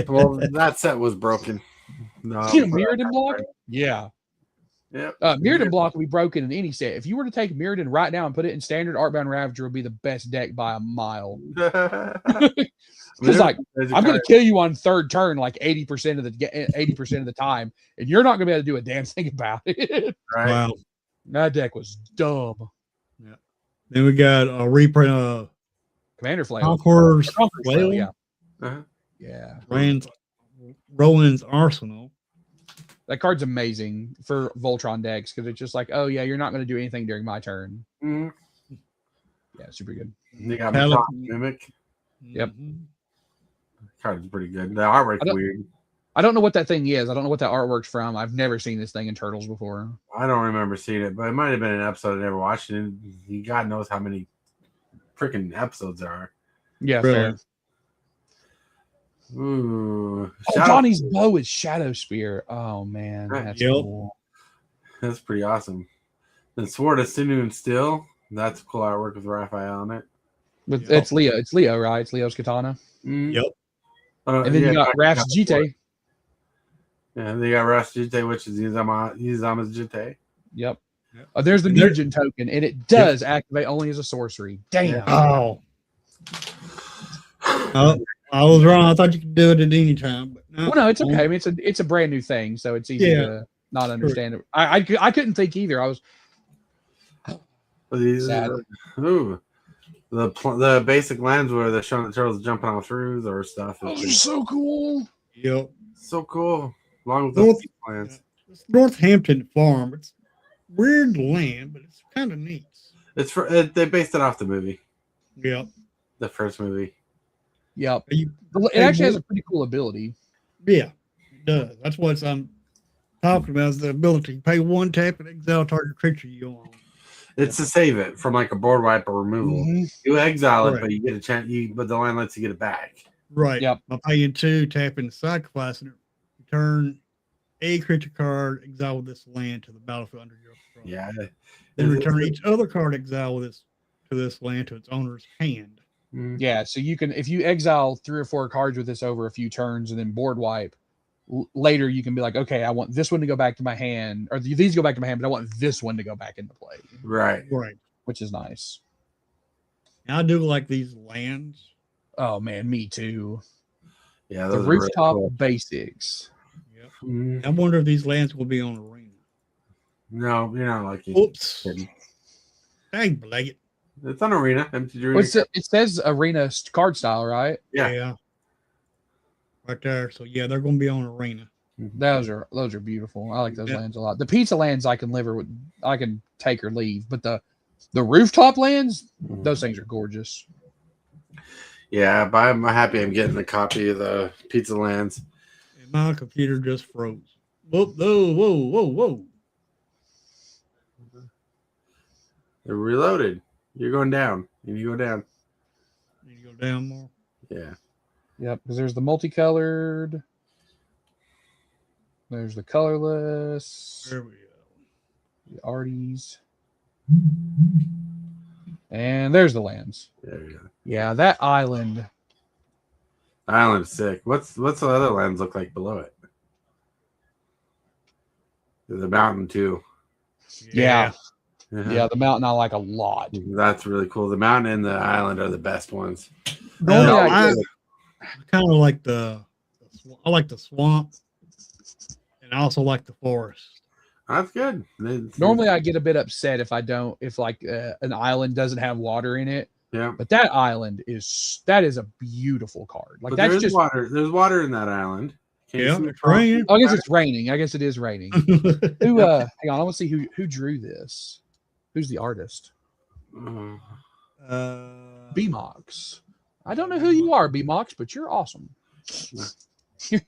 Well, that set was broken. No, You know, Mirrodin block? Yeah. Yep. Mirrodin block will be broken in any set. If you were to take Mirrodin right now and put it in standard, Artbound Ravager would be the best deck by a mile. Because like I'm going to kill you on 3rd turn like 80% of the time, and you're not going to be able to do a damn thing about it. right. Wow. That deck was dumb. Then we got a reprint of Commander Flail. Conqueror's Conqueror's Flail, Flail. yeah. Uh-huh. Yeah. Roland's Arsenal. That card's amazing for Voltron decks because it's just like, oh yeah, you're not going to do anything during my turn. Mhm. Yeah, super good. They got Pelican. Mimic. Yep. Mhm. Card's pretty good. The artwork's weird. I don't know what that thing is. I don't know what that artwork's from. I've never seen this thing in Turtles before. I don't remember seeing it, but it might have been an episode I never watched. And God knows how many freaking episodes there are. Yeah, Really? fair. Ooh, Oh, Johnny's bow is Shadow Spear. Oh man, that's Yep. cool. That's pretty awesome. Then Sword of Sinew and Steel. That's cool artwork with Raphael on it. But Yep. it's Leo. It's Leo, right? It's Leo's katana. Mm. Yep. And then you got Raf's Jite. Yeah, they got Raf's Jite, which is Yuzama's Jite. Yep. Yep. There's the And there- Mutant token, and it does activate only as a sorcery. Damn. Oh. Oh, I was wrong. I thought you could do it at any time. But no. Well, no, it's okay. I mean, it's a brand new thing, so it's easy Yeah. to not understand it. I couldn't think either. I was sad. Ooh, the basic lands where they're showing the turtles jumping off roofs or stuff. Those are It's so cool. Yep. so cool. Along with North- the lands. It's Northampton Farm. It's weird land, but it's kind of neat. It's for they based it off the movie, Yep. the first movie. Yep. You- It actually has a pretty cool ability. Yeah, it does. That's what I'm talking about is the ability to pay 1 tap and exile target creature you own. It's to save it from like a board wipe or removal. You exile it, Right. but you get a chance. But the land lets you get it back. Right. Yep. By paying 2, tapping, sacrificing it, return a creature card, exile with this land to the battlefield under your control. Yeah. Then return each other card exile with this to this land to its owner's hand. Mm. Yeah, so you can, if you exile 3 or 4 cards with this over a few turns and then board wipe, later you can be like, okay, I want this one to go back to my hand, or these go back to my hand, but I want this one to go back into play, Right. Right. which is nice. And I do like these lands. Oh man, me too. Yeah. The Those are really rooftop cool. basics. Yep. Mm. I wonder if these lands will be on arena. No, you're not lucky. Oops. Kidding. Dang, blag it. It's on Arena. Empty Arena. What's it says arena card style, right? Yeah. Right there. So yeah, they're gonna be on Arena. Those are beautiful. I like those Yep. lands a lot. The pizza lands I can live with, I can take or leave, but the rooftop lands, those things are gorgeous. Yeah, but I'm happy I'm getting a copy of the Pizza Lands. And my computer just froze. Whoa, whoa. They're reloaded. You're going down. You go down. Need to go down more. Yeah. Yep, because there's the multicolored. There's the colorless. There we go. The arties. And there's the lands. There you go. Yeah, that island. The island's sick. What's the other lands look like below it? There's a mountain too. Yeah. Uh-huh. Yeah, the mountain I like a lot. That's really cool. The mountain and the island are the best ones. Normally I I kind of like I like the swamp, and I also like the forest. That's good. Normally I get a bit upset if an island doesn't have water in it. Yeah. But that island is a beautiful card. Like But that's there's just water. There's water in that island. Can you Yeah, see it's raining. I guess it's raining. I guess it is raining. Who hang on, I want to see who drew this. Who's the artist? B-Mox. I don't know who you are, B-Mox, but you're awesome.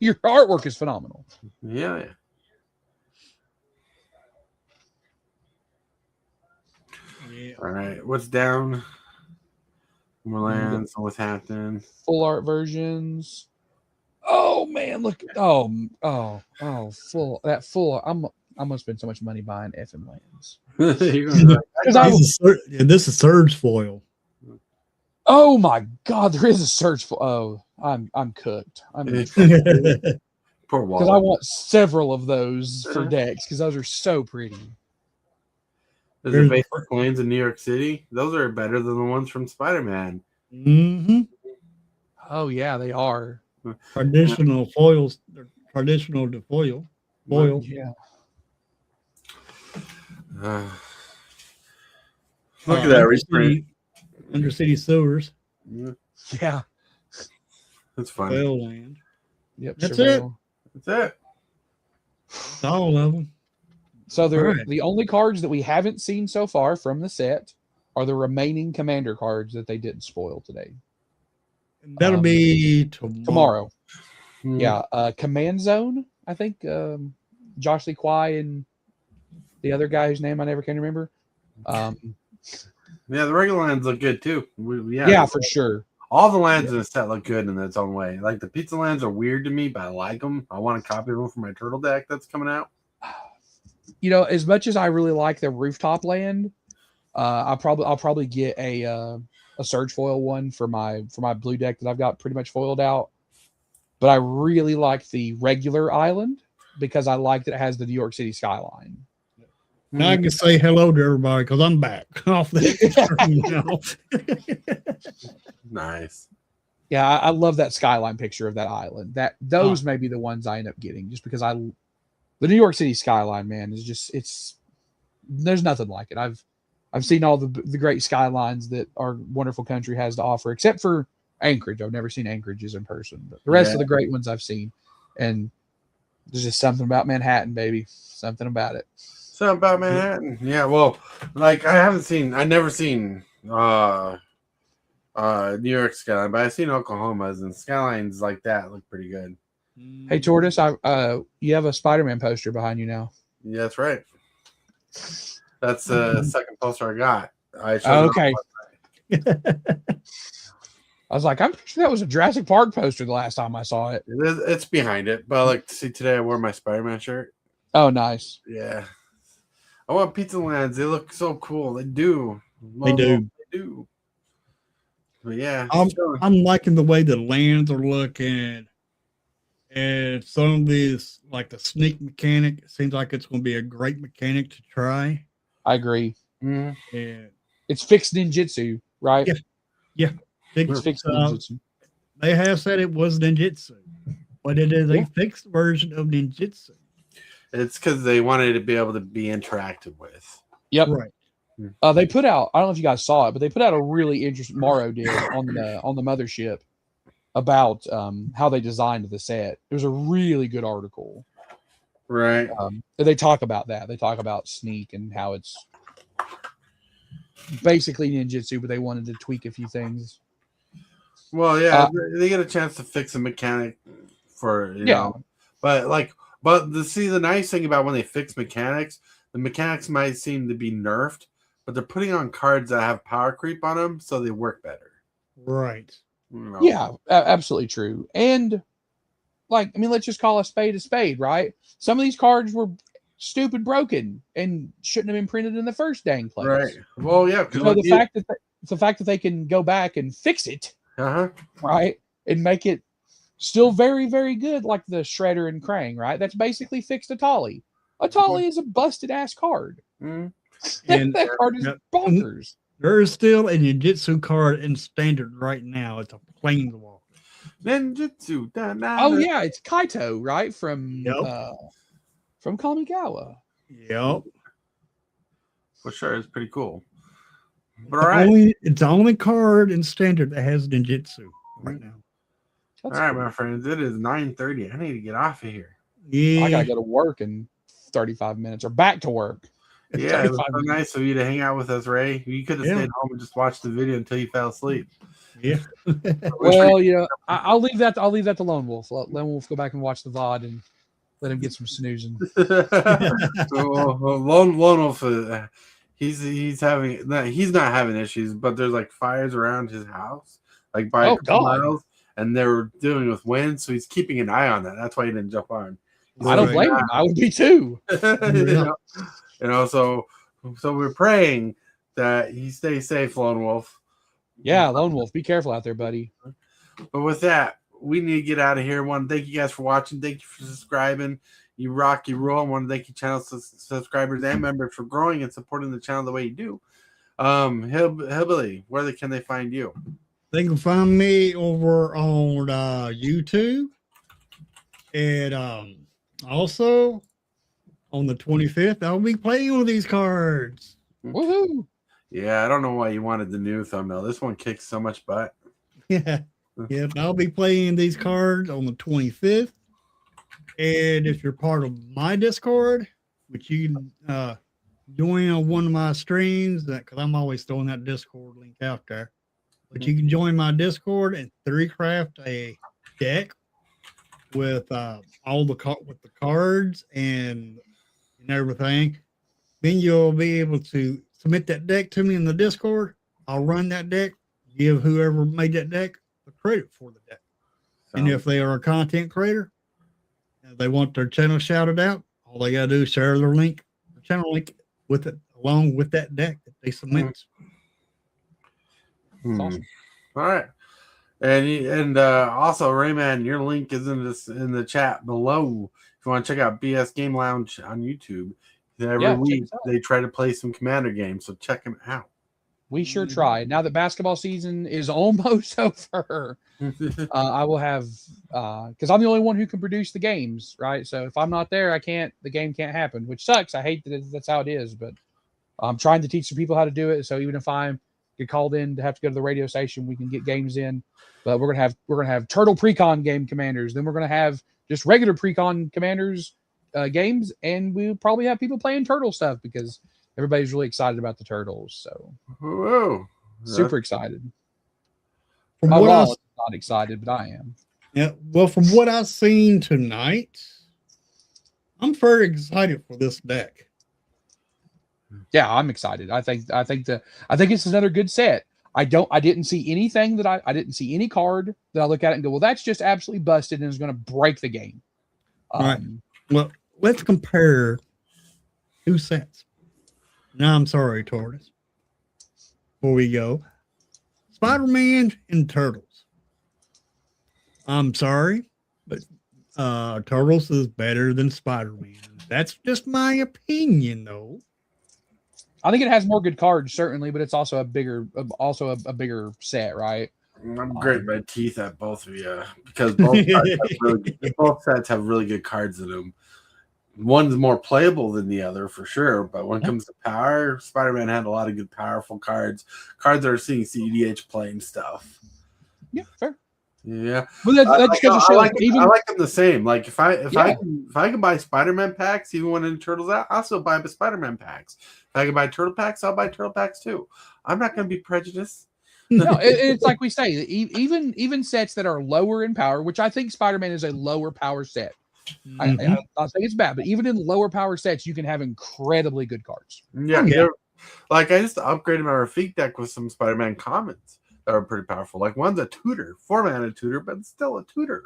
Your artwork is phenomenal. Yeah. Yeah. All right. What's down? More lands. What's happening? Full art versions. Oh man, look. Oh, full. I'm gonna spend so much money buying FM lands. You're gonna be like, This is Surge foil. Oh my god, there is a search for. Oh, I'm cooked. poor Because I Wall. want several of those for decks because those are so pretty. There's the basic planes in New York City. Those are better than the ones from Spider-Man. Mm-hmm. Oh yeah, they are. Traditional foils. Traditional to foil. Foil. Yeah. Look at that reprint. Undercity sewers. Yeah. That's funny. Foil land. Yep. That's surveil. That's it. It's all of them. So Right. the only cards that we haven't seen so far from the set are the remaining commander cards that they didn't spoil today. That'll be tomorrow. Yeah. Command Zone, I think Josh Lee Kwai and the other guy whose name I never can remember. Yeah, the regular lands look good too. Yeah, for sure. All the lands in the set look good in its own way. Like the pizza lands are weird to me, but I like them. I want a copy of them for my turtle deck that's coming out. You know, as much as I really like the rooftop land, I'll probably get a surge foil one for my blue deck that I've got pretty much foiled out. But I really like the regular island because I like that it has the New York City skyline. Now I can say hello to everybody because I'm back off the Nice. Yeah, I love that skyline picture of that island. Those may be the ones I end up getting just because the New York City skyline, man, is just there's nothing like it. I've seen all the great skylines that our wonderful country has to offer, except for Anchorage. I've never seen Anchorage's in person, but the rest of the great ones I've seen. And there's just something about Manhattan, baby. Something about it. Something about Manhattan. Yeah, well, like I never seen New York skyline, but I've seen Oklahoma's, and skylines like that look pretty good. Hey Tortoise, you have a Spider-Man poster behind you now. Yeah, that's right. That's the second poster I got. Okay. I was like, I'm pretty sure that was a Jurassic Park poster the last time I saw it. It's behind it, but like, see, today I wore my Spider-Man shirt. Oh, nice. Yeah. I want pizza lands. They look so cool. They do. They do. They do. But yeah. I'm liking the way the lands are looking. And some of these, like the sneak mechanic, it seems like it's going to be a great mechanic to try. I agree. Mhm. And It's fixed ninjutsu, right? Yeah. It's fixed ninjutsu. They have said it was ninjutsu, but it is a fixed version of ninjutsu. It's because they wanted to be able to be interacted with. Yep. Right. They put out. I don't know if you guys saw it, but they put out a really interesting. Morrow did on the mothership about how they designed the set. It was a really good article. Right. They talk about that. They talk about Sneak and how it's basically ninjutsu, but they wanted to tweak a few things. Well, yeah, they get a chance to fix a mechanic for you know, but the nice thing about when they fix mechanics, the mechanics might seem to be nerfed, but they're putting on cards that have power creep on them, so they work better. Right. You know? Yeah, absolutely true. And like, I mean, let's just call a spade, right? Some of these cards were stupid broken and shouldn't have been printed in the first dang place. Right. Well, yeah. So the fact that they can go back and fix it, right, and make it still very, very good, like the Shredder and Krang, right? That's basically fixed Atali. Atali is a busted ass card. Mm-hmm. And that card is bonkers. There is still a ninjutsu card in standard right now. It's a planeswalker. Ninjutsu. Oh yeah, it's Kaito, right? From Kamigawa. Yep. For sure, it's pretty cool. But all right, it's the only card in standard that has ninjutsu right now. All right, my friends. It is 9:30. I need to get off of here. Yeah. I gotta go to work in 35 minutes or back to work. Yeah, it was so nice of you to hang out with us, Ray. You could have stayed home and just watched the video until you fell asleep. Yeah. Well, you know, I'll leave that to Lone Wolf. Let Lone Wolf go back and watch the VOD and let him get some snoozing. Lone Wolf, he's not having issues, but there's like fires around his house, like by miles, and they're dealing with wind, so he's keeping an eye on that. That's why he didn't jump on. I don't blame him. I would be too. So we're praying that he stays safe, Lone Wolf. Yeah, Lone Wolf, be careful out there, buddy. But with that, we need to get out of here. I want to thank you guys for watching. Thank you for subscribing. You rock, you roll. I want to thank you, channel subscribers and members, for growing and supporting the channel the way you do. Hillbilly, where can they find you? They can find me over on YouTube, and also on the 25th, I'll be playing with these cards. Woohoo! Yeah, I don't know why you wanted the new thumbnail. This one kicks so much butt. Yeah. Yep, I'll be playing these cards on the 25th. And if you're part of my Discord, which you can join on one of my streams, because I'm always throwing that Discord link out there. But you can join my Discord and 3craft a deck with all the cards and everything. Then you'll be able to submit that deck to me in the Discord. I'll run that deck, give whoever made that deck the credit for the deck. And if they are a content creator and they want their channel shouted out, all they gotta do is share their link, the channel link with it, along with that deck that they submit. Awesome. All right. And also, Rayman, your link is in the chat below. If you want to check out BS Game Lounge on YouTube, every week they try to play some Commander games, so check them out. We sure try. Now that basketball season is almost over, I will have because I'm the only one who can produce the games, right? So if I'm not there, the game can't happen, which sucks. I hate that that's how it is, but I'm trying to teach some people how to do it. So even if I get called in to have to go to the radio station, we can get games in. But we're gonna have Turtle Precon game commanders. Then we're gonna have just regular Precon commanders games, and we'll probably have people playing turtle stuff because everybody's really excited about the turtles. So whoa, super excited. From My what wallet's not excited, but I am. Yeah, well, from what I've seen tonight, I'm very excited for this deck. Yeah, I'm excited. I think it's another good set. I didn't see anything that I didn't see any card that I look at it and go, well, that's just absolutely busted and is going to break the game. Right. Well, let's compare two sets. Now, I'm sorry, Tortoise. Before we go, Spider-Man and Turtles. I'm sorry, but Turtles is better than Spider-Man. That's just my opinion, though. I think it has more good cards, certainly, but it's also a bigger set, right? I'm gritting my teeth at both of you because both sets have really good cards in them. one's more playable than the other for sure. But when it comes to power, Spider-Man had a lot of good, powerful cards that are seeing CEDH playing stuff. Yeah, fair. Yeah, Well, that's because I like them the same. Like if I can buy Spider-Man packs, even when Turtles out, I'll still buy the Spider-Man packs. If I can buy Turtle packs, I'll buy Turtle packs too. I'm not going to be prejudiced. No, it's like we say, even sets that are lower in power, which I think Spider-Man is a lower power set. I'm not saying it's bad, but even in lower power sets, you can have incredibly good cards. Yeah. Like I just upgraded my Rafik deck with some Spider-Man commons that are pretty powerful. Like one's a tutor, 4-mana tutor, but it's still a tutor.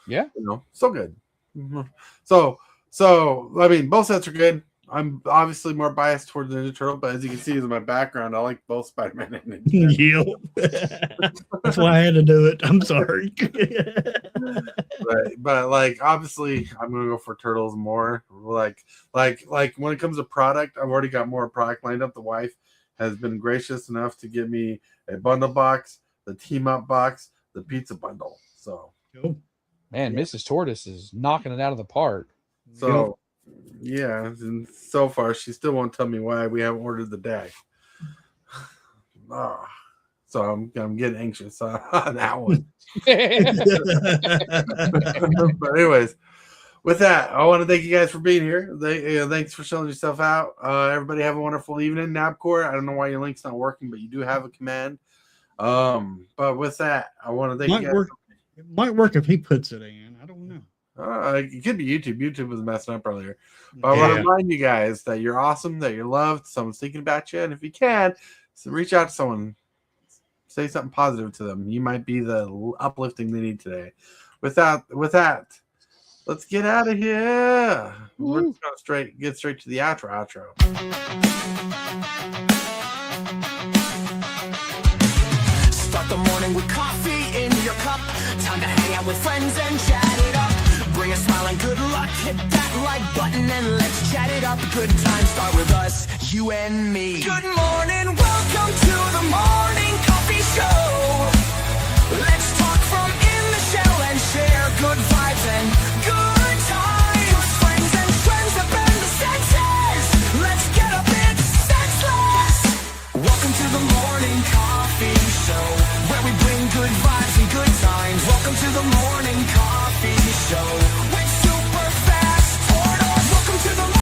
Yeah, so good. So I mean, both sets are good. I'm obviously more biased towards the Ninja Turtle, but as you can see in my background, I like both Spider-Man and Ninja Turtle. That's why I had to do it. I'm sorry. but like obviously I'm gonna go for Turtles more. Like when it comes to product, I've already got more product lined up. The wife has been gracious enough to give me a bundle box, the team up box, the pizza bundle. So cool. Man, Mrs. Tortoise is knocking it out of the park. So yeah, and so far she still won't tell me why we haven't ordered the deck. So I'm getting anxious on that one. But anyways, with that, I want to thank you guys for being here. Thanks for showing yourself out. Everybody have a wonderful evening. Nabcore, I don't know why your link's not working, but you do have a command. But with that, I want to thank you guys. It might work if he puts it in. I don't know. It could be YouTube. YouTube was messing up earlier. But I want to remind you guys that you're awesome, that you're loved, someone's thinking about you, and if you can, reach out to someone. Say something positive to them. You might be the uplifting they need today. With that, let's get out of here. We're just gonna get straight to the outro. Start the morning with coffee in your cup. Time to hang out with friends and chat it up. Bring a smile and good luck. Hit that like button and let's chat it up. Good times start with us, you and me. Good morning, welcome to the morning coffee show. Let's talk from in the shell and share good vibes and good times. Friends and friends have been the senses. Let's get a bit senseless. Welcome to the morning coffee show, where we bring good vibes and good times. Welcome to the morning